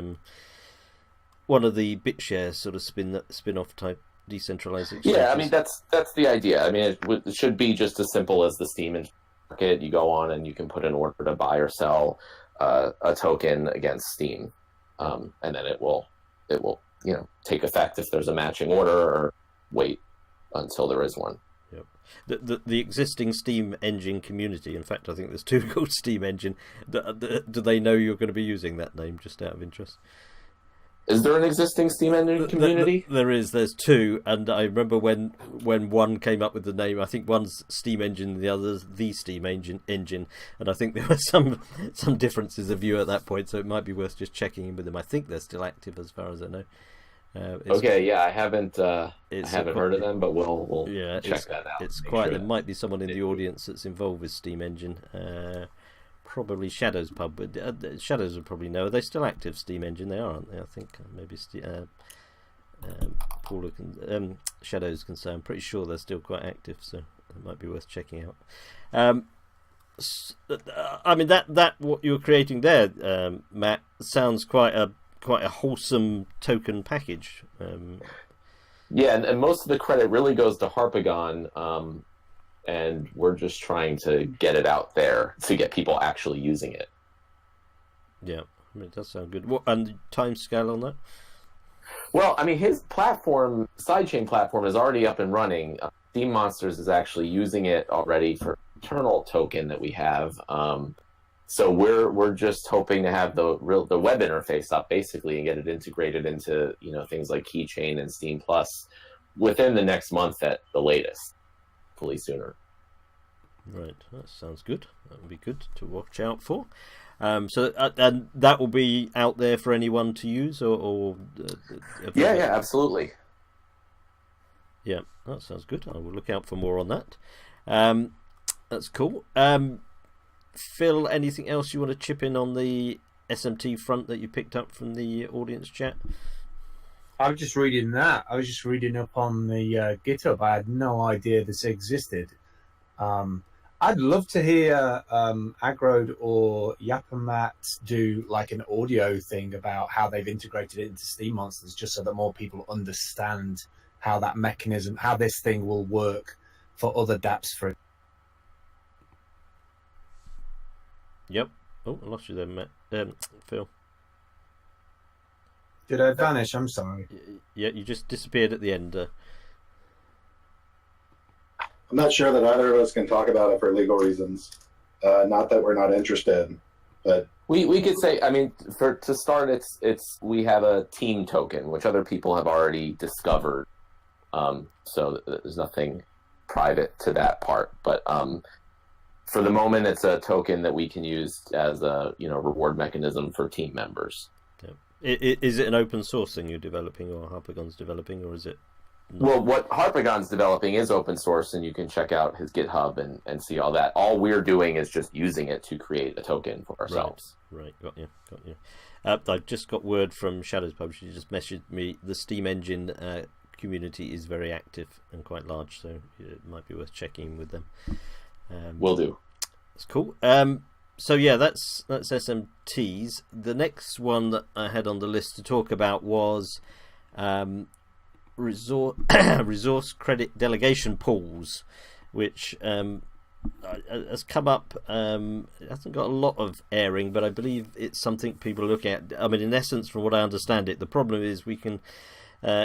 BitShares sort of spin-off type decentralized exchanges? Yeah, I mean, that's the idea. I mean, it should be just as simple as the Steem market. You go on and you can put an order to buy or sell a token against Steem, and then it will take effect if there's a matching order, or wait until there is one. Yep. The existing Steem Engine community, in fact, I think there's two called Steem Engine. Do they know you're going to be using that name, just out of interest? Is there an existing Steem Engine community? There is. There's two, and I remember when one came up with the name. I think one's Steem Engine, and the other's the Steem Engine, and I think there were some differences of view at that point. So it might be worth just checking in with them. I think they're still active, as far as I know. I haven't heard of them, but we'll check that out. It's quite. There might be someone in the audience that's involved with Steem Engine. Probably Shadows Pub, but Shadows would probably know. Are they still active, Steem Engine? They are, aren't they? I think maybe Paula can, Shadows can say. I'm pretty sure they're still quite active, so it might be worth checking out. I mean, that what you were creating there, Matt, sounds quite a wholesome token package. Yeah, and most of the credit really goes to Harpagon. And we're just trying to get it out there to get people actually using it. Yeah, I mean, it does sound good. What, and the time scale on that? Well, I mean, his platform, sidechain platform, is already up and running. Steem Monsters is actually using it already for internal token that we have. So we're just hoping to have the web interface up basically and get it integrated into things like Keychain and Steem Plus within the next month at the latest. Sooner. Right, that sounds good. That would be good to watch out for. So and that will be out there for anyone to use, or yeah, absolutely. Yeah, that sounds good. I will look out for more on that. That's cool. Phil, anything else you want to chip in on the SMT front that you picked up from the audience chat? I was just reading that. I was just reading up on the GitHub. I had no idea this existed. I'd love to hear Agrod or Yapamat do like an audio thing about how they've integrated it into Steem Monsters, just so that more people understand how that mechanism, how this thing will work for other dApps. For Yep. Oh, I lost you there, Matt. Phil. Did I vanish? I'm sorry. Yeah, you just disappeared at the end. I'm not sure that either of us can talk about it for legal reasons. Not that we're not interested, but we could say. I mean, to start, it's we have a team token which other people have already discovered. So there's nothing private to that part. But for the moment, it's a token that we can use as a reward mechanism for team members. Is it an open source thing you're developing, or Harpagon's developing, or is it? Well, what Harpagon's developing is open source, and you can check out his GitHub and see all that. All we're doing is just using it to create a token for ourselves. Right. Got you. I've just got word from Shadows Pub. She just messaged me. The Steem Engine community is very active and quite large, so it might be worth checking in with them. Will do. That's cool. So yeah, that's SMTs. The next one that I had on the list to talk about was resource credit delegation pools, which has come up. It hasn't got a lot of airing, but I believe it's something people are looking at. I mean, in essence, from what I understand it, the problem is we can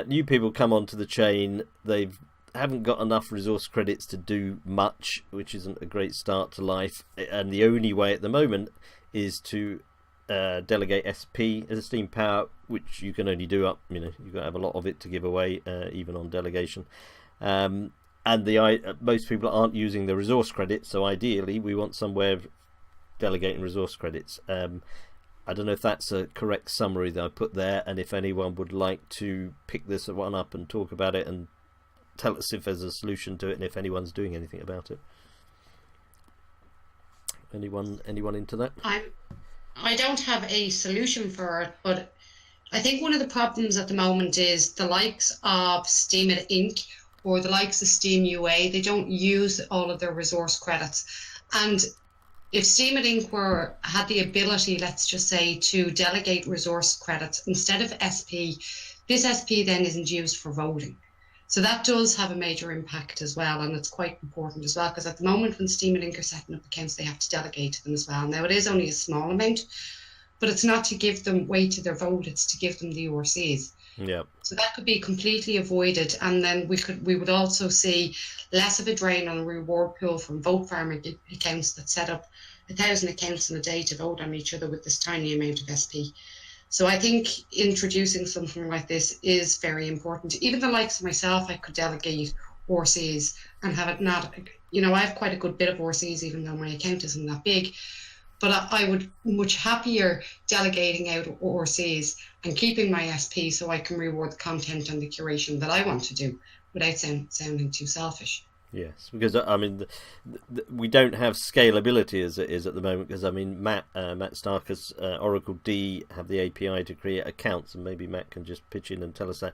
new people come onto the chain. They haven't got enough resource credits to do much, which isn't a great start to life, and the only way at the moment is to delegate SP as a Steem Power, which you can only do up, you've got to have a lot of it to give away, even on delegation, and and most people aren't using the resource credits, so ideally we want some way of delegating resource credits. I don't know if that's a correct summary that I put there, and if anyone would like to pick this one up and talk about it and tell us if there's a solution to it and if anyone's doing anything about it. Anyone into that? I don't have a solution for it, but I think one of the problems at the moment is the likes of Steem Inc. or the likes of Steem UA, they don't use all of their resource credits. And if Steem Inc. had the ability, let's just say, to delegate resource credits instead of SP, this SP then isn't used for voting. So that does have a major impact as well, and it's quite important as well, because at the moment when Steem Inc. are setting up accounts, they have to delegate to them as well. Now, it is only a small amount, but it's not to give them weight to their vote, it's to give them the ORCs. Yeah. So that could be completely avoided, and then we would also see less of a drain on the reward pool from vote farming accounts that set up 1,000 accounts in a day to vote on each other with this tiny amount of SP. So I think introducing something like this is very important. Even the likes of myself, I could delegate ORCs and have it not, I have quite a good bit of ORCs, even though my account isn't that big. But I would much happier delegating out ORCs and keeping my SP so I can reward the content and the curation that I want to do without sounding too selfish. Yes, because we don't have scalability as it is at the moment. Because Matt Starker's Oracle D have the API to create accounts, and maybe Matt can just pitch in and tell us that.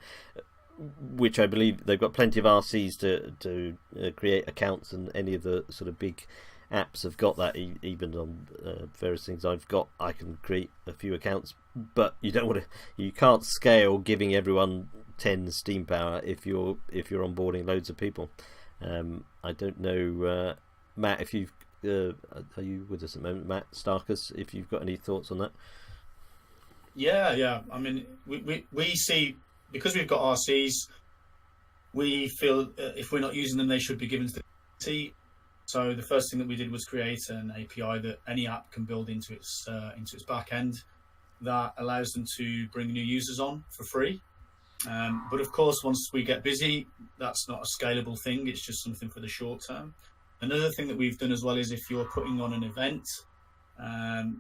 Which I believe they've got plenty of RCs to create accounts, and any of the sort of big apps have got that. Even on various things I can create a few accounts, but you can't scale giving everyone 10 Steem power if you're onboarding loads of people. I don't know, Matt, if you've are you with us at the moment, Matt Starkers, if you've got any thoughts on that? Yeah. We see, because we've got RCs, we feel if we're not using them, they should be given to the community. So the first thing that we did was create an API that any app can build into its back end that allows them to bring new users on for free. But of course, once we get busy, that's not a scalable thing. It's just something for the short term. Another thing that we've done as well is if you're putting on an event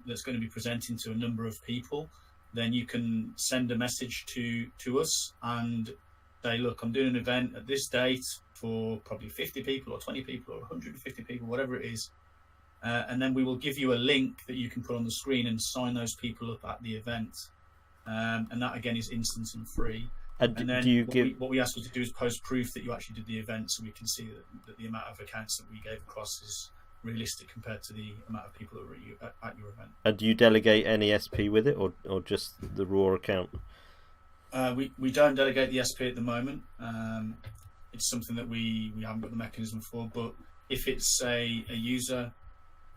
that's going to be presenting to a number of people, then you can send a message to us and say, look, I'm doing an event at this date for probably 50 people or 20 people or 150 people, whatever it is. And then we will give you a link that you can put on the screen and sign those people up at the event. And that, again, is instant and free. And then what we ask you to do is post proof that you actually did the event, so we can see that the amount of accounts that we gave across is realistic compared to the amount of people that were at your event. And do you delegate any SP with it, or just the raw account? We don't delegate the SP at the moment. It's something that we haven't got the mechanism for. But if it's a user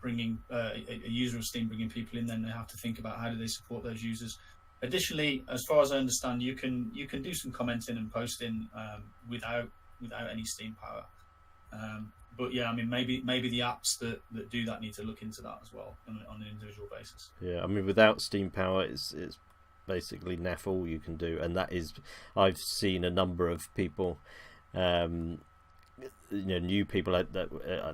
bringing a user of Steem bringing people in, then they have to think about how do they support those users. Additionally, as far as I understand, you can do some commenting and posting without any Steem power. But yeah, maybe the apps that do that need to look into that as well on an individual basis. Yeah, without Steem power, it's basically naff all you can do, and that is, I've seen a number of people, new people that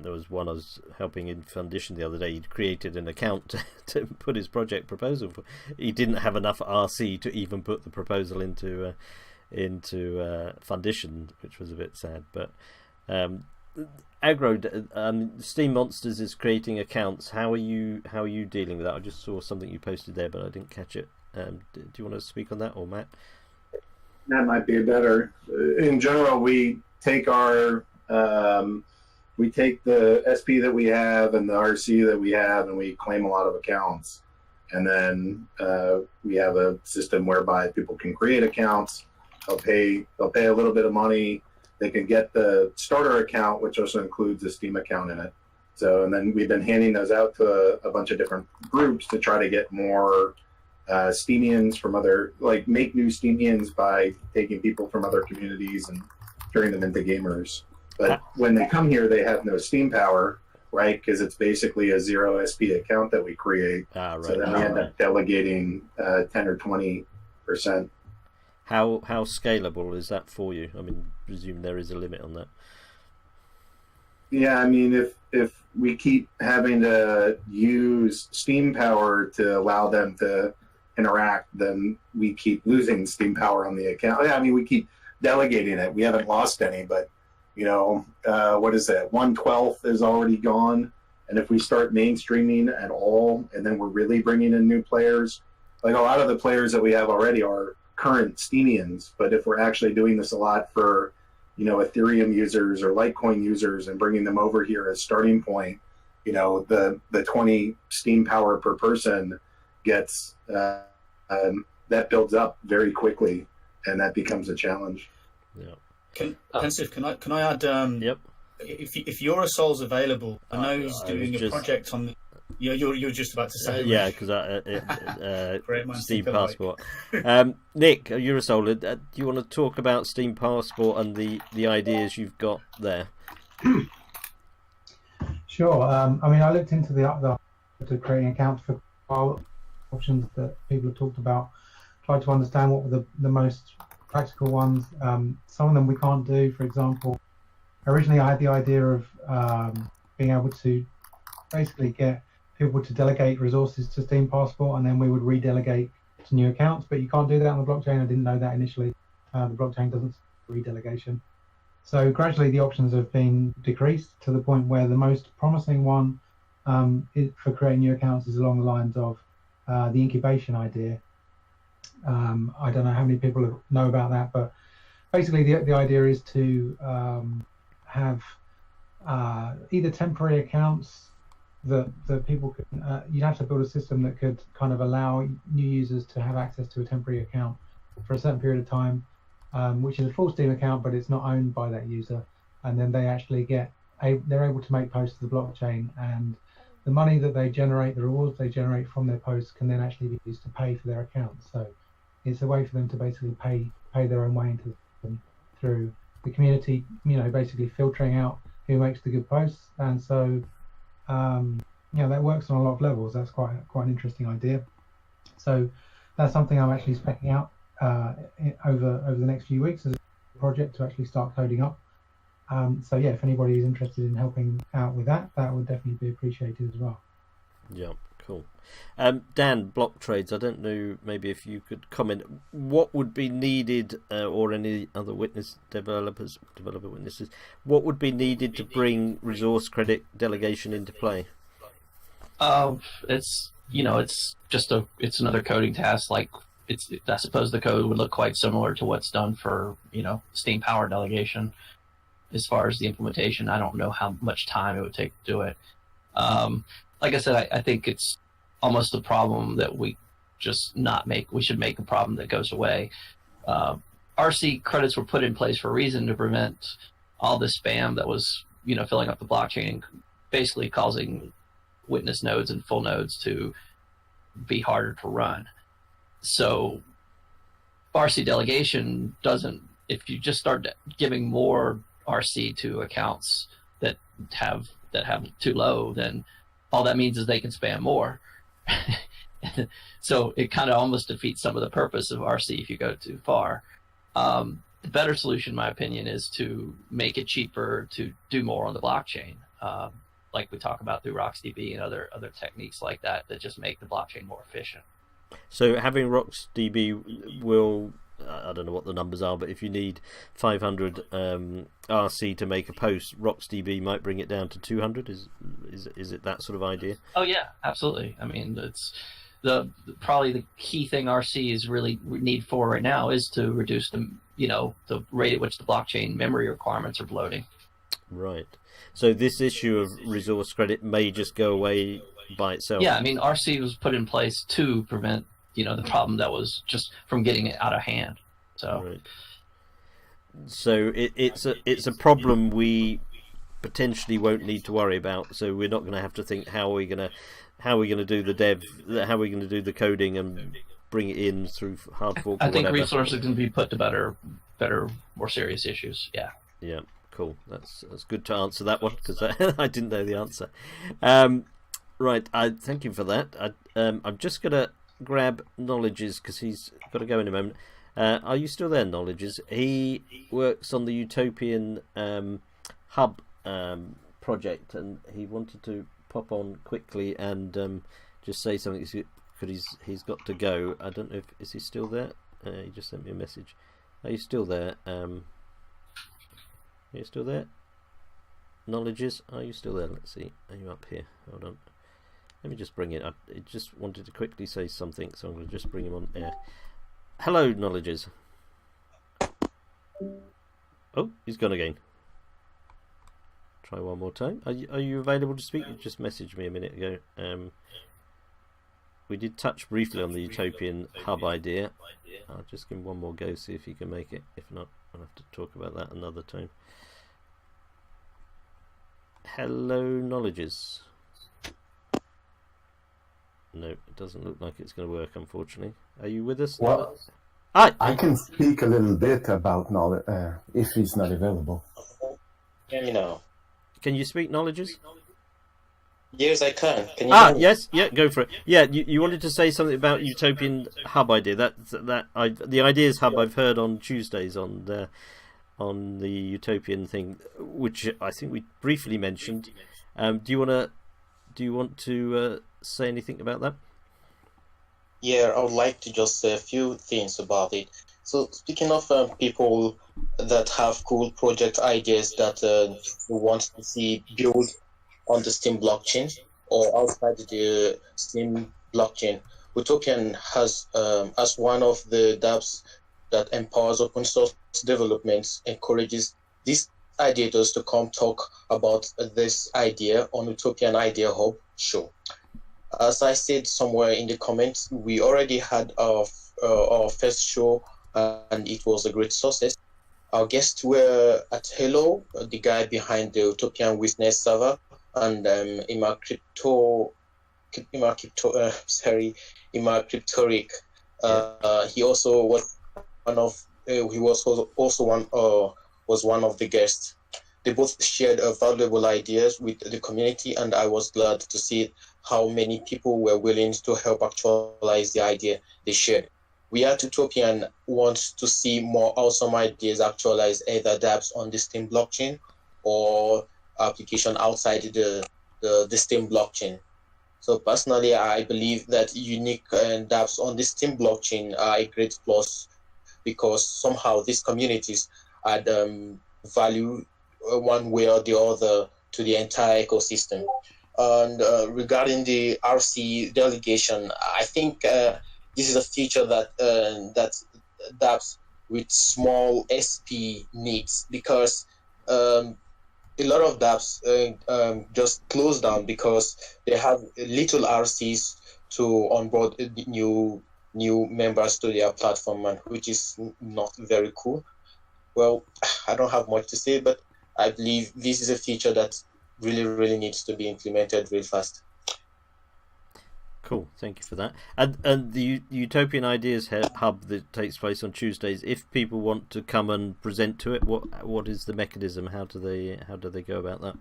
there was one I was helping in Foundation the other day. He'd created an account to put his project proposal for. He didn't have enough RC to even put the proposal into Foundation, which was a bit sad. But Agro, Steem Monsters is creating accounts. How are you dealing with that? I just saw something you posted there, but I didn't catch it. Do you want to speak on that, or Matt? That might be better. In general, we take the SP that we have and the RC that we have, and we claim a lot of accounts. And then we have a system whereby people can create accounts. They'll pay a little bit of money. They can get the starter account, which also includes a Steem account in it. So, and then we've been handing those out to a bunch of different groups to try to get more steemians from make new steemians by taking people from other communities and turning them into gamers. But when they come here, they have no Steem power, right? Because it's basically a 0 SP account that we create. Right. So then we end up delegating 10 or 20%. How scalable is that for you? Presume there is a limit on that. Yeah, I mean, if we keep having to use Steam power to allow them to interact, then we keep losing Steam power on the account. Yeah, I mean, we keep delegating it. We haven't lost any, but what is that? 1/12 is already gone. And if we start mainstreaming at all, and then we're really bringing in new players, like a lot of the players that we have already are current Steemians. But if we're actually doing this a lot for Ethereum users or Litecoin users and bringing them over here as starting point, the 20 Steam power per person gets that builds up very quickly, and that becomes a challenge. Yeah. Pensive, can I add? Yep. If Eurosol's available, I know he's doing a project on the. You're just about to say. Yeah, because Steam Passport. Nick, Eurosol, do you want to talk about Steam Passport and the ideas you've got there? Sure. I mean, I looked into to creating accounts for file options that people have talked about. Tried to understand what were the most practical ones. Some of them we can't do. For example, originally I had the idea of being able to basically get people to delegate resources to Steam Passport, and then we would redelegate to new accounts. But you can't do that on the blockchain. I didn't know that initially. The blockchain doesn't redelegation. So gradually the options have been decreased to the point where the most promising one for creating new accounts is along the lines of the incubation idea. I don't know how many people know about that, but basically the idea is to have either temporary accounts that people could, you'd have to build a system that could kind of allow new users to have access to a temporary account for a certain period of time, which is a full Steam account, but it's not owned by that user. And then they actually they're able to make posts to the blockchain, and the money that they generate, the rewards they generate from their posts, can then actually be used to pay for their account. So it's a way for them to basically pay their own way into them through the community, basically filtering out who makes the good posts. And so that works on a lot of levels. That's quite an interesting idea. So that's something I'm actually specking out over the next few weeks as a project to actually start coding up. So yeah, if anybody is interested in helping out with that would definitely be appreciated as well. Yeah, cool. Dan, block trades, I don't know, maybe if you could comment, what would be needed, or any other developer witnesses, what would be needed to bring resource credit delegation into play? It's it's another coding task. Like I suppose the code would look quite similar to what's done for Steam power delegation. As far as the implementation, I don't know how much time it would take to do it. Like I said, I think it's almost a problem that we just not make. We should make a problem that goes away. RC credits were put in place for a reason, to prevent all this spam that was filling up the blockchain and basically causing witness nodes and full nodes to be harder to run. So RC delegation doesn't, if you just start giving more RC to accounts that have too low, then all that means is they can spam more. So it kind of almost defeats some of the purpose of RC if you go too far. The better solution, in my opinion, is to make it cheaper to do more on the blockchain, like we talk about through RocksDB and other techniques like that just make the blockchain more efficient. So having RocksDB will, I don't know what the numbers are, but if you need 500 RC to make a post, RocksDB might bring it down to 200. Is it that sort of idea? Oh yeah, absolutely. I mean, it's probably the key thing RC is really need for right now is to reduce the rate at which the blockchain memory requirements are bloating. Right. So this issue of resource credit may just go away by itself. Yeah, I mean, RC was put in place to prevent the problem that was just from getting it out of hand. So, right. So it's a problem we potentially won't need to worry about. So we're not going to have to think how are we going to do the dev, how are we going to do the coding and bring it in through hard fork. I think resources can be put to better, more serious issues. Yeah. Yeah. Cool. That's good to answer that one, because I didn't know the answer. Right. I thank you for that. I'm just gonna grab Knowledges because he's got to go in a moment. Are you still there, Knowledges? He works on the Utopian hub project, and he wanted to pop on quickly and just say something because he's got to go. I don't know is he still there? He just sent me a message. Are you still there? Are you still there? Knowledges, are you still there? Let's see. Are you up here? Hold on. Let me just bring it up. I just wanted to quickly say something, so I'm going to just bring him on air. Hello, Knowledges. Oh, he's gone again. Try one more time. Are you available to speak? You just messaged me a minute ago. We did touch briefly on the Utopian hub idea. I'll just give him one more go, see if he can make it. If not, I'll have to talk about that another time. Hello, Knowledges. No, it doesn't look like it's going to work, unfortunately. Are you with us? Well, I can speak a little bit about knowledge if he's not available. Hear me now. Can you speak, Knowledges? Yes, I can. Can you hear me? Yes, yeah, go for it. Yeah, you wanted to say something about Utopian Hub idea. The Ideas Hub I've heard on Tuesdays on the Utopian thing, which I think we briefly mentioned. Do you want to say anything about that? Yeah, I would like to just say a few things about it. So speaking of people that have cool project ideas that we want to see built on the Steem blockchain or outside the Steem blockchain, Utopian has, as one of the dApps that empowers open source development, encourages these ideators to come talk about this idea on Utopian Idea Hub show. As I said somewhere in the comments, we already had our first show and it was a great success. Our guests were at Hello, the guy behind the Utopian Witness server, and Ima Cryptoric. He also was one of one of the guests. They both shared valuable ideas with the community, and I was glad to see how many people were willing to help actualize the idea they shared. We at Utopian want to see more awesome ideas actualized, either dApps on the Steem blockchain or application outside the Steem blockchain. So personally, I believe that unique dApps on the Steem blockchain are a great plus, because somehow these communities add value one way or the other to the entire ecosystem. And regarding the RC delegation, I think this is a feature that dApps with small SP needs, because a lot of dApps just close down because they have little RCs to onboard new members to their platform, and which is not very cool. Well, I don't have much to say, but I believe this is a feature that really needs to be implemented real fast. Cool, thank you for that. And the Utopian Ideas Hub that takes place on Tuesdays, if people want to come and present to it, what is the mechanism? How do they go about that?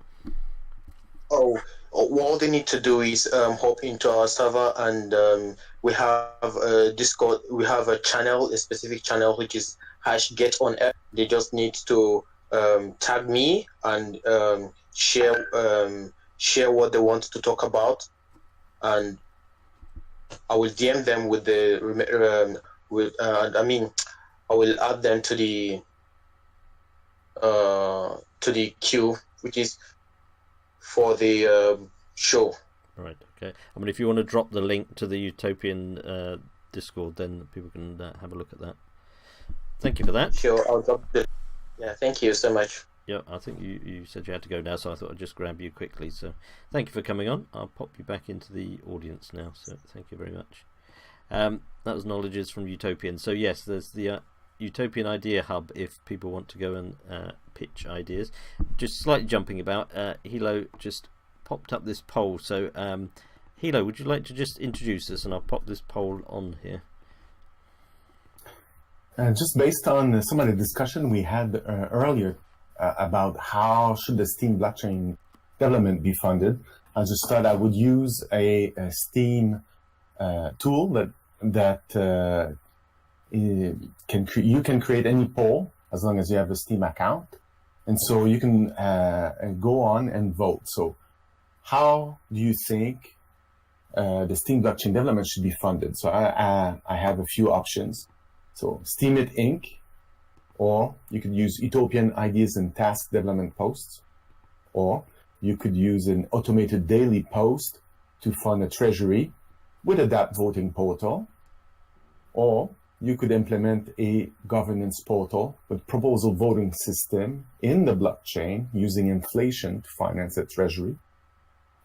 Oh, all they need to do is hop into our server, and we have a Discord. We have a channel, a specific channel, which is #GetOnAir. They just need to tag me and share what they want to talk about, and I will DM them with the I will add them to the queue, which is for the show. Right. Okay. I mean, if you want to drop the link to the Utopian Discord, then people can have a look at that. Thank you for that. Sure, I'll drop the. Yeah. Thank you so much. Yeah, I think you said you had to go now, so I thought I'd just grab you quickly. So thank you for coming on. I'll pop you back into the audience now, so thank you very much. That was Knowledges from Utopian. So yes, there's the Utopian Idea Hub if people want to go and pitch ideas. Just slightly jumping about, Hilo just popped up this poll. So Hilo, would you like to just introduce us, and I'll pop this poll on here. Just based on some of the discussion we had earlier about how should the Steem blockchain development be funded, I just thought I would use a Steem tool that you can create any poll as long as you have a Steem account, And so you can go on and vote. So how do you think the Steem blockchain development should be funded? So I have a few options. So Steem It Inc., or you could use Utopian Ideas and Task Development Posts, or you could use an automated daily post to fund a treasury with a DApp voting portal, or you could implement a governance portal with proposal voting system in the blockchain using inflation to finance a treasury,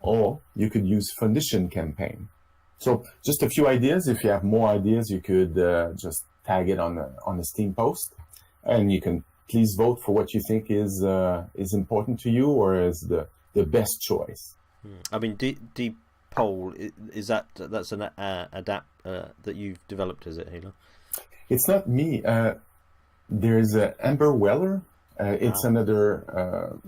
or you could use foundation campaign. So just a few ideas. If you have more ideas, you could just tag it on the Steem post, and you can please vote for what you think is important to you or is the best choice. I mean, deep poll, that's an adapt that you've developed, is it, Halo? It's not me. There's Amber Weller. It's another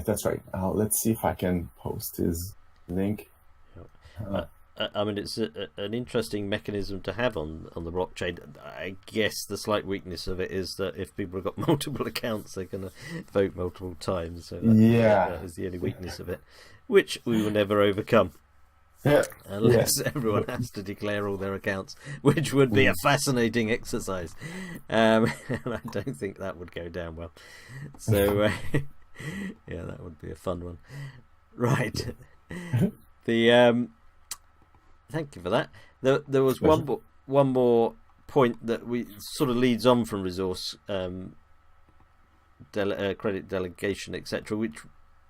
that's right. Let's see if I can post his link. I mean, it's an interesting mechanism to have on the blockchain. I guess the slight weakness of it is that if people have got multiple accounts, they're going to vote multiple times. So that is the only weakness of it, which we will never overcome. Yeah. Unless everyone has to declare all their accounts, which would be a fascinating exercise. And I don't think that would go down well. So, yeah, that would be a fun one. Right. Thank you for that. There was one more point that we sort of leads on from resource credit delegation, etc., which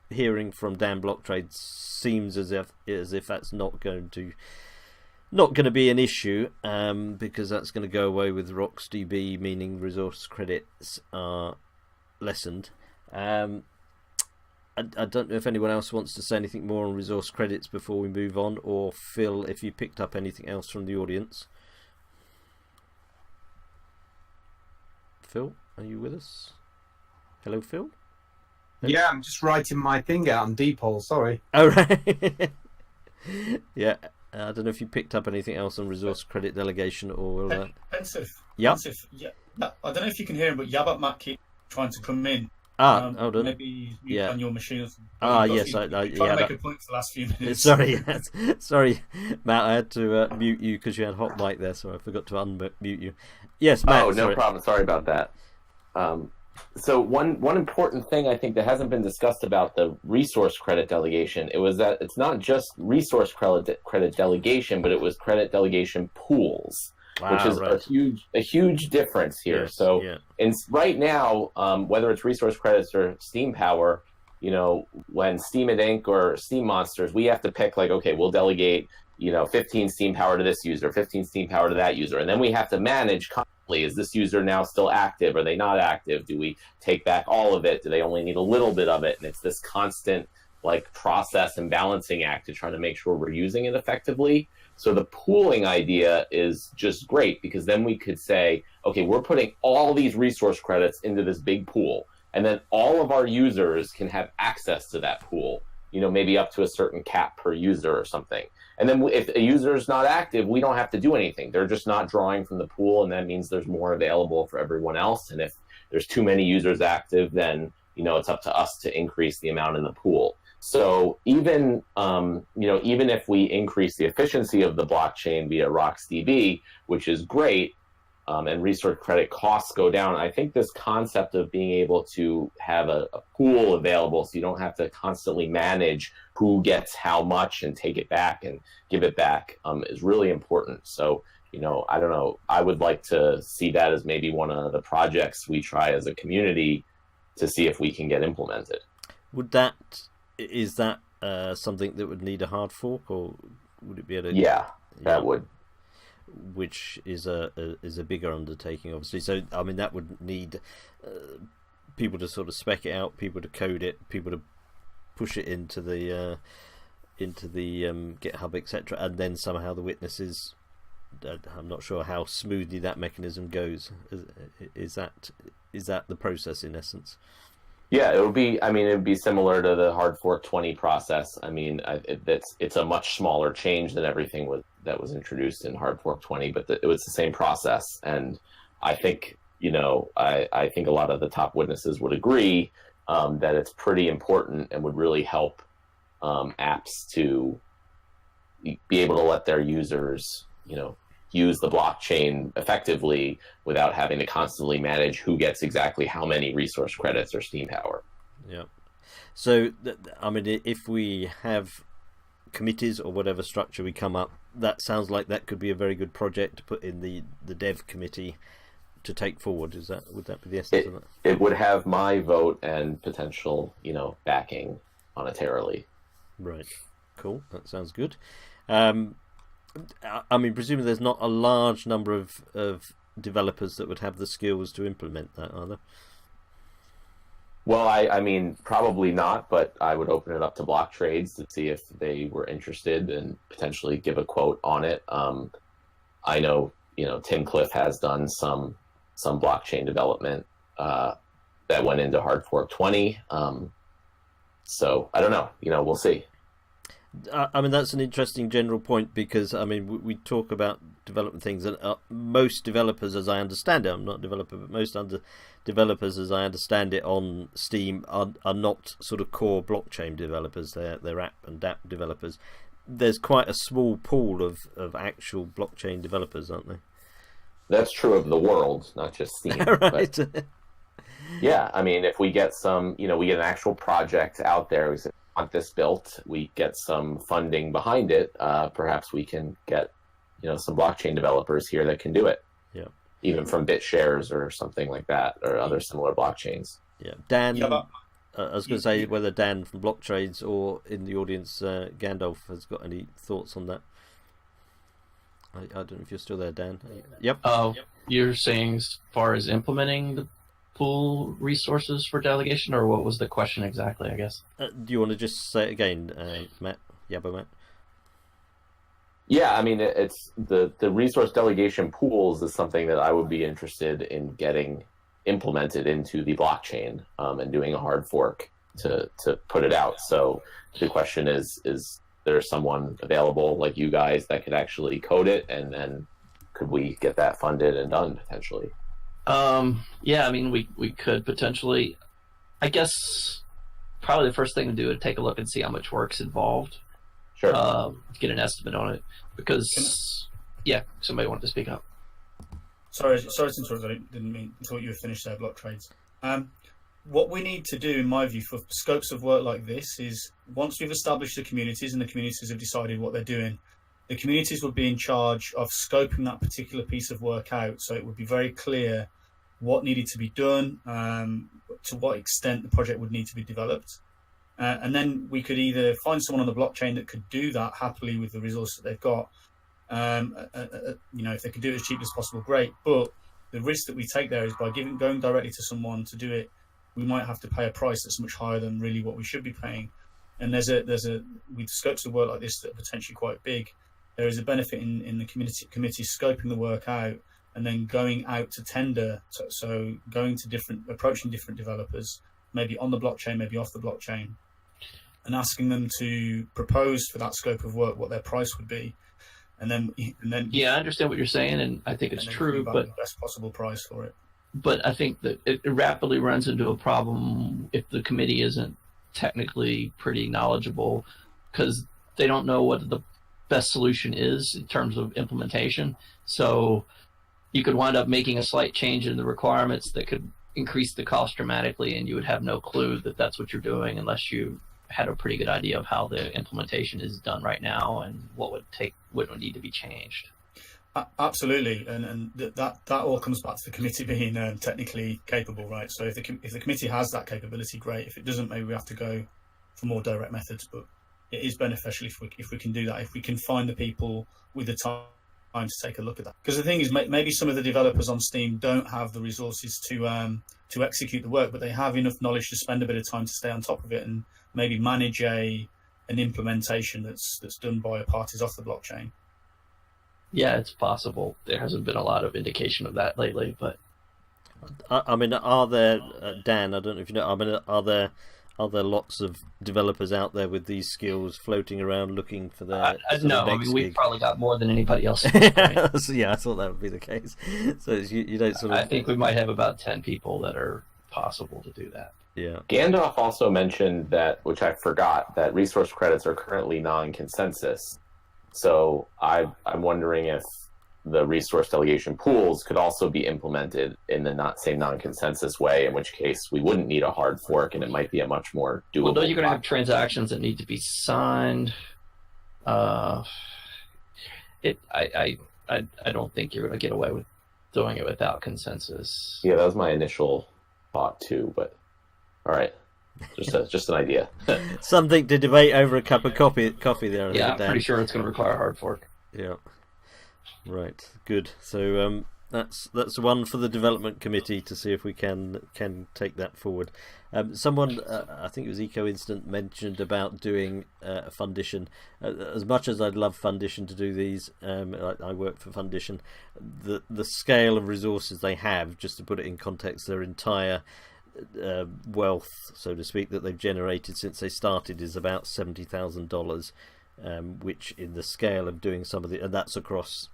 hearing from Dan Blocktrade seems as if that's not going to be an issue, because that's going to go away with RocksDB, meaning resource credits are lessened. I don't know if anyone else wants to say anything more on resource credits before we move on, or Phil, if you picked up anything else from the audience. Phil, are you with us? Hello, Phil? Yeah, I'm just writing my thing out on Dpol, sorry. Oh, right. Yeah, I don't know if you picked up anything else on resource credit delegation or... Pensive. Yeah. Yeah. I don't know if you can hear him, but Yabat Matt keeps trying to come in. Hold on. Maybe mute on your machine or something. Yes, trying to make a point for the last few minutes. Sorry, Matt, I had to mute you because you had hot mic there, so I forgot to unmute you. Yes, Matt. Oh, no problem. Sorry about that. So one important thing I think that hasn't been discussed about the resource credit delegation, it was that it's not just resource credit delegation, but it was credit delegation pools. Wow, which is a huge difference here. Yes, so yeah. Right now, whether it's resource credits or Steem Power, when Steem It Inc. or Steem Monsters, we have to pick okay, we'll delegate 15 Steem Power to this user, 15 Steem Power to that user, and then we have to manage constantly, is this user now still active? Are they not active? Do we take back all of it? Do they only need a little bit of it? And it's this constant process and balancing act to try to make sure we're using it effectively. So the pooling idea is just great, because then we could say, okay, we're putting all these resource credits into this big pool, and then all of our users can have access to that pool, maybe up to a certain cap per user or something. And then if a user is not active, we don't have to do anything. They're just not drawing from the pool, and that means there's more available for everyone else. And if there's too many users active, then it's up to us to increase the amount in the pool. So even if we increase the efficiency of the blockchain via RocksDB, which is great, and resource credit costs go down, I think this concept of being able to have a pool available, so you don't have to constantly manage who gets how much and take it back and give it back, is really important. So I don't know, I would like to see that as maybe one of the projects we try as a community to see if we can get implemented. Is that something that would need a hard fork, or would it be able to? Yeah, that would. Which is a bigger undertaking, obviously. So I mean, that would need people to sort of spec it out, people to code it, people to push it into the GitHub, etc., and then somehow the witnesses. I'm not sure how smoothly that mechanism goes. Is that the process in essence? Yeah, it would be similar to the hard fork 20 process. I mean, it's a much smaller change than everything that was introduced in hard fork 20, but it was the same process. And I think, I think a lot of the top witnesses would agree that it's pretty important and would really help apps to be able to let their users, use the blockchain effectively without having to constantly manage who gets exactly how many resource credits or Steem power. Yeah. So, I mean, if we have committees or whatever structure we come up, that sounds like that could be a very good project to put in the dev committee to take forward. Would that be the essence of it? It would have my vote and potential, backing monetarily. Right. Cool. That sounds good. I mean, presumably there's not a large number of developers that would have the skills to implement that, are there? Well, I mean, probably not, but I would open it up to block trades to see if they were interested and potentially give a quote on it. I know, Tim Cliff has done some blockchain development that went into Hard Fork 20. So I don't know, we'll see. I mean, that's an interesting general point because, I mean, we talk about development things, and most developers, as I understand it, I'm not a developer, but most developers, as I understand it, on Steem are not sort of core blockchain developers. They're app and dApp developers. There's quite a small pool of actual blockchain developers, aren't there? That's true of the world, not just Steem. Right. But, yeah, I mean, if we get some, we get an actual project out there, we say, want this built, we get some funding behind it, perhaps we can get some blockchain developers here that can do it. Yeah, even from BitShares or something like that, or other similar blockchains. Yeah, Dan, I was going to say whether Dan from Block Trades or in the audience Gandalf has got any thoughts on that. I don't know if you're still there, Dan. Yep. You're saying as far as implementing the pool resources for delegation, or what was the question exactly, I guess? Do you want to just say it again, Matt? Matt? Yeah, I mean, it's the resource delegation pools is something that I would be interested in getting implemented into the blockchain and doing a hard fork to put it out. So the question is there someone available like you guys that could actually code it, and then could we get that funded and done potentially? Yeah, I mean, we could potentially. I guess probably the first thing to do is take a look and see how much work's involved. Sure. Get an estimate on it, because somebody wanted to speak up. Sorry to interrupt. I didn't mean. I thought you were finished there, Block Trades. What we need to do, in my view, for scopes of work like this is once we've established the communities and the communities have decided what they're doing, the communities would be in charge of scoping that particular piece of work out. So it would be very clear what needed to be done, to what extent the project would need to be developed. And then we could either find someone on the blockchain that could do that happily with the resource that they've got. If they could do it as cheaply as possible, great. But the risk that we take there is by going directly to someone to do it, we might have to pay a price that's much higher than really what we should be paying. And there's with scopes of work like this that are potentially quite big, there is a benefit in the committee scoping the work out and then going out to tender. So going to approaching different developers, maybe on the blockchain, maybe off the blockchain, and asking them to propose for that scope of work what their price would be. And then I understand what you're saying, and I think it's true, but the best possible price for it. But I think that it rapidly runs into a problem if the committee isn't technically pretty knowledgeable, because they don't know what the best solution is in terms of implementation. So you could wind up making a slight change in the requirements that could increase the cost dramatically, and you would have no clue that that's what you're doing unless you had a pretty good idea of how the implementation is done right now and what would need to be changed. Absolutely, and that all comes back to the committee being technically capable, right? So if the committee has that capability, great. If it doesn't, maybe we have to go for more direct methods. But it is beneficial if we can do that. If we can find the people with the time to take a look at that. Because the thing is, maybe some of the developers on Steem don't have the resources to execute the work, but they have enough knowledge to spend a bit of time to stay on top of it and maybe manage an implementation that's done by parties off the blockchain. Yeah, it's possible. There hasn't been a lot of indication of that lately, but I mean, are there Dan? I don't know if you know. I mean, are there are there lots of developers out there with these skills floating around looking for their no, I next mean, we've gig? probably got more than anybody else at this point. So, yeah, I thought that would be the case. So you don't sort of. I think we might have about 10 people that are possible to do that. Yeah. Gandalf also mentioned that, which I forgot, that resource credits are currently non-consensus. So I'm wondering if the resource delegation pools could also be implemented in the same non-consensus way, in which case we wouldn't need a hard fork and it might be a much more doable. Well, though you're going to have transactions that need to be signed. I don't think you're going to get away with doing it without consensus. Yeah, that was my initial thought too, but all right. Just an idea. Something to debate over a cup of coffee there. Yeah, I'm pretty sure it's going to require a hard fork. Yeah. Right. Good. So that's one for the development committee to see if we can take that forward. Someone, I think it was Eco Instant, mentioned about doing a Fundition. As much as I'd love Fundition to do these, I work for Fundition. The scale of resources they have, just to put it in context, their entire wealth, so to speak, that they've generated since they started is about $70,000, which in the scale of doing some of the, and that's across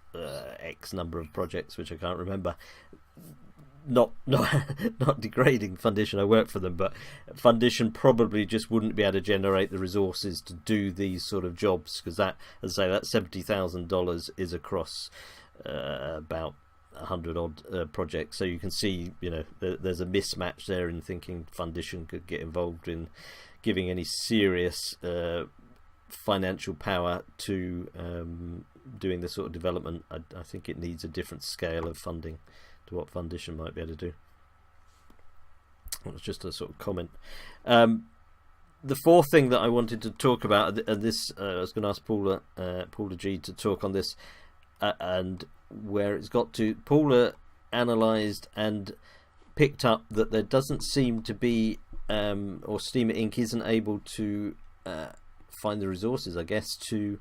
X number of projects, which I can't remember. Not degrading Fundition, I work for them, but Fundition probably just wouldn't be able to generate the resources to do these sort of jobs, because that, as I say, that $70,000 is across about 100 odd projects. So you can see, there's a mismatch there in thinking Fundition could get involved in giving any serious financial power to doing this sort of development. I think it needs a different scale of funding to what Fundition might be able to do. It was just a sort of comment. The fourth thing that I wanted to talk about, and this I was going to ask Paula G to talk on this, and where it's got to. Paula analysed and picked up that there doesn't seem to be, or Steem Inc. isn't able to find the resources, I guess, to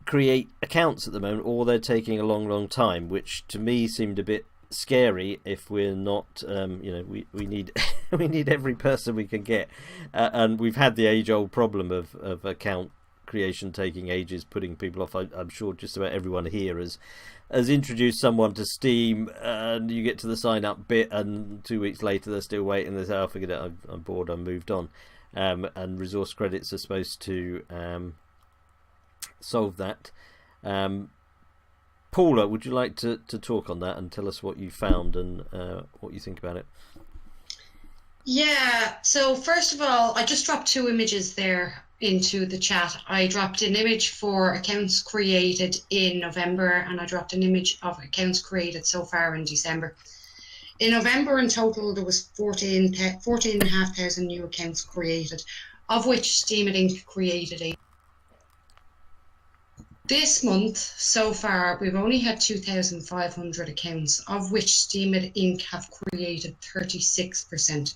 create accounts at the moment, or they're taking a long time, which to me seemed a bit scary. If we're not, we need we need every person we can get, and we've had the age-old problem of account creation taking ages, putting people off. I'm sure just about everyone here has introduced someone to Steem, and you get to the sign up bit, and 2 weeks later they're still waiting. They say, "Oh, forget it, I'm bored, I'm moved on." And resource credits are supposed to solve that. Paula, would you like to talk on that and tell us what you found and what you think about it? Yeah, so first of all, I just dropped 2 images there into the chat. I dropped an image for accounts created in November, and I dropped an image of accounts created so far in December. In November in total, there was 14,500 new accounts created, of which Steem Inc. created 8. This month, so far, we've only had 2,500 accounts, of which Steem Inc. have created 36%.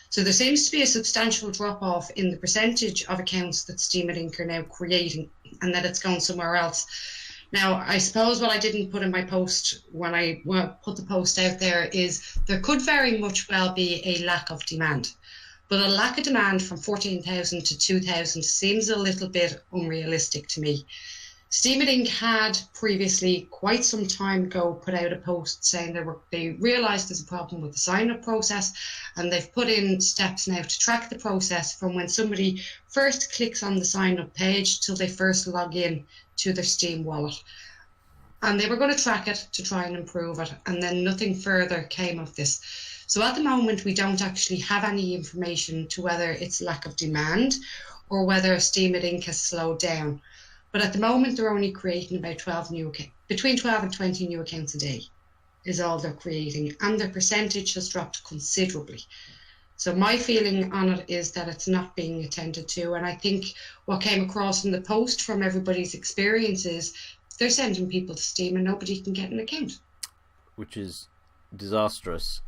So there seems to be a substantial drop-off in the percentage of accounts that Steem Inc. are now creating, and that it's gone somewhere else. Now, I suppose what I didn't put in my post when I put the post out there is there could very much well be a lack of demand. But a lack of demand from 14,000 to 2,000 seems a little bit unrealistic to me. Steem Inc. had previously, quite some time ago, put out a post saying they realised there's a problem with the sign-up process, and they've put in steps now to track the process from when somebody first clicks on the sign-up page till they first log in to their Steem wallet. And they were going to track it to try and improve it, and then nothing further came of this. So at the moment, we don't actually have any information to whether it's lack of demand or whether Steem Inc. has slowed down. But at the moment, they're only creating about between 12 and 20 new accounts a day is all they're creating, and their percentage has dropped considerably. So my feeling on it is that it's not being attended to, and I think what came across in the post from everybody's experience is they're sending people to Steem and nobody can get an account. Which is disastrous.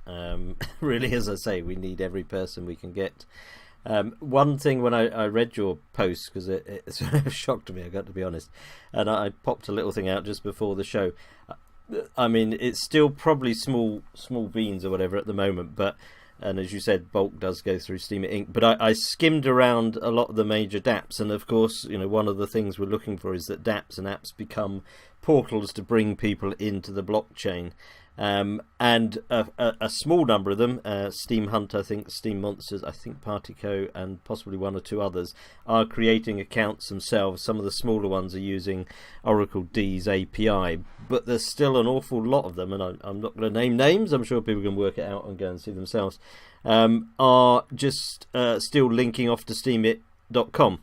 Really, as I say, we need every person we can get. One thing when I read your post, because it sort of shocked me, I got to be honest, and I popped a little thing out just before the show. I mean, it's still probably small beans or whatever at the moment, but And as you said, bulk does go through Steemit Inc. But I skimmed around a lot of the major dApps, and of course, one of the things we're looking for is that dApps and apps become portals to bring people into the blockchain. And a small number of them, Steem Hunt, I think, Steem Monsters, I think Partico, and possibly one or two others, are creating accounts themselves. Some of the smaller ones are using Oracle D's API, but there's still an awful lot of them, and I'm not going to name names, I'm sure people can work it out and go and see themselves, are just still linking off to steemit.com.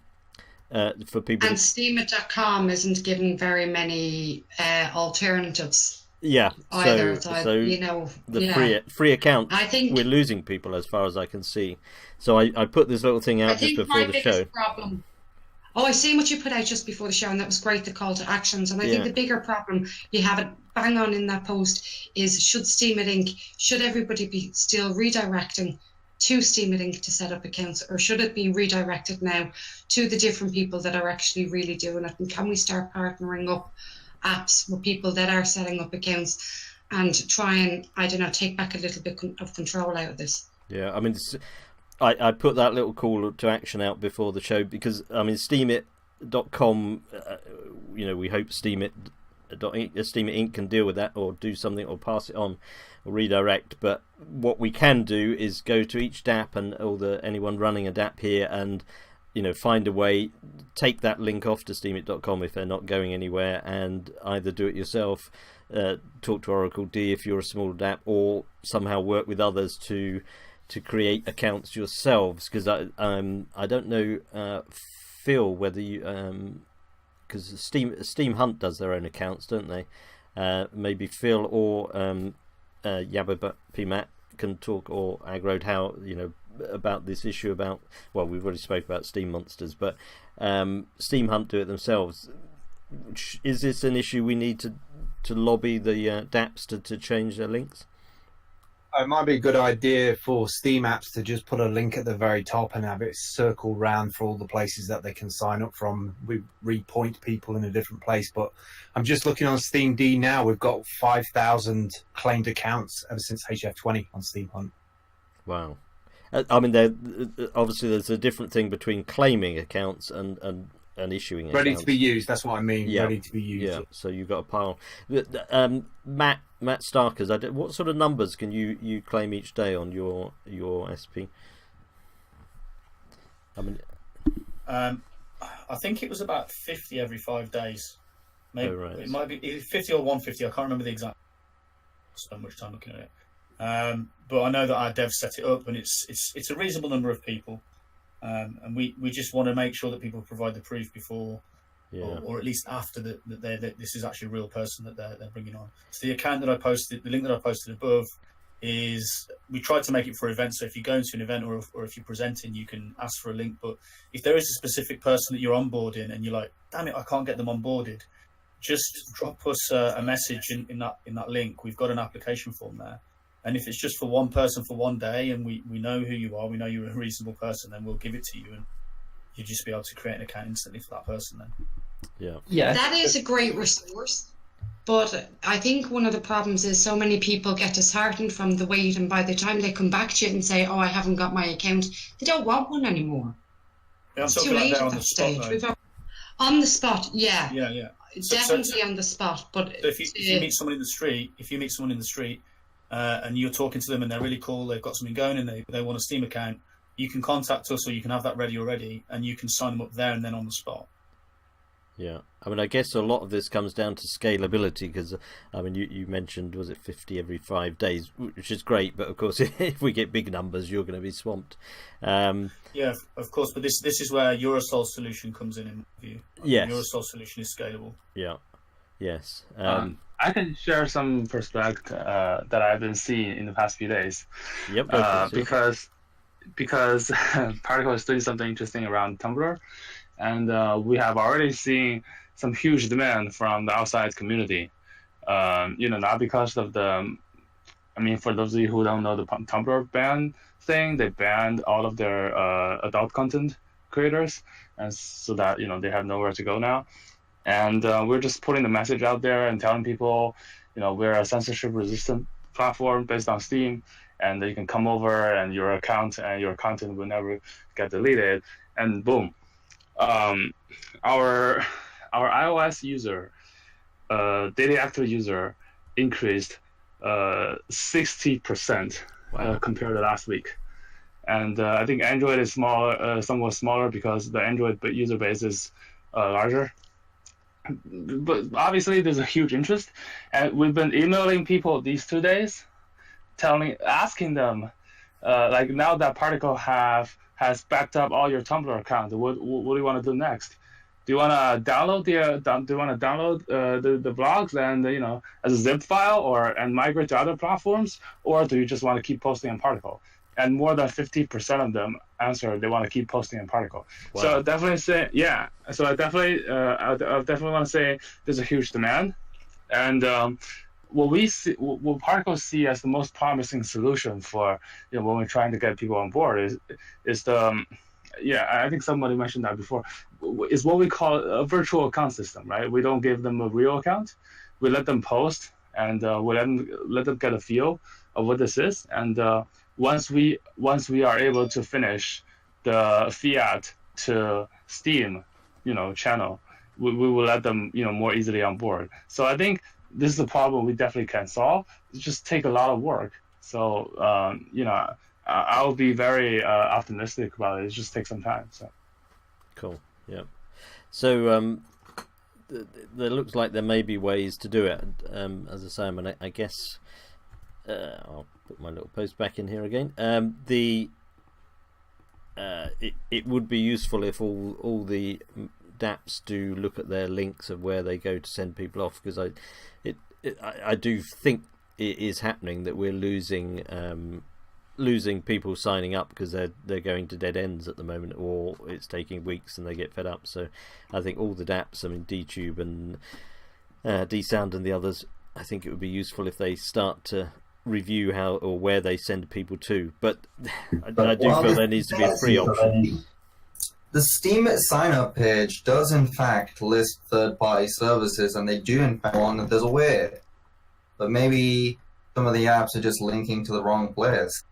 For people. And steemit.com isn't giving very many alternatives. Yeah, either. The free account, I think we're losing people as far as I can see. So I put this little thing out just before the show. Problem. Oh, I see what you put out just before the show, and that was great, the call to actions. And I think the bigger problem, you have it bang on in that post, is should Steemit Inc., should everybody be still redirecting to Steemit Inc. to set up accounts, or should it be redirected now to the different people that are actually really doing it? And can we start partnering up apps with people that are setting up accounts and try and, I don't know, take back a little bit of control out of this? Yeah, I mean, I put that little call to action out before the show because, I mean, steemit.com, we hope Steemit Inc. can deal with that or do something or pass it on or redirect. But what we can do is go to each dApp and anyone running a dApp here and find a way, take that link off to steemit.com if they're not going anywhere, and either do it yourself, talk to Oracle D if you're a small dApp, or somehow work with others to create accounts yourselves. Because I don't know, Phil, whether you because Steem Hunt does their own accounts, don't they? Maybe Phil or Yabba P Matt can talk, or Agrode, how about this issue about, well, we've already spoke about Steem Monsters, but Steem Hunt do it themselves. Is this an issue we need to lobby the dApps to change their links? It might be a good idea for Steem apps to just put a link at the very top and have it circle round for all the places that they can sign up from. We repoint people in a different place, but I'm just looking on Steem D now. We've got 5,000 claimed accounts ever since HF20 on Steem Hunt. Wow. I mean, obviously there's a different thing between claiming accounts and issuing accounts. Ready to be used, that's what I mean. Yeah. Ready to be used. Yeah, so you've got a pile. Matt Starkers, what sort of numbers can you claim each day on your SP? I mean, I think it was about 50 every 5 days. Maybe right. It might be 50 or 150. I can't remember the exact. Spend much time looking at it. But I know that our devs set it up, and it's a reasonable number of people, and we just want to make sure that people provide the proof before, or at least after that this is actually a real person that they're bringing on. So the account that I posted, the link that I posted above, is we tried to make it for events. So if you go into an event or if you're presenting, you can ask for a link. But if there is a specific person that you're onboarding and you're like, damn it, I can't get them onboarded, just drop us a message in that link. We've got an application form there. And if it's just for one person for one day and we know who you are, we know you're a reasonable person, then we'll give it to you and you'll just be able to create an account instantly for that person then. Yeah. That is a great resource. But I think one of the problems is so many people get disheartened from the wait, and by the time they come back to you and say, oh, I haven't got my account, they don't want one anymore. Yeah, it's too late at that stage. On the spot, yeah. Definitely on the spot. But so if you meet someone in the street, and you're talking to them and they're really cool, they've got something going and they want a Steem account, you can contact us, or you can have that ready already and you can sign them up there and then on the spot. Yeah, I mean, I guess a lot of this comes down to scalability, because I mean, you mentioned, was it 50 every 5 days, which is great, but of course if we get big numbers you're going to be swamped. Yeah, of course, but this is where Eurosol's solution comes in my view. Yes. Eurosol's solution is scalable. Yeah. Yes. I can share some perspective that I've been seeing in the past few days. Yep. Because Particle is doing something interesting around Tumblr, and we have already seen some huge demand from the outside community. Not because of for those of you who don't know the Tumblr ban thing, they banned all of their adult content creators, and so that they have nowhere to go now. And we're just putting the message out there and telling people, we're a censorship-resistant platform based on Steem, and you can come over and your account and your content will never get deleted, and boom. Our iOS user, daily active user, increased 60% compared to last week. And I think Android is smaller, somewhat smaller because the Android user base is larger. But obviously, there's a huge interest, and we've been emailing people these 2 days, asking them, like, now that Particle has backed up all your Tumblr account, what do you want to do next? Do you want to download the blogs and as a zip file and migrate to other platforms, or do you just want to keep posting on Particle? And more than 50% of them answered they want to keep posting in Particle. Wow. So definitely say, yeah. So I definitely want to say there's a huge demand, and what Particle see as the most promising solution for when we're trying to get people on board is the I think somebody mentioned that before, is what we call a virtual account system, right? We don't give them a real account. We let them post, and we let them get a feel of what this is, and once we are able to finish the fiat to Steem, channel, we will let them, more easily on board. So I think this is a problem we definitely can solve. It just take a lot of work. So I'll be very optimistic about it. It just takes some time. So cool. Yeah. So there looks like there may be ways to do it. As I say, I guess I'll put my little post back in here again. It would be useful if all the dApps do look at their links of where they go to send people off, because I do think it is happening that we're losing people signing up because they're going to dead ends at the moment, or it's taking weeks and they get fed up. So I think all the dApps, DTube and dSound and the others, I think it would be useful if they start to review how or where they send people to. But I do feel there needs to be a free option. The Steem sign-up page does in fact list third-party services, and they do in fact want that there's a way. But maybe some of the apps are just linking to the wrong place.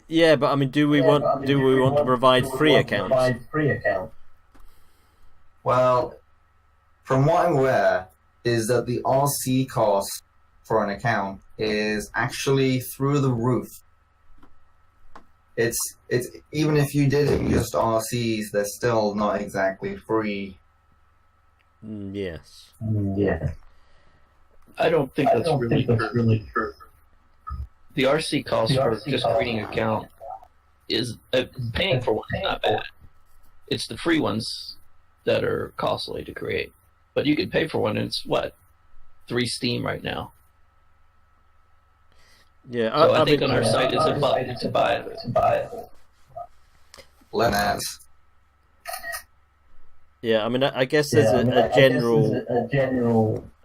Yeah, but do we want to provide free accounts? Well, from what I'm aware, is that the RC cost for an account is actually through the roof. It's even if you did just RCs, they're still not exactly free. Yes. Yeah. I don't think that's really true. The RC cost for just creating an account is paying for one is not bad. It's the free ones that are costly to create. But you can pay for one, and it's what, 3 Steem right now. Yeah, so I think on our site it's a button to buy it. Let's. Yeah, I guess there's a general.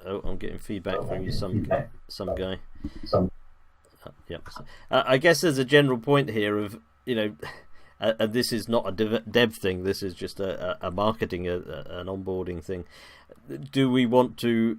Oh, I'm getting feedback from you, some guy. Yeah, I guess there's a general point here of and this is not a dev thing. This is just a marketing, an onboarding thing. Do we want to?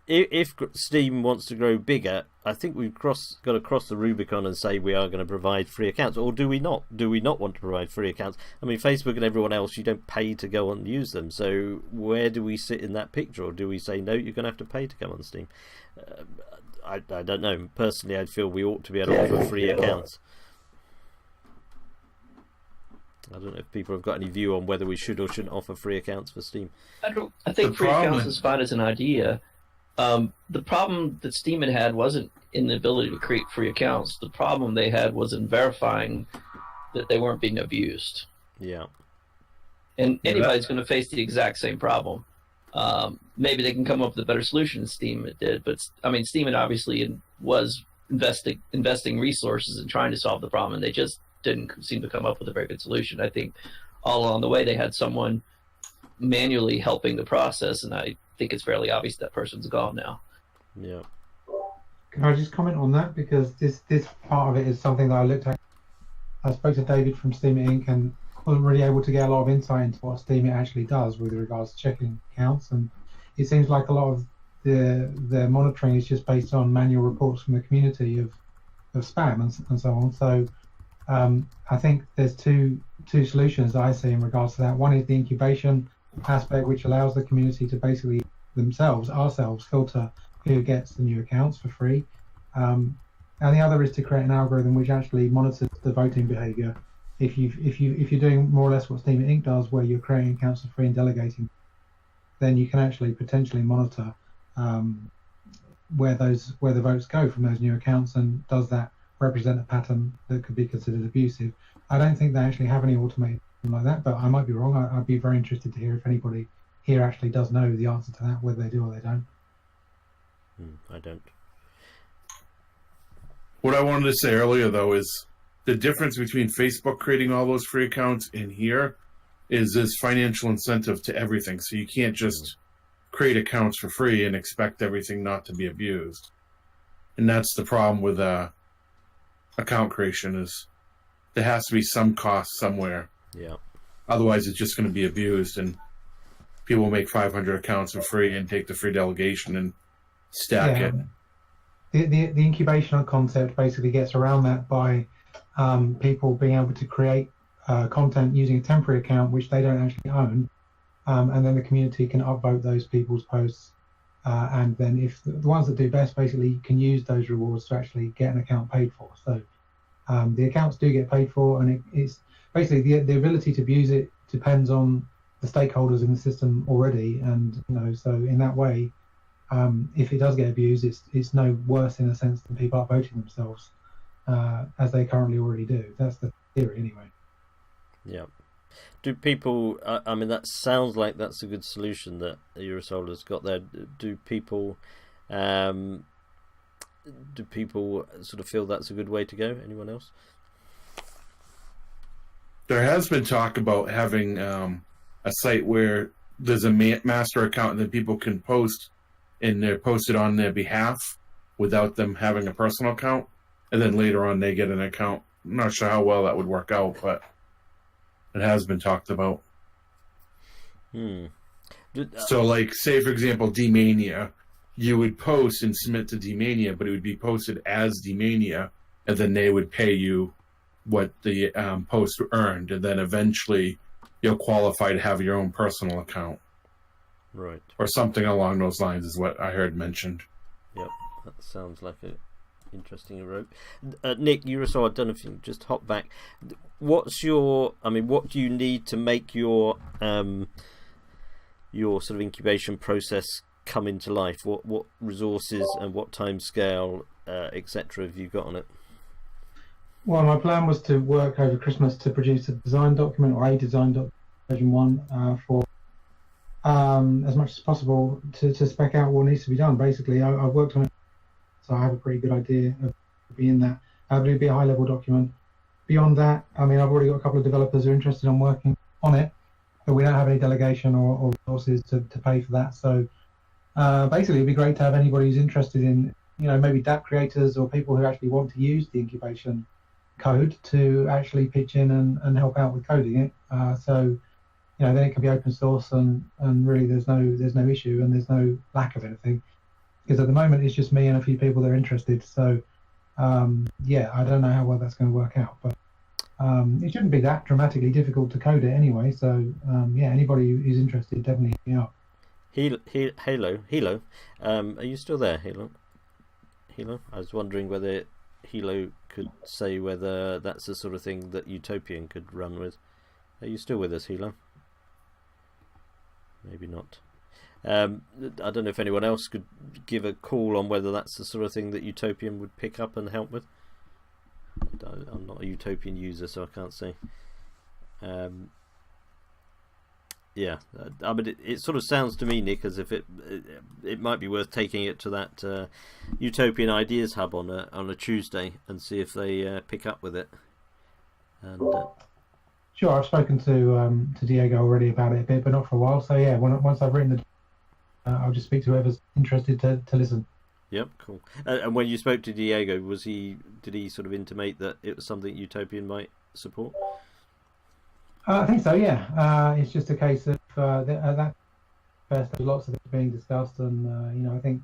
If Steem wants to grow bigger, I think we've got to cross the Rubicon and say we are going to provide free accounts, or do we not? Do we not want to provide free accounts? Facebook and everyone else, you don't pay to go on and use them. So where do we sit in that picture, or do we say no, you're going to have to pay to come on Steem? I don't know. Personally, I feel we ought to be able to offer free accounts. I don't know if people have got any view on whether we should or shouldn't offer free accounts for Steem. I think free accounts is fine as an idea. The problem that Steem had wasn't in the ability to create free accounts. The problem they had was in verifying that they weren't being abused. Yeah. And anybody's going to face the exact same problem. Maybe they can come up with a better solution than Steem did, but Steem obviously was investing resources and trying to solve the problem, and they just didn't seem to come up with a very good solution. I think all along the way they had someone manually helping the process, and I think it's fairly obvious that person's gone now. Yeah. Can I just comment on that, because this part of it is something that I looked at. I spoke to David from Steem Inc. and wasn't really able to get a lot of insight into what Steem actually does with regards to checking accounts, and it seems like a lot of the monitoring is just based on manual reports from the community of spam and so on. So I think there's two solutions that I see in regards to that. One is the incubation aspect, which allows the community to basically ourselves filter who gets the new accounts for free, and the other is to create an algorithm which actually monitors the voting behavior. If you're doing more or less what Steem Inc. does, where you're creating accounts for free and delegating, then you can actually potentially monitor where the votes go from those new accounts, and does that represent a pattern that could be considered abusive. I don't think they actually have any automated like that, but I might be wrong. I'd be very interested to hear if anybody here actually does know the answer to that, whether they do or they don't. I don't. What I wanted to say earlier, though, is the difference between Facebook creating all those free accounts and here is this financial incentive to everything. So you can't just create accounts for free and expect everything not to be abused. And that's the problem with account creation, is there has to be some cost somewhere. Yeah. Otherwise, it's just going to be abused, and people make 500 accounts for free and take the free delegation and stack it. The incubation concept basically gets around that by people being able to create content using a temporary account which they don't actually own, and then the community can upvote those people's posts, and then if the ones that do best basically can use those rewards to actually get an account paid for. So the accounts do get paid for, and it's basically the ability to abuse it depends on the stakeholders in the system already, and so in that way, if it does get abused, it's no worse in a sense than people upvoting themselves, as they currently already do. That's the theory anyway. Yeah. Do people, I mean, that sounds like that's a good solution that Eurosola's got there. Do people sort of feel that's a good way to go? Anyone else? There has been talk about having a site where there's a master account and then people can post, and they're posted on their behalf without them having a personal account, and then later on they get an account. I'm not sure how well that would work out, but it has been talked about. So, like, say, for example, D-Mania, you would post and submit to D-Mania, but it would be posted as D-Mania, and then they would pay you what the post earned, and then eventually you'll qualify to have your own personal account. Right. Or something along those lines is what I heard mentioned. Yep, that sounds like an interesting route. Nick, Eurosola, I don't know if you can just hop back. What do you need to make your sort of incubation process come into life? What resources and what time scale, etc. have you got on it? Well, my plan was to work over Christmas to produce a design document, or a design document, version 1, for as much as possible to spec out what needs to be done. Basically, I've worked on it, so I have a pretty good idea of being that. It'll be a high-level document. Beyond that, I mean, I've already got a couple of developers who are interested in working on it, but we don't have any delegation or resources to pay for that. So basically, it'd be great to have anybody who's interested in, maybe DApp creators or people who actually want to use the incubation code to actually pitch in and help out with coding it. So then it can be open source, and really there's no issue, and there's no lack of anything, because at the moment it's just me and a few people that are interested. So I don't know how well that's going to work out, but it shouldn't be that dramatically difficult to code it anyway. So anybody who's interested, definitely hit me up. Hilo, are you still there, Hilo? I was wondering whether Hilo could say whether that's the sort of thing that Utopian could run with. Are you still with us, Hilo? Maybe not. I don't know if anyone else could give a call on whether that's the sort of thing that Utopian would pick up and help with. I'm not a Utopian user, so I can't say. I mean, it sort of sounds to me, Nick, as if it might be worth taking it to that Utopian Ideas Hub on a Tuesday and see if they pick up with it. And sure, I've spoken to Diego already about it a bit, but not for a while. So yeah, once I've written I'll just speak to whoever's interested to listen. Yep, cool. And when you spoke to Diego, did he sort of intimate that it was something Utopian might support? I think so, yeah. It's just a case of that first stage, lots of things being discussed, and I think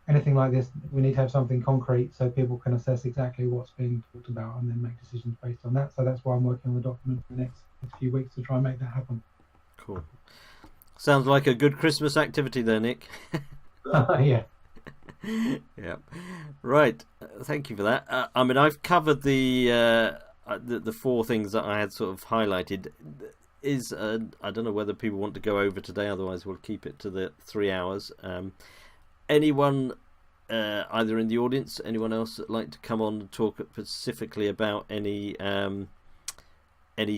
anything like this, we need to have something concrete so people can assess exactly what's being talked about and then make decisions based on that. So that's why I'm working on the document for the next few weeks to try and make that happen. Cool. Sounds like a good Christmas activity there, Nick. Yeah. Yeah. Right. Thank you for that. I mean, I've covered the 4 things that I had sort of highlighted. I don't know whether people want to go over today, otherwise we'll keep it to the 3 hours. Anyone, either in the audience, anyone else that'd like to come on and talk specifically about any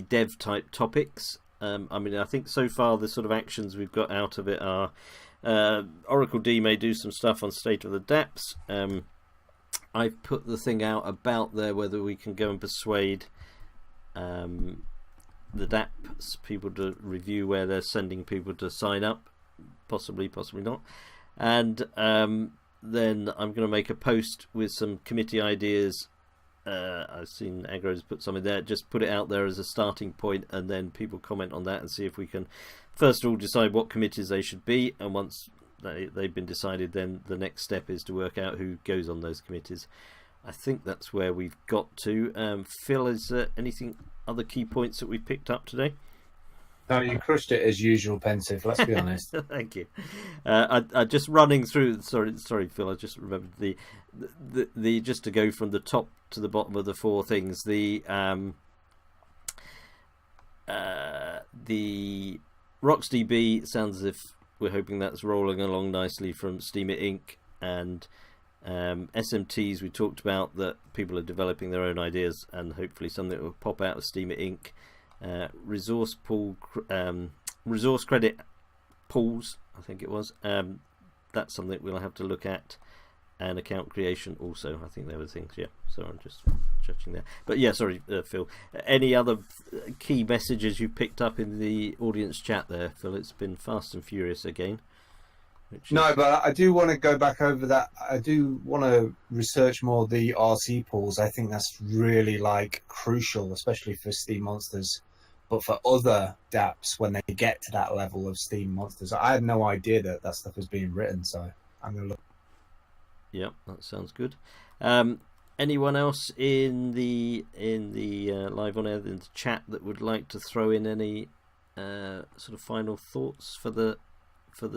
dev type topics? I mean, I think so far the sort of actions we've got out of it are Oracle D may do some stuff on State of the dApps. I've put the thing out about there whether we can go and persuade the dApps people to review where they're sending people to sign up. Possibly not. And then I'm going to make a post with some committee ideas. I've seen Agro's put something there. Just put it out there as a starting point, and then people comment on that and see if we can first of all decide what committees they should be, and once they've been decided, then the next step is to work out who goes on those committees. I think that's where we've got to. Phil, is there anything, other key points that we've picked up today? No, you crushed it as usual, Pensive. Let's be honest. Thank you. I just running through. Sorry, Phil. I just remembered the just to go from the top to the bottom of the 4 things. The RocksDB sounds as if we're hoping that's rolling along nicely from Steemit Inc. and SMTs. We talked about that people are developing their own ideas, and hopefully something will pop out of Steemit Inc. Resource credit pools, I think it was. That's something we'll have to look at, and account creation also. I think there were things. Yeah, so I'm just judging there. But yeah, sorry, Phil. Any other key messages you picked up in the audience chat there, Phil? It's been fast and furious again. No, but I do want to go back over that. I do want to research more the RC pools. I think that's really crucial, especially for Steem Monsters, but for other dApps when they get to that level of Steem Monsters. I had no idea that stuff was being written, so I'm going to look. Yep, that sounds good. Anyone else in the live on air, in the chat, that would like to throw in any sort of final thoughts for the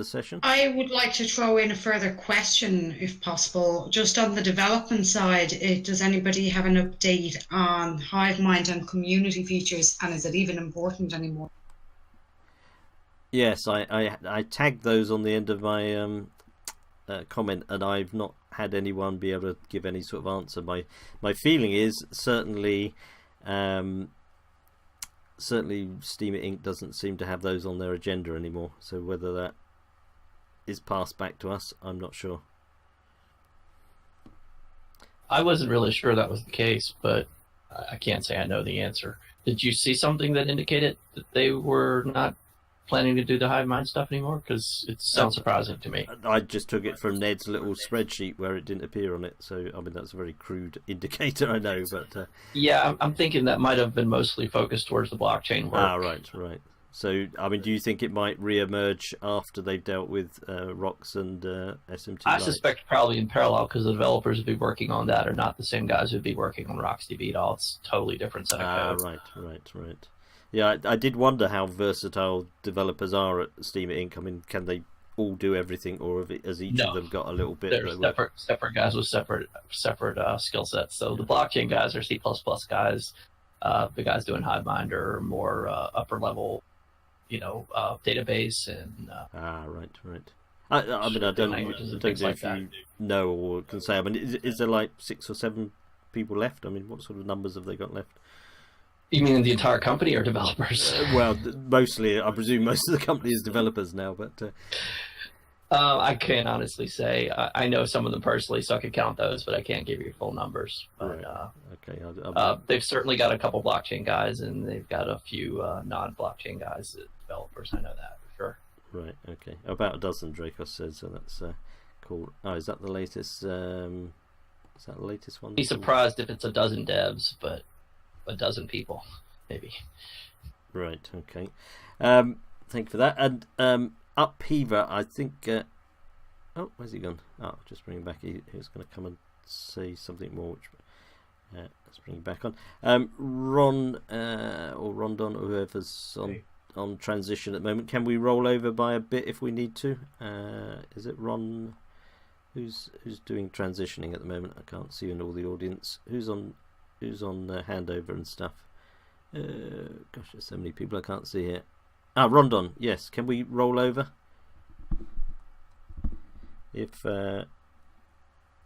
session? I would like to throw in a further question, if possible, just on the development side. Does anybody have an update on HiveMind and community features, and is it even important anymore? Yes, I tagged those on the end of my comment, and I've not had anyone be able to give any sort of answer. My feeling is certainly Steemit Inc. doesn't seem to have those on their agenda anymore. So whether that is passed back to us, I'm not sure. I wasn't really sure that was the case, but I can't say I know the answer. Did you see something that indicated that they were not planning to do the HiveMind stuff anymore? Because it sounds surprising to me. I just took it from Ned's little spreadsheet where it didn't appear on it. So, I mean, that's a very crude indicator, I know. But yeah, I'm thinking that might have been mostly focused towards the blockchain work. Right. So, I mean, do you think it might re-emerge after they've dealt with ROX and SMT? I suspect probably in parallel, because the developers who'd be working on that are not the same guys who'd be working on RocksDB at all. It's a totally different set of code. Right. Yeah, I did wonder how versatile developers are at Steemit Inc. I mean, can they all do everything, or has each of them got a little bit? They're separate guys with separate skill sets. So the blockchain guys are C++ guys. The guys doing HiveMind are more upper level, database and. Right. I mean, I don't know if you know or can say. I mean, is there like 6 or 7 people left? I mean, what sort of numbers have they got left? You mean the entire company or developers? Well, mostly, I presume most of the company is developers now, but... I can't honestly say. I know some of them personally, so I could count those, but I can't give you full numbers. But, okay. They've certainly got a couple blockchain guys, and they've got a few non-blockchain guys, developers. I know that for sure. Right, okay. About a dozen, Dracos says, so that's cool. Oh, is that the latest? Is that the latest one? Be surprised if it's a dozen devs, but a dozen people, maybe. Right, okay. Thank you for that. And Upheaver, I think. Oh, where's he gone? Oh, just bring him back. He's going to come and say something more. Which, let's bring him back on. Ron or Rondon, or whoever's on transition at the moment. Can we roll over by a bit if we need to? Is it Ron? Who's doing transitioning at the moment? I can't see in all the audience. Who's on handover and stuff? Gosh, there's so many people I can't see here. Rondon, yes. Can we roll over? If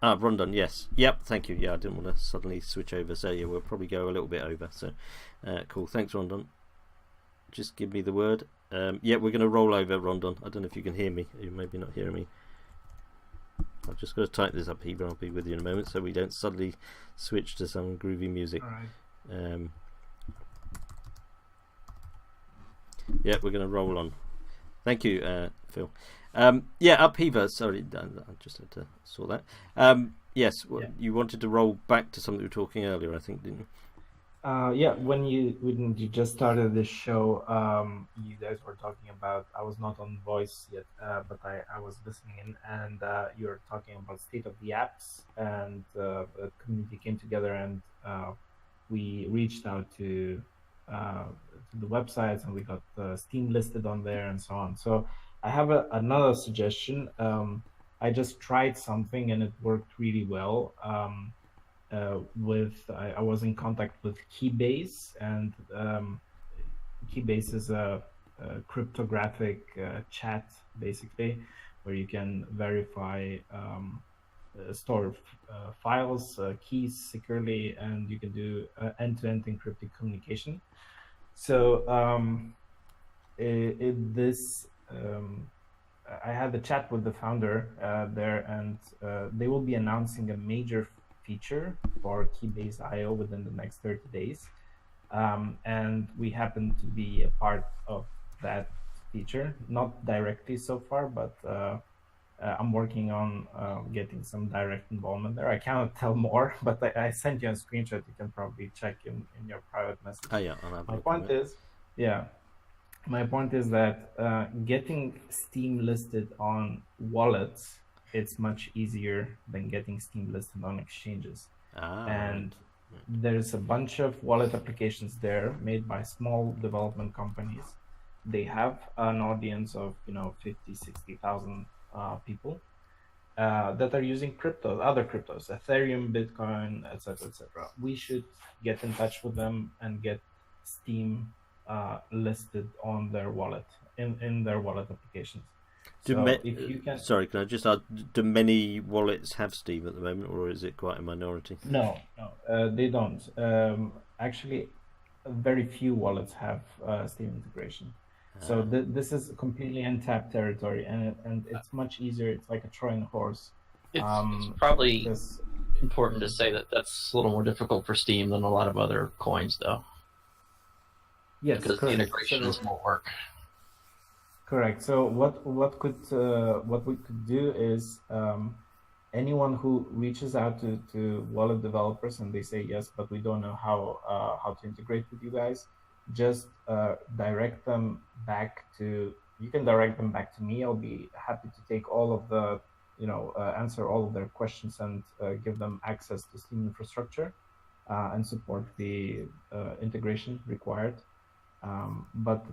Rondon, yes. Yep, thank you. Yeah, I didn't want to suddenly switch over. So yeah, we'll probably go a little bit over. So cool. Thanks, Rondon. Just give me the word. Yeah, we're going to roll over, Rondon. I don't know if you can hear me. You may be not hearing me. I've just got to type this up here, but I'll be with you in a moment so we don't suddenly switch to some groovy music. All right. Yeah, we're going to roll on. Thank you, Phil. Yeah, Upheaver. Sorry, I just had to sort that. Yes, you wanted to roll back to something we were talking earlier, I think, didn't you? Yeah, when you just started this show, you guys were talking about, I was not on voice yet, but I was listening in, and you were talking about state of the apps, and the community came together, and we reached out to the websites, and we got Steem listed on there and so on. So I have another suggestion. I just tried something and it worked really well. I was in contact with Keybase, and Keybase is a cryptographic chat, basically, where you can verify store files, keys securely, and you can do end-to-end encrypted communication. So I had a chat with the founder there, and they will be announcing a major feature for Keybase IO within the next 30 days. And we happen to be a part of that feature, not directly so far, but I'm working on getting some direct involvement there. I cannot tell more, but I sent you a screenshot. You can probably check in your private message. Oh, yeah, my point is that getting Steem listed on wallets, it's much easier than getting Steem listed on exchanges. And there's a bunch of wallet applications there made by small development companies. They have an audience of 50, 60,000 people that are using other cryptos, Ethereum, Bitcoin, etc., etc. We should get in touch with them and get Steem listed on their wallet, in their wallet applications. Sorry, can I just ask, do many wallets have Steem at the moment, or is it quite a minority? No, they don't. Actually, very few wallets have Steem integration. So this is completely untapped territory, and it's much easier. It's like a Trojan horse. It's probably important to say that that's a little more difficult for Steem than a lot of other coins, though. Yes, because the integration is more work. Correct. So what we could do is anyone who reaches out to wallet developers and they say yes, but we don't know how to integrate with you guys, just direct them back to. You can direct them back to me. I'll be happy to take all of the answer all of their questions and give them access to Steem infrastructure and support the integration required. But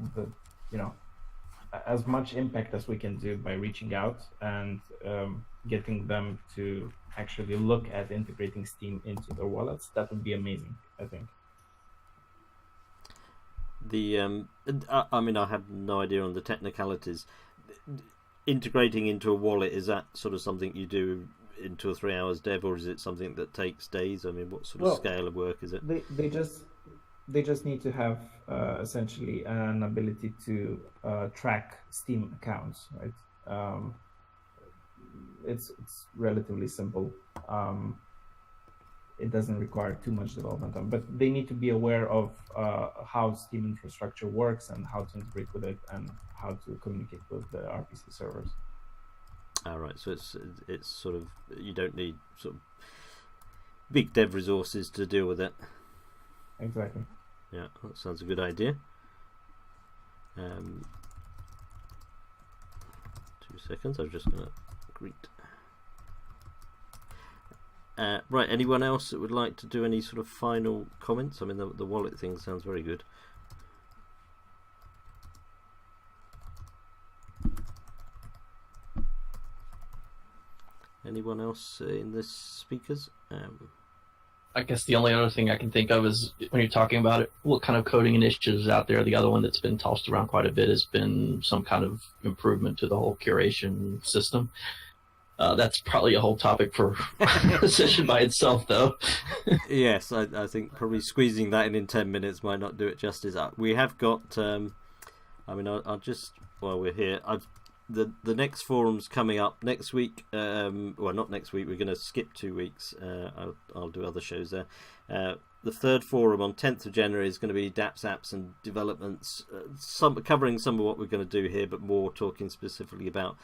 as much impact as we can do by reaching out and getting them to actually look at integrating Steem into their wallets, that would be amazing, I think. I mean, I have no idea on the technicalities. Integrating into a wallet, is that sort of something you do in 2 or 3 hours dev, or is it something that takes days? I mean, what sort of scale of work is it? They just need to have essentially an ability to track Steem accounts, right? It's relatively simple. It doesn't require too much development time, but they need to be aware of how Steem infrastructure works and how to integrate with it and how to communicate with the RPC servers. All right, so it's sort of, you don't need sort of big dev resources to deal with it. Exactly. Yeah, that sounds a good idea. 2 seconds. I'm just going to greet. Right, anyone else that would like to do any sort of final comments? I mean, the wallet thing sounds very good. Anyone else in the speakers? I guess the only other thing I can think of is when you're talking about it, what kind of coding initiatives out there? The other one that's been tossed around quite a bit has been some kind of improvement to the whole curation system. That's probably a whole topic for a session by itself, though. Yes, I think probably squeezing that in 10 minutes might not do it justice. We have got, I mean, I'll just, while we're here, the next forum's coming up next week. Well, not next week, we're going to skip 2 weeks. I'll do other shows there. The third forum on 10th of January is going to be dApps, apps and developments, covering some of what we're going to do here, but more talking specifically about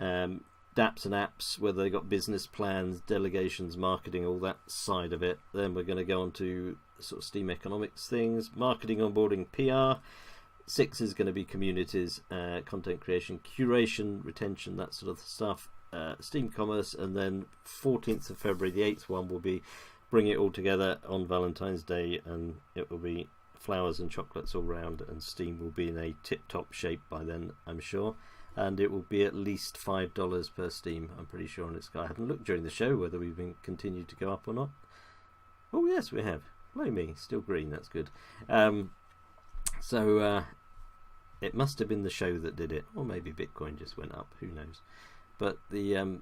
dApps and apps, whether they got business plans, delegations, marketing, all that side of it. Then we're going to go on to sort of Steem economics things, marketing, onboarding, PR. 6 is going to be communities, content creation, curation, retention, that sort of stuff, Steem commerce, and then 14th of February, the 8th one, will be bring it all together on Valentine's Day, and it will be flowers and chocolates all round, and Steem will be in a tip-top shape by then, I'm sure. And it will be at least $5 per Steem, I'm pretty sure, on its guy. I haven't looked during the show whether we've been continued to go up or not. Oh yes, we have. Blow me, still green, that's good. So it must have been the show that did it, or maybe Bitcoin just went up, who knows. But the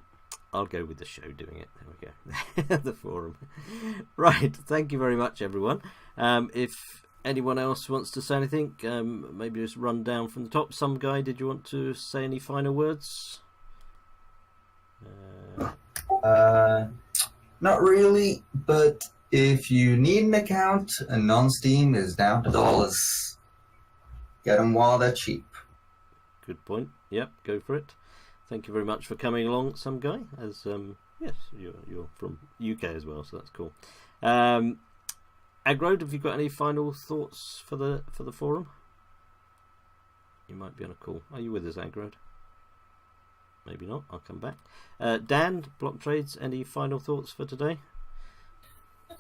I'll go with the show doing it. There we go. The forum. Right, thank you very much, everyone. If anyone else wants to say anything, maybe just run down from the top. Some guy, did you want to say any final words? Not really, but if you need an account, a non-Steem is down to dollars. Get them while they're cheap. Good point. Yep, go for it. Thank you very much for coming along, some guy. As yes, you're from UK as well, so that's cool. Agrode, have you got any final thoughts for the forum? You might be on a call. Are you with us, Agrode? Maybe not. I'll come back. Dan, Block Trades, any final thoughts for today?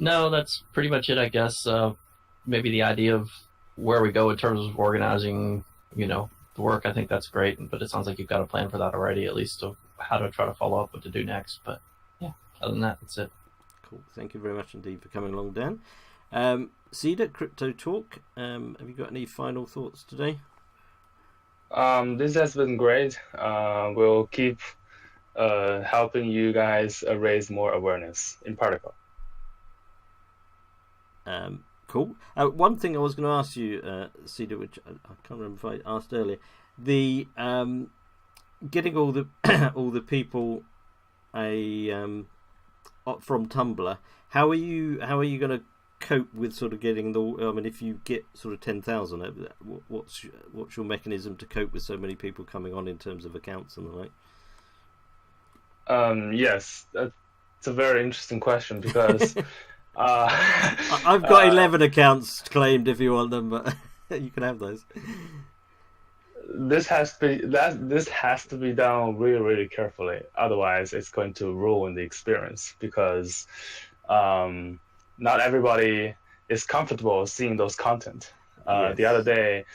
No, that's pretty much it, I guess. Maybe the idea of where we go in terms of organizing, the work, I think that's great. But it sounds like you've got a plan for that already, at least of how to try to follow up, what to do next. But yeah, other than that, that's it. Cool. Thank you very much indeed for coming along, Dan. Cedar, Crypto Talk, have you got any final thoughts today? This has been great. We'll keep helping you guys raise more awareness in particle. Cool. One thing I was going to ask you, Cedar, which I can't remember if I asked earlier, the getting all the all the people from Tumblr. How are you going to cope with sort of getting the? I mean, if you get sort of 10,000, what's your mechanism to cope with so many people coming on in terms of accounts and the like? Yes, that's a very interesting question because. I've got 11 accounts claimed if you want them, but you can have those. This has to be done really, really carefully. Otherwise, it's going to ruin the experience because not everybody is comfortable seeing those content. Yes. The other day,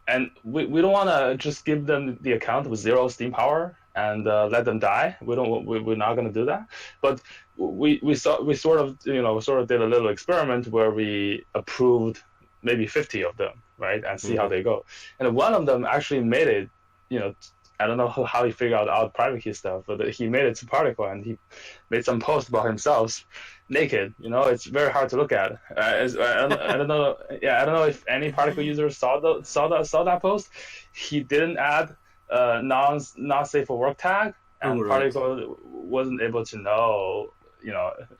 and we don't want to just give them the account with 0 Steem power and let them die. We're not going to do that. But we sort of did a little experiment where we approved maybe 50 of them, right, and see how they go. And one of them actually made it. I don't know how he figured out private key stuff, but he made it to Particle and he made some post about himself naked. It's very hard to look at. I don't know. Yeah, I don't know if any Particle user saw that post. He didn't add not safe for work tag, and Particle wasn't able to know.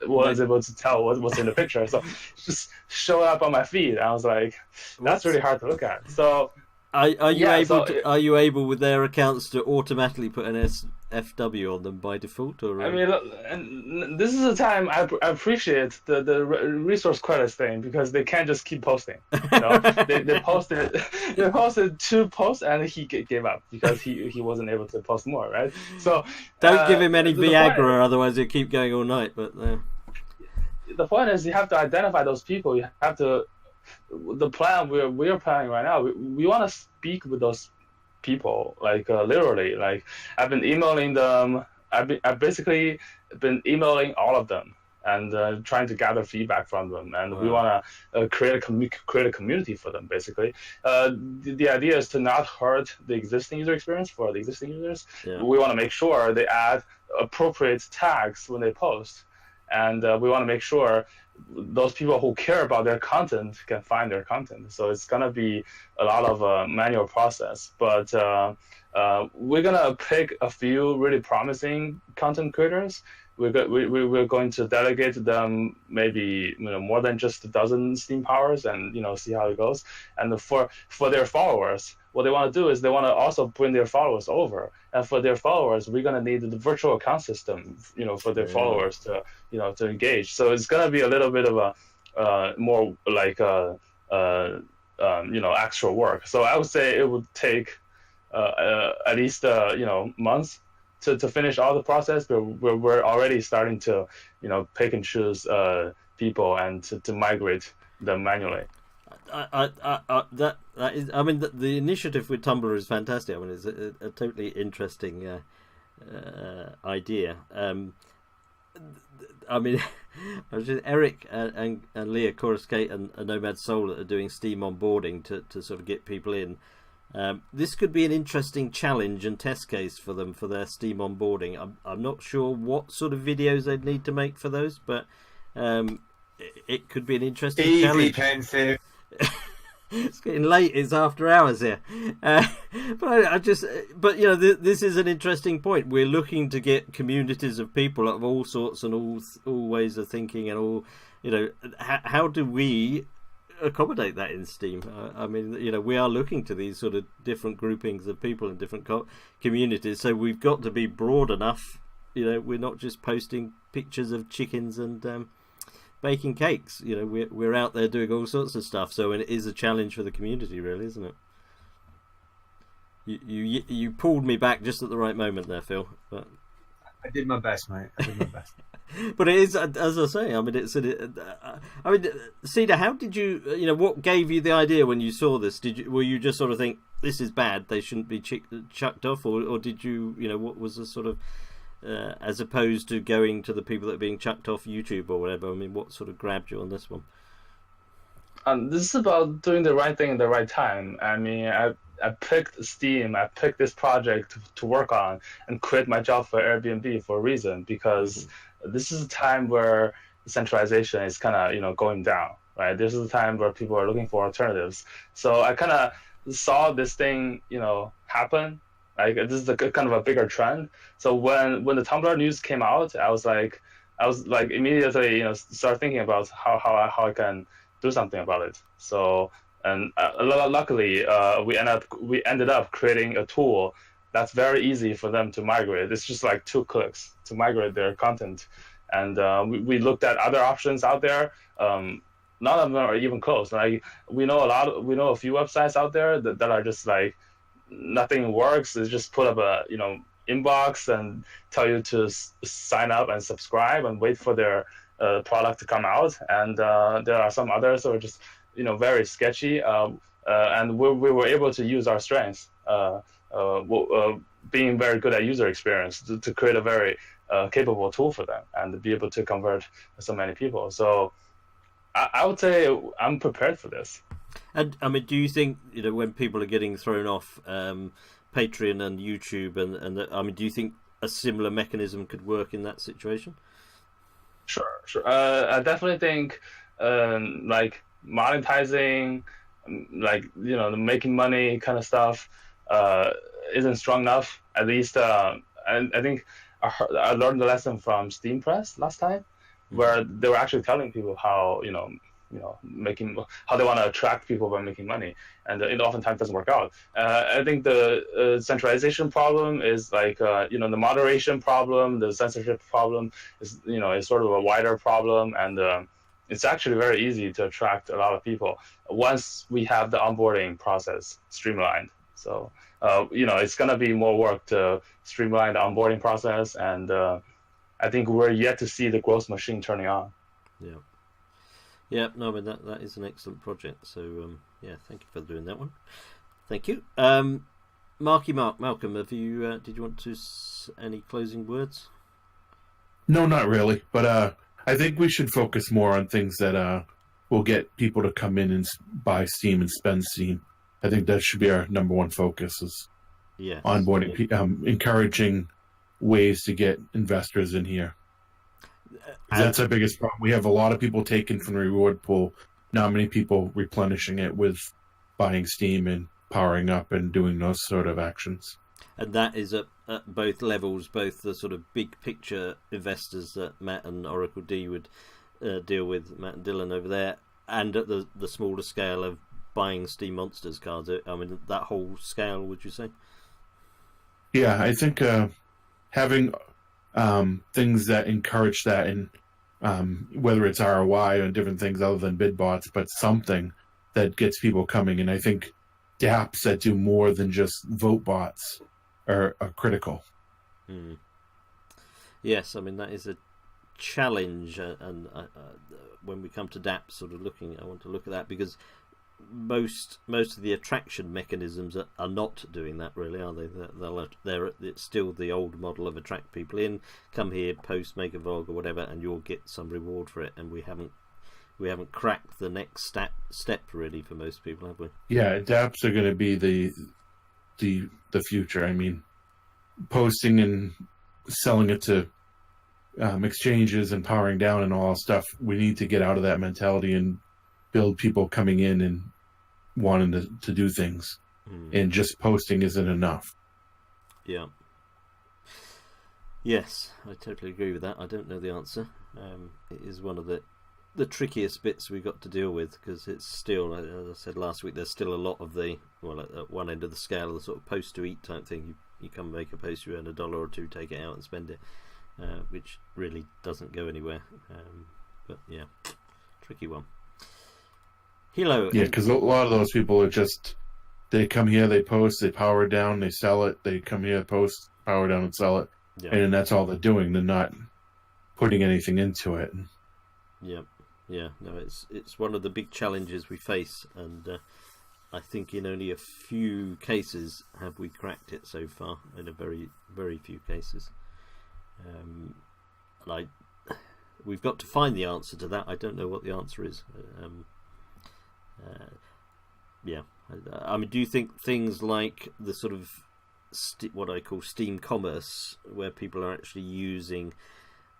Was able to tell what's in the picture. So just showed up on my feed. And I was like, that's really hard to look at. So Are you Yeah, able so are you able with their accounts to automatically put an SFW on them by default? Or I mean, look, and this is a time I appreciate the resource credits thing, because they can't just keep posting. You know, they posted 2 posts and he gave up because he wasn't able to post more, right? So don't give him any the point Viagra, otherwise he'll keep going all night. But the point is, you have to identify those people. You have to. The plan we're planning right now. We want to speak with those people, like literally. Like, I've been emailing them. I've basically been emailing all of them and trying to gather feedback from them. And we want to create a community for them. Basically, the idea is to not hurt the existing user experience for the existing users. Yeah. We want to make sure they add appropriate tags when they post, and we want to make sure those people who care about their content can find their content. So it's gonna be a lot of manual process, but we're gonna pick a few really promising content creators. We're going to delegate to them maybe more than just a dozen Steem powers, and see how it goes. And for their followers, what they want to do is they want to also bring their followers over. And for their followers, we're gonna need the virtual account system, for their followers to to engage. So it's gonna be a little bit of a more like extra work. So I would say it would take at least months to finish all the process, but we're already starting to pick and choose people and to migrate them manually. That is, I mean, the initiative with Tumblr is fantastic. I mean, it's a totally interesting idea. I mean, Eric and Leah Coruscate and Nomad Soul are doing Steem onboarding to sort of get people in. This could be an interesting challenge and test case for them for their Steem onboarding. I'm not sure what sort of videos they'd need to make for those, but it could be an interesting challenge. Pensive. It's getting late. It's after hours here, but this is an interesting point. We're looking to get communities of people of all sorts and all ways of thinking, and all how do we accommodate that in Steem? I mean, we are looking to these sort of different groupings of people in different communities, so we've got to be broad enough. We're not just posting pictures of chickens and baking cakes. We're out there doing all sorts of stuff, so it is a challenge for the community, really, isn't it? You pulled me back just at the right moment there, Phil. But I did my best, mate. I did my best. But it is, as I say, I mean, Cedar, how did you, what gave you the idea when you saw this? Were you just sort of think, this is bad, they shouldn't be chucked off, or did you, what was the sort of, as opposed to going to the people that are being chucked off YouTube or whatever? I mean, what sort of grabbed you on this one? This is about doing the right thing at the right time. I mean, I picked Steem, I picked this project to work on and quit my job for Airbnb for a reason, because this is a time where centralization is kind of, going down, right? This is a time where people are looking for alternatives. So I kind of saw this thing, happen. Like, this is kind of a bigger trend. So when the Tumblr news came out, I was like immediately, start thinking about how I can do something about it. So, and luckily, we ended up creating a tool that's very easy for them to migrate. It's just like 2 clicks to migrate their content. And we looked at other options out there. None of them are even close. Like, we know a few websites out there that are just like, nothing works. It's just put up a inbox and tell you to sign up and subscribe and wait for their product to come out. And there are some others that are just very sketchy. And we were able to use our strengths, being very good at user experience, to create a very capable tool for them and to be able to convert so many people. So I would say I'm prepared for this. And I mean, do you think when people are getting thrown off Patreon and YouTube, and do you think a similar mechanism could work in that situation? Sure. I definitely think like monetizing, like the making money kind of stuff isn't strong enough. At least I think I learned the lesson from Steam Press last time, where they were actually telling people how making, how they want to attract people by making money, and it oftentimes doesn't work out. I think the centralization problem is like the moderation problem, the censorship problem is sort of a wider problem, and it's actually very easy to attract a lot of people once we have the onboarding process streamlined. So it's going to be more work to streamline the onboarding process, and I think we're yet to see the growth machine turning on. Yeah. Yeah, no, I mean that is an excellent project. So thank you for doing that one. Thank you, Malcolm. Have you? Did you want to any closing words? No, not really. But I think we should focus more on things that will get people to come in and buy Steem and spend Steem. I think that should be our number one focus: is onboarding, encouraging ways to get investors in here. That's our biggest problem. We have a lot of people taken from the reward pool, not many people replenishing it with buying Steem and powering up and doing those sort of actions. And that is at both levels, both the sort of big picture investors that Matt and Oracle D would deal with, Matt and Dylan over there, and at the smaller scale of buying Steem Monsters cards. I mean, that whole scale, would you say? Yeah, I think having things that encourage that, and whether it's ROI or different things other than bid bots, but something that gets people coming. And I think dApps that do more than just vote bots are critical. Yes, I mean that is a challenge, and when we come to dApps, sort of I want to look at that, because most of the attraction mechanisms are not doing that, really, are they? It's still the old model of attract people in, come here, post, make a vlog or whatever, and you'll get some reward for it. And we haven't cracked the next step really for most people, have we? Yeah, dApps are going to be the future. I mean, posting and selling it to exchanges and powering down and all that stuff. We need to get out of that mentality and build people coming in and wanting to do things, and just posting isn't enough. Yeah. Yes, I totally agree with that. I don't know the answer. It is one of the trickiest bits we've got to deal with, because it's still, as I said last week, there's still a lot of at one end of the scale, the sort of post to eat type thing. You come make a post, you earn $1 or $2, take it out and spend it, which really doesn't go anywhere. But yeah, tricky one. Hilo. Yeah, because a lot of those people are just, they come here, they post, they power down, they sell it. They come here, post, power down, and sell it. Yeah. And that's all they're doing. They're not putting anything into it. Yeah, no, it's one of the big challenges we face, and I think in only a few cases have we cracked it so far. In a very, very few cases, and we've got to find the answer to that. I don't know what the answer is. I mean, do you think things like the sort of what I call Steem commerce, where people are actually using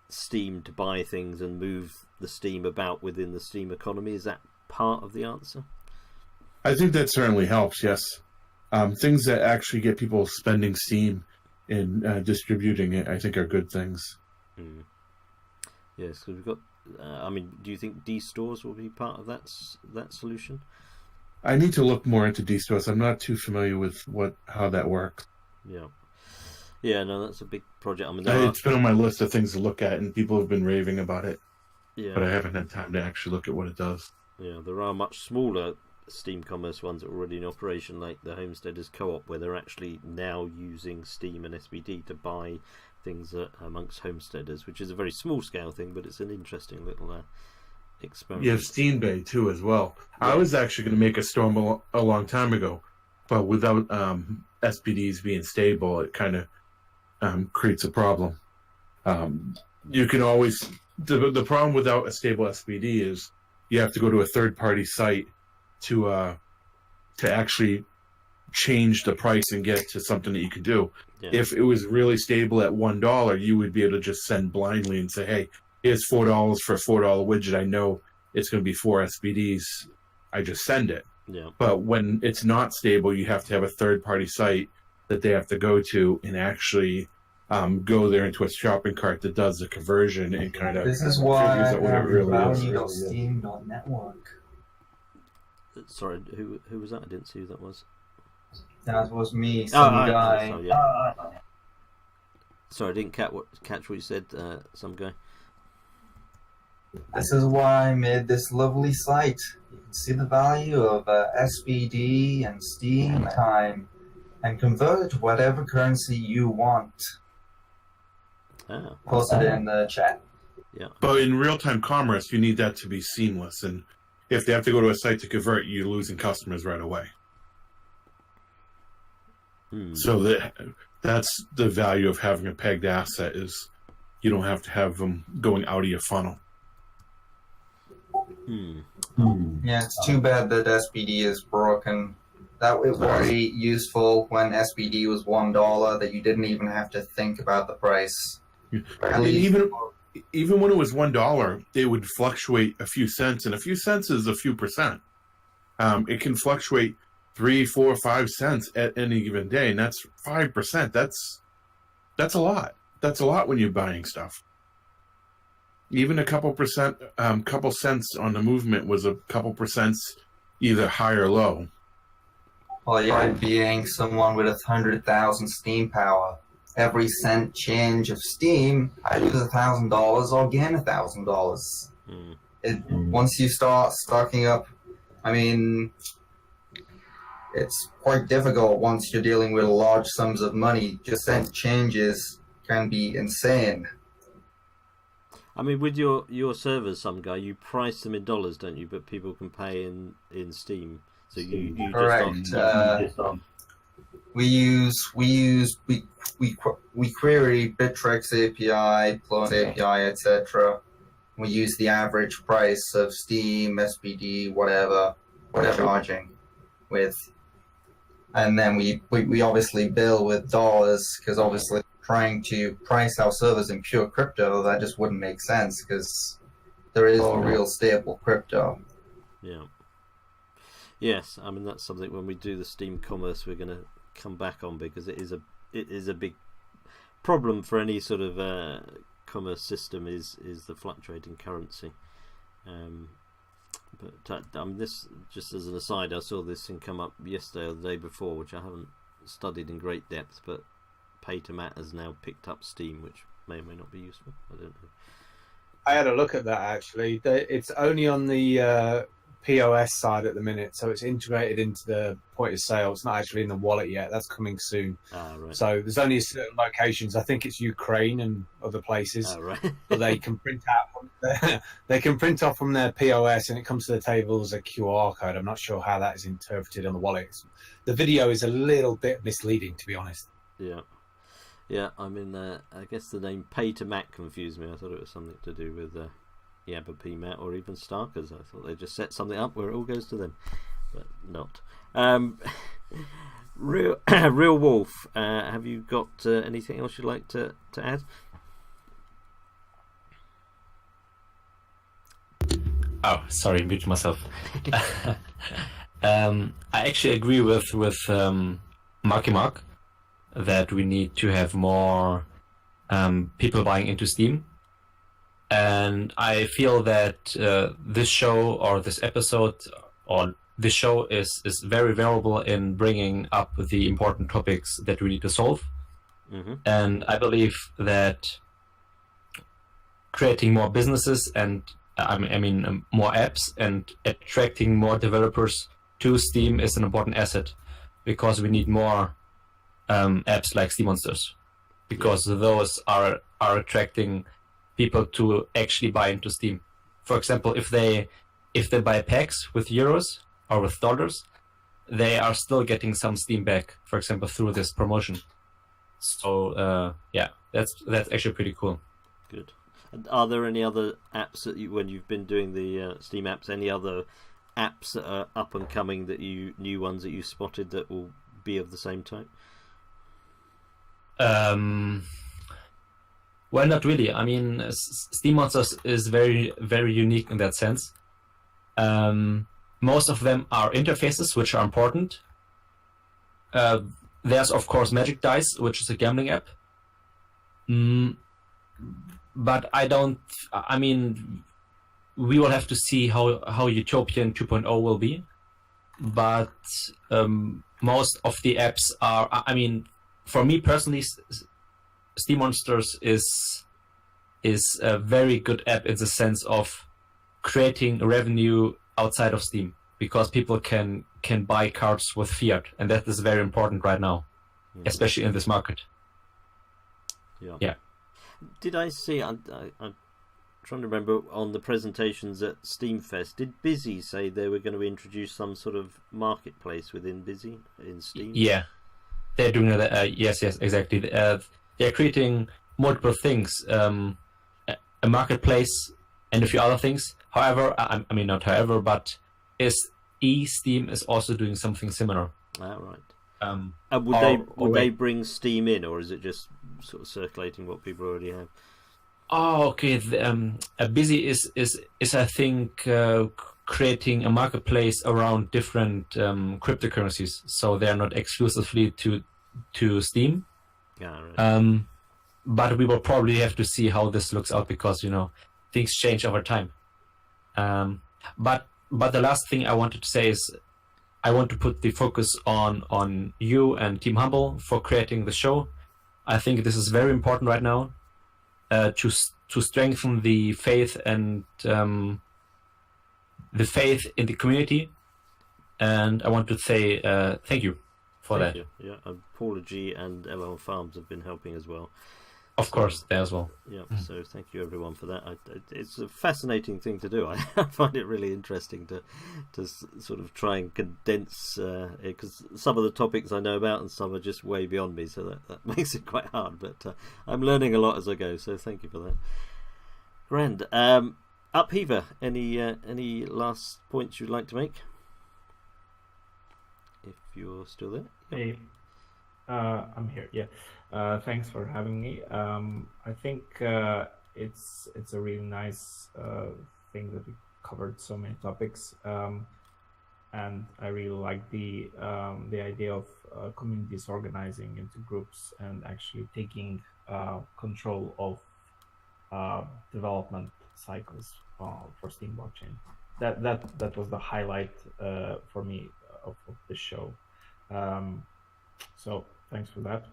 Steem to buy things and move the Steem about within the Steem economy, is that part of the answer? I think that certainly helps, yes. Things that actually get people spending Steem and distributing it, I think, are good things. Yes, because we've got I mean, do you think D-stores will be part of that solution? I need to look more into D-stores. I'm not too familiar with how that works. Yeah, no, that's a big project. I mean, it's been on my list of things to look at, and people have been raving about it. Yeah, but I haven't had time to actually look at what it does. Yeah, there are much smaller Steem commerce ones that are already in operation, like the Homesteaders Co-op, where they're actually now using Steem and SBD to buy things amongst homesteaders, which is a very small scale thing, but it's an interesting little experiment. You have Steem Bay too as well. Yeah. I was actually going to make a storm a long time ago, but without SPDs being stable, it kind of creates a problem. You can always the problem without a stable SPD is you have to go to a third party site to actually change the price and get to something that you can do. Yeah. If it was really stable at $1, you would be able to just send blindly and say, hey, here's $4 for a $4 widget. I know it's going to be 4 SPDs. I just send it. Yeah. But when it's not stable, you have to have a third-party site that they have to go to and actually go there into a shopping cart that does the conversion and kind of This is why figures out what it really is. value.steam.network. Sorry, who was that? I didn't see who that was. That was me, some guy. Oh, yeah. Sorry, I didn't catch what you said, some guy. This is why I made this lovely site. You can see the value of SBD and Steem time and convert it to whatever currency you want. Post it in the chat. Yeah. But in real-time commerce, you need that to be seamless. And if they have to go to a site to convert, you're losing customers right away. So that's the value of having a pegged asset is you don't have to have them going out of your funnel. Yeah, it's too bad that SBD is broken. That was very useful when SBD was $1, that you didn't even have to think about the price. Even when it was $1, it would fluctuate a few cents, and a few cents is a few percent. It can fluctuate 3, 4, 5 cents at any given day, and that's 5%. That's a lot. That's a lot when you're buying stuff. Even a couple percent, couple cents on the movement was a couple percents either high or low. Well, you're being someone with 100,000 Steem power. Every cent change of Steem, I lose $1,000 or gain $1,000. Once you start stocking up, I mean, it's quite difficult once you're dealing with large sums of money. Just cent changes can be insane. I mean, with your servers, some guy, you price them in dollars, don't you? But people can pay in Steem. So you correct. Just We query Bittrex API, Clone API, etc. We use the average price of Steem, SBD, whatever charging with, and then we obviously bill with dollars, because obviously trying to price our servers in pure crypto, that just wouldn't make sense, because there is no real stable crypto. Yeah. Yes, I mean that's something when we do the Steem commerce we're going to come back on, because it is a big problem for any sort of commerce system is the fluctuating currency. But I mean, this, just as an aside, I saw this thing come up yesterday or the day before, which I haven't studied in great depth, but Paytomat has now picked up Steem, which may or may not be useful. I don't know. I had a look at that actually. It's only on the POS side at the minute, so it's integrated into the point of sale. It's not actually in the wallet yet. That's coming soon. Right. So there's only certain locations. I think it's Ukraine and other places, right. but they can print out. They can print off from their POS, and it comes to the table as a QR code. I'm not sure how that is interpreted on the wallets. The video is a little bit misleading, to be honest. Yeah. Yeah, I mean, I guess the name Paytomat confused me. I thought it was something to do with Yabba PMAT or even Starkers. I thought they just set something up where it all goes to them, but not. Real Wolf, have you got anything else you'd like to add? Oh, sorry, muted myself. I actually agree with Marky Mark that we need to have more people buying into Steem. And I feel that this show or this episode or this show is very valuable in bringing up the important topics that we need to solve. Mm-hmm. And I believe that creating more businesses and more apps and attracting more developers to Steem is an important asset, because we need more apps like Steem Monsters, because those are attracting people to actually buy into Steem. For example, if they buy packs with euros or with dollars, they are still getting some Steem back, for example, through this promotion. So yeah, that's actually pretty cool. Good. And are there any other apps that when you've been doing the Steem apps, any other apps that are up and coming, new ones that you spotted that will be of the same type? Well, not really. I mean, Steem Monsters is very, very unique in that sense. Most of them are interfaces, which are important. There's, of course, Magic Dice, which is a gambling app. But I don't. I mean, we will have to see how Utopian 2.0 will be. But most of the apps are. I mean, for me personally, Steem Monsters is a very good app in the sense of creating revenue outside of Steam, because people can buy cards with fiat, and that is very important right now, especially in this market. Yeah. Did I see? I'm trying to remember on the presentations at Steamfest. Did Busy say they were going to introduce some sort of marketplace within Busy in Steam? Yeah, they're doing that. Yes, exactly. They're creating multiple things, a marketplace, and a few other things. However, I mean not however, but Steam is also doing something similar. Ah, right. And would they bring Steam in, or is it just sort of circulating what people already have? Oh, okay. Busy is I think creating a marketplace around different cryptocurrencies, so they are not exclusively to Steam. Yeah, right. But we will probably have to see how this looks out, because things change over time. But the last thing I wanted to say is I want to put the focus on you and Team Humble for creating the show. I think this is very important right now to strengthen the faith and the faith in the community. And I want to say thank you for that. You. Yeah, and Paula G and LL Farms have been helping as well. Of course, there as well. Yeah, so thank you everyone for that. It's a fascinating thing to do. I find it really interesting to sort of try and condense, because some of the topics I know about and some are just way beyond me, so that makes it quite hard. But I'm learning a lot as I go, so thank you for that. Grand. Upheaver, any last points you'd like to make? If you're still there. Yep. Hey, I'm here. Yeah. Thanks for having me. I think it's a really nice thing that we covered so many topics, and I really like the idea of communities organizing into groups and actually taking control of development cycles for Steem blockchain. That was the highlight for me of the show. So thanks for that.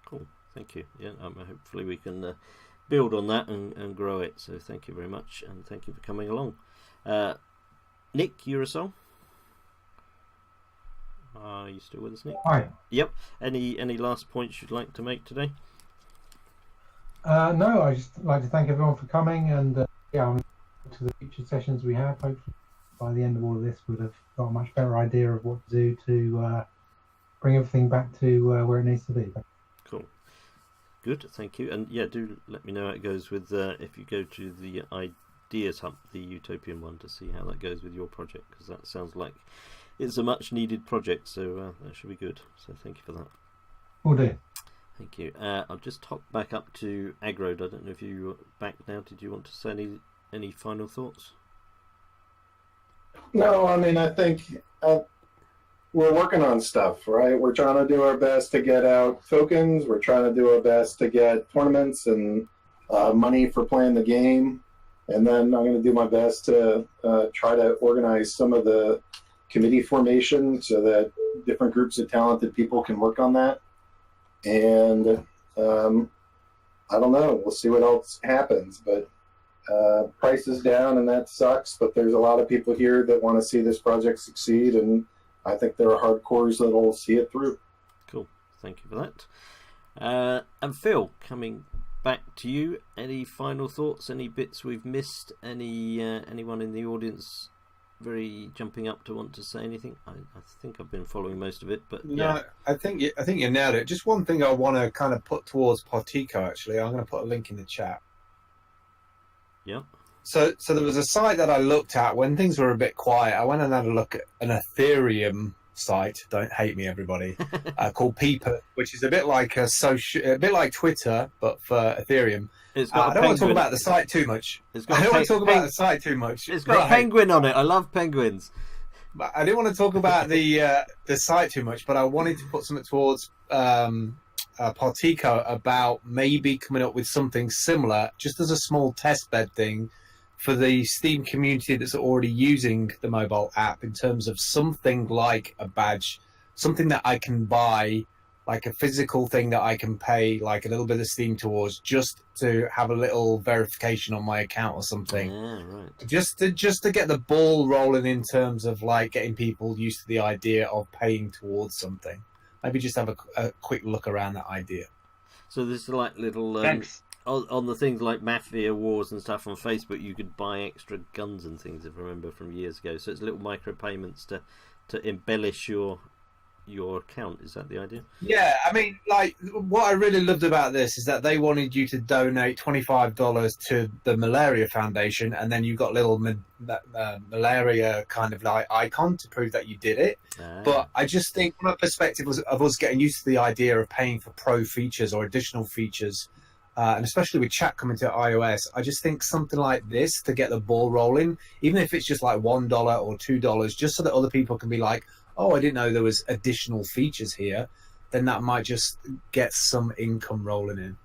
Cool, thank you. Yeah, hopefully we can build on that and grow it. So thank you very much, and thank you for coming along. Nick Urasol, are you still with us, Nick? Hi. Yep. Any last points you'd like to make today? No, I just like to thank everyone for coming, and I'm to the future sessions we have. Hopefully, by the end of all of this, we'll have got a much better idea of what to do to bring everything back to where it needs to be. Cool. Good, thank you. And yeah, do let me know how it goes with if you go to the Ideas Hub, the Utopian one, to see how that goes with your project, because that sounds like it's a much needed project, so that should be good. So thank you for that. Will do. Thank you. I'll just hop back up to Agrod. I don't know if you're back now. Did you want to say any final thoughts? No, I mean, I think we're working on stuff, right? We're trying to do our best to get out tokens. We're trying to do our best to get tournaments and money for playing the game. And then I'm going to do my best to try to organize some of the committee formation so that different groups of talented people can work on that. And I don't know. We'll see what else happens. But price is down, and that sucks. But there's a lot of people here that want to see this project succeed, and I think there are hardcores that will see it through. Cool. Thank you for that. And Phil, coming back to you. Any final thoughts? Any bits we've missed? Anyone in the audience very jumping up to want to say anything? I think I've been following most of it, but yeah. No, I think you nailed it. Just one thing I want to kind of put towards Partico. Actually, I'm going to put a link in the chat. Yeah. So there was a site that I looked at when things were a bit quiet. I went and had a look at an Ethereum site. Don't hate me, everybody. Called Peeper, which is a bit like a bit like Twitter, but for Ethereum. I don't want to talk about the site too much. I don't want to talk about the site too much. It's got a penguin on it. I love penguins. But I didn't want to talk about the site too much, but I wanted to put something towards Partico about maybe coming up with something similar, just as a small test bed thing for the Steam community that's already using the mobile app, in terms of something like a badge, something that I can buy, like a physical thing that I can pay like a little bit of Steam towards, just to have a little verification on my account or something. Yeah, right. Just to get the ball rolling in terms of like getting people used to the idea of paying towards something. Maybe just have a quick look around that idea. So there's like little Thanks. on the things like Mafia Wars and stuff on Facebook, you could buy extra guns and things, if I remember from years ago. So it's little micropayments to embellish your account. Is that the idea? Yeah, I mean, like, what I really loved about this is that they wanted you to donate $25 to the Malaria Foundation, and then you got little malaria kind of like icon to prove that you did it. But I just think from a perspective of us getting used to the idea of paying for pro features or additional features, and especially with chat coming to iOS, I just think something like this to get the ball rolling, even if it's just like $1 or $2, just so that other people can be like, oh, I didn't know there was additional features here, then that might just get some income rolling in.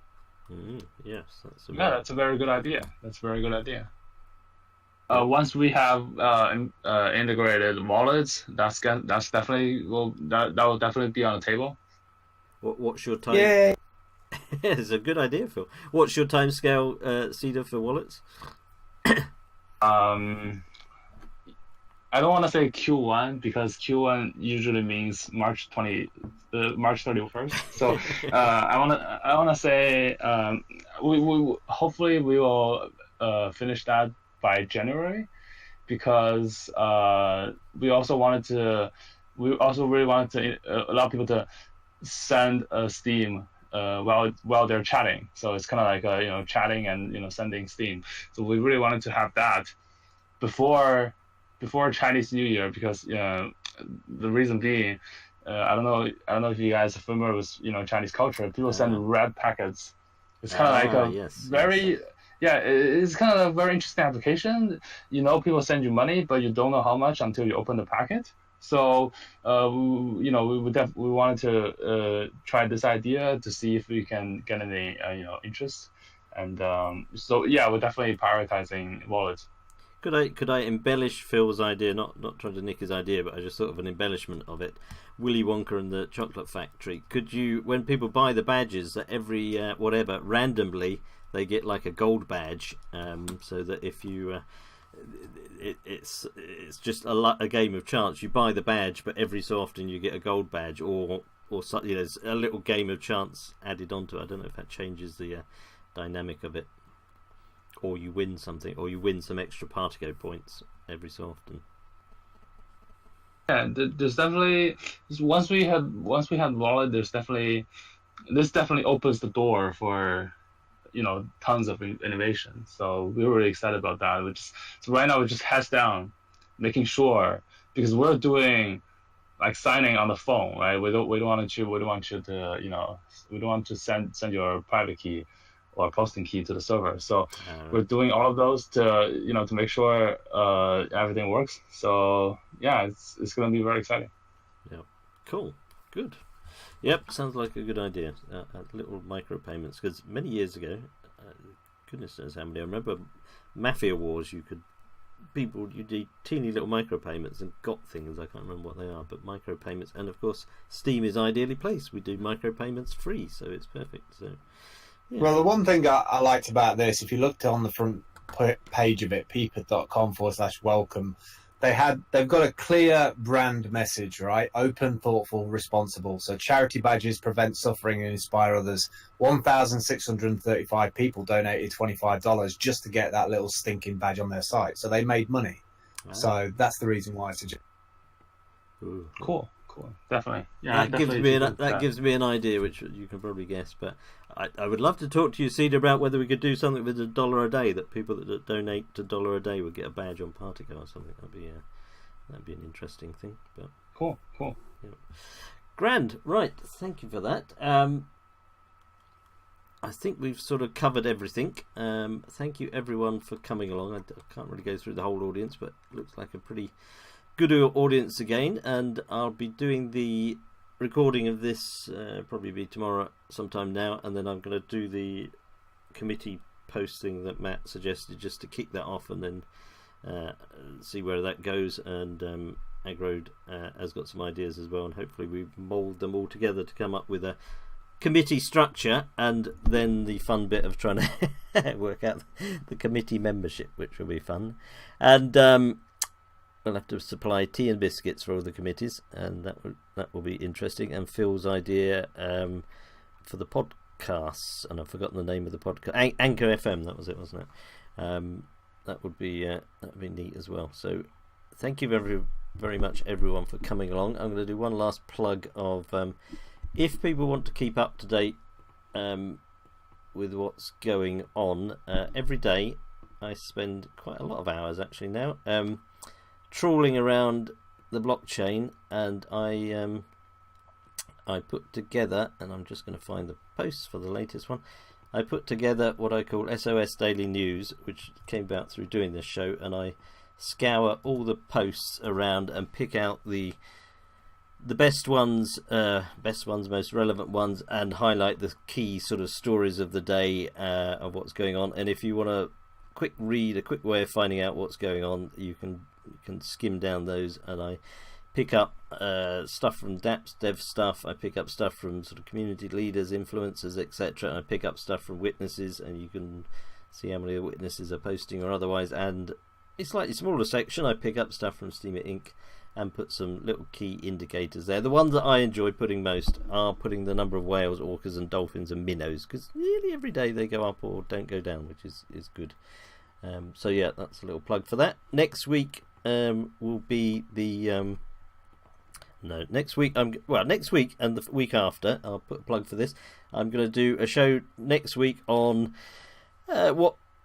Yes, that's a very good idea. That's a very good idea. Once we have integrated wallets, that will definitely be on the table. What's your time? Yeah, it's a good idea, Phil. What's your time scale, Cedar, for wallets? I don't want to say Q1 because Q1 usually means March 31st. So I want to say we hopefully we will finish that by January, because we also really wanted to allow people to send a Steam while they're chatting. So it's kind of like chatting and sending Steam. So we really wanted to have that before Chinese New Year, because the reason being, I don't know if you guys are familiar with Chinese culture. People send red packets. It's kind of like it's kind of a very interesting application. People send you money, but you don't know how much until you open the packet. So we wanted to try this idea to see if we can get any interest, and we're definitely prioritizing wallets. Could I embellish Phil's idea? Not trying to nick his idea, but I just thought of an embellishment of it. Willy Wonka and the Chocolate Factory. Could you, when people buy the badges, that every whatever randomly they get like a gold badge, so that if you it's just a game of chance. You buy the badge, but every so often you get a gold badge, or there's a little game of chance added onto it. I don't know if that changes the dynamic of it. Or you win something, or you win some extra Partigo points every so often. Yeah, there's definitely once we had wallet, this definitely opens the door for tons of innovation. So we're really excited about that. So right now we're just heads down, making sure, because we're doing like signing on the phone, right? We don't want to send your private key or posting key to the server. So we're doing all of those to make sure everything works. So yeah, it's going to be very exciting. Yeah, cool, good. Yep, sounds like a good idea. Little micropayments, because many years ago, goodness knows how many. I remember Mafia Wars. You did teeny little micropayments and got things. I can't remember what they are, but micropayments. And of course, Steam is ideally placed. We do micropayments free, so it's perfect. So. Yeah. Well, the one thing I liked about this, if you looked on the front page of it, peepit.com/welcome, they've got a clear brand message, right? Open, thoughtful, responsible. So charity badges prevent suffering and inspire others. 1,635 people donated $25 just to get that little stinking badge on their site. So they made money. Wow. So that's the reason why I suggest. Cool. Definitely. Yeah, that gives me an idea, which you can probably guess. But I would love to talk to you, Cedar, about whether we could do something with $1 a day, that people that donate $1 a day would get a badge on Partigo or something. That'd be an interesting thing. But cool. Yeah. Grand. Right. Thank you for that. I think we've sort of covered everything. Thank you everyone for coming along. I can't really go through the whole audience, but it looks like a pretty good audience again, and I'll be doing the recording of this probably be tomorrow sometime now, and then I'm going to do the committee posting that Matt suggested just to kick that off, and then see where that goes. And Agrode has got some ideas as well, and hopefully we mould them all together to come up with a committee structure, and then the fun bit of trying to work out the committee membership, which will be fun. And we'll have to supply tea and biscuits for all the committees, and that will be interesting. And Phil's idea for the podcasts, and I've forgotten the name of the podcast, Anchor FM, that was it, wasn't it? That would be neat as well. So thank you very much, everyone, for coming along. I'm going to do one last plug of if people want to keep up to date with what's going on, every day I spend quite a lot of hours actually now trawling around the blockchain, and I put together, and I'm just going to find the posts for the latest one. I put together what I call SOS Daily News, which came about through doing this show, and I scour all the posts around and pick out the best ones, most relevant ones, and highlight the key sort of stories of the day of what's going on. And if you want a quick way of finding out what's going on, you can skim down those, and I pick up stuff from dApps dev stuff, I pick up stuff from sort of community leaders, influencers, etc. I pick up stuff from witnesses, and you can see how many of the witnesses are posting or otherwise. And a slightly smaller section, I pick up stuff from Steamer Inc. and put some little key indicators there. The ones that I enjoy putting most are putting the number of whales, orcas and dolphins and minnows, because nearly every day they go up or don't go down, which is good. So yeah, that's a little plug for that. Next week will be the next week and the week after, I'll put a plug for this. I'm going to do a show next week on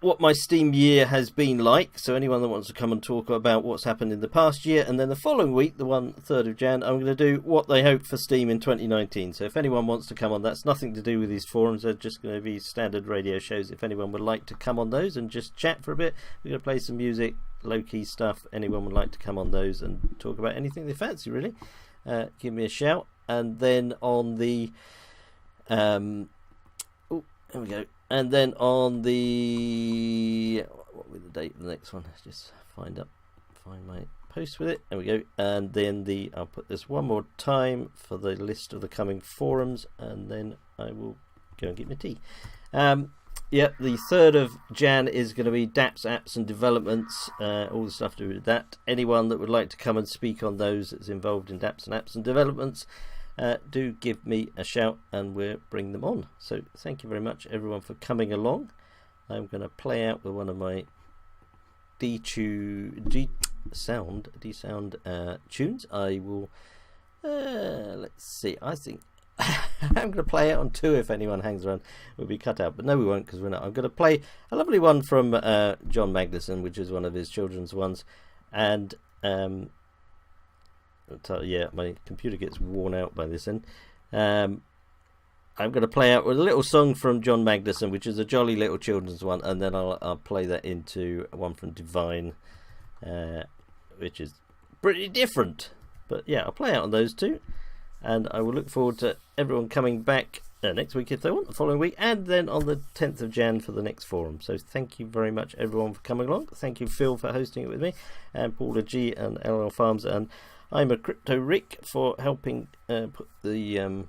what my Steam year has been like. So anyone that wants to come and talk about what's happened in the past year, and then the following week, the 3rd of Jan, I'm going to do what they hope for Steam in 2019. So if anyone wants to come on, that's nothing to do with these forums. They're just going to be standard radio shows. If anyone would like to come on those and just chat for a bit, we're going to play some music, low-key stuff. Anyone would like to come on those and talk about anything they fancy, really, give me a shout. And then on the there we go. And then on the what will be the date of the next one? Let's just find my post with it. There we go. And then I'll put this one more time for the list of the coming forums, and then I will go and get my tea. Yeah, the 3rd of Jan is going to be dApps, apps and developments, all the stuff to do with that. Anyone that would like to come and speak on those that's involved in dApps and apps and developments, do give me a shout and we'll bring them on. So thank you very much, everyone, for coming along. I'm going to play out with one of my D-sound tunes. I will let's see, I think I'm going to play it on 2 if anyone hangs around. We'll be cut out, but no, we won't, because we're not. I'm going to play a lovely one from John Magnuson, which is one of his children's ones. And yeah, my computer gets worn out by this end. I'm going to play out with a little song from John Magnuson, which is a jolly little children's one, and then I'll play that into one from Divine, which is pretty different. But yeah, I'll play out on those 2. And I will look forward to everyone coming back next week if they want, the following week, and then on the 10th of Jan for the next forum. So thank you very much, everyone, for coming along. Thank you, Phil, for hosting it with me, and Paula G and LL Farms, and I'm a Crypto Rick for helping put the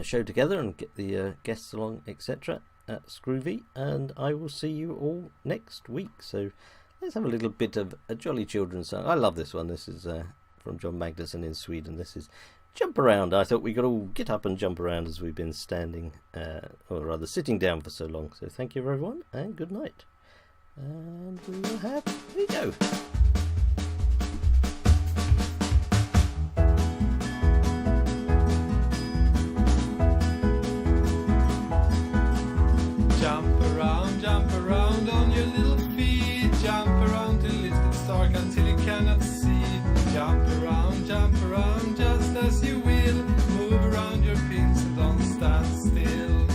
show together and get the guests along, etc. at Scroovy. And I will see you all next week. So let's have a little bit of a jolly children's song. I love this one. This is from John Magnuson in Sweden. This is Jump Around. I thought we could all get up and jump around as we've been standing, or rather sitting down for so long. So thank you everyone, and good night. And we will have, here we go. Jump around on your little feet. Jump around till it gets dark until you cannot see. Jump around just as you will. Move around your pins and don't stand still.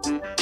you.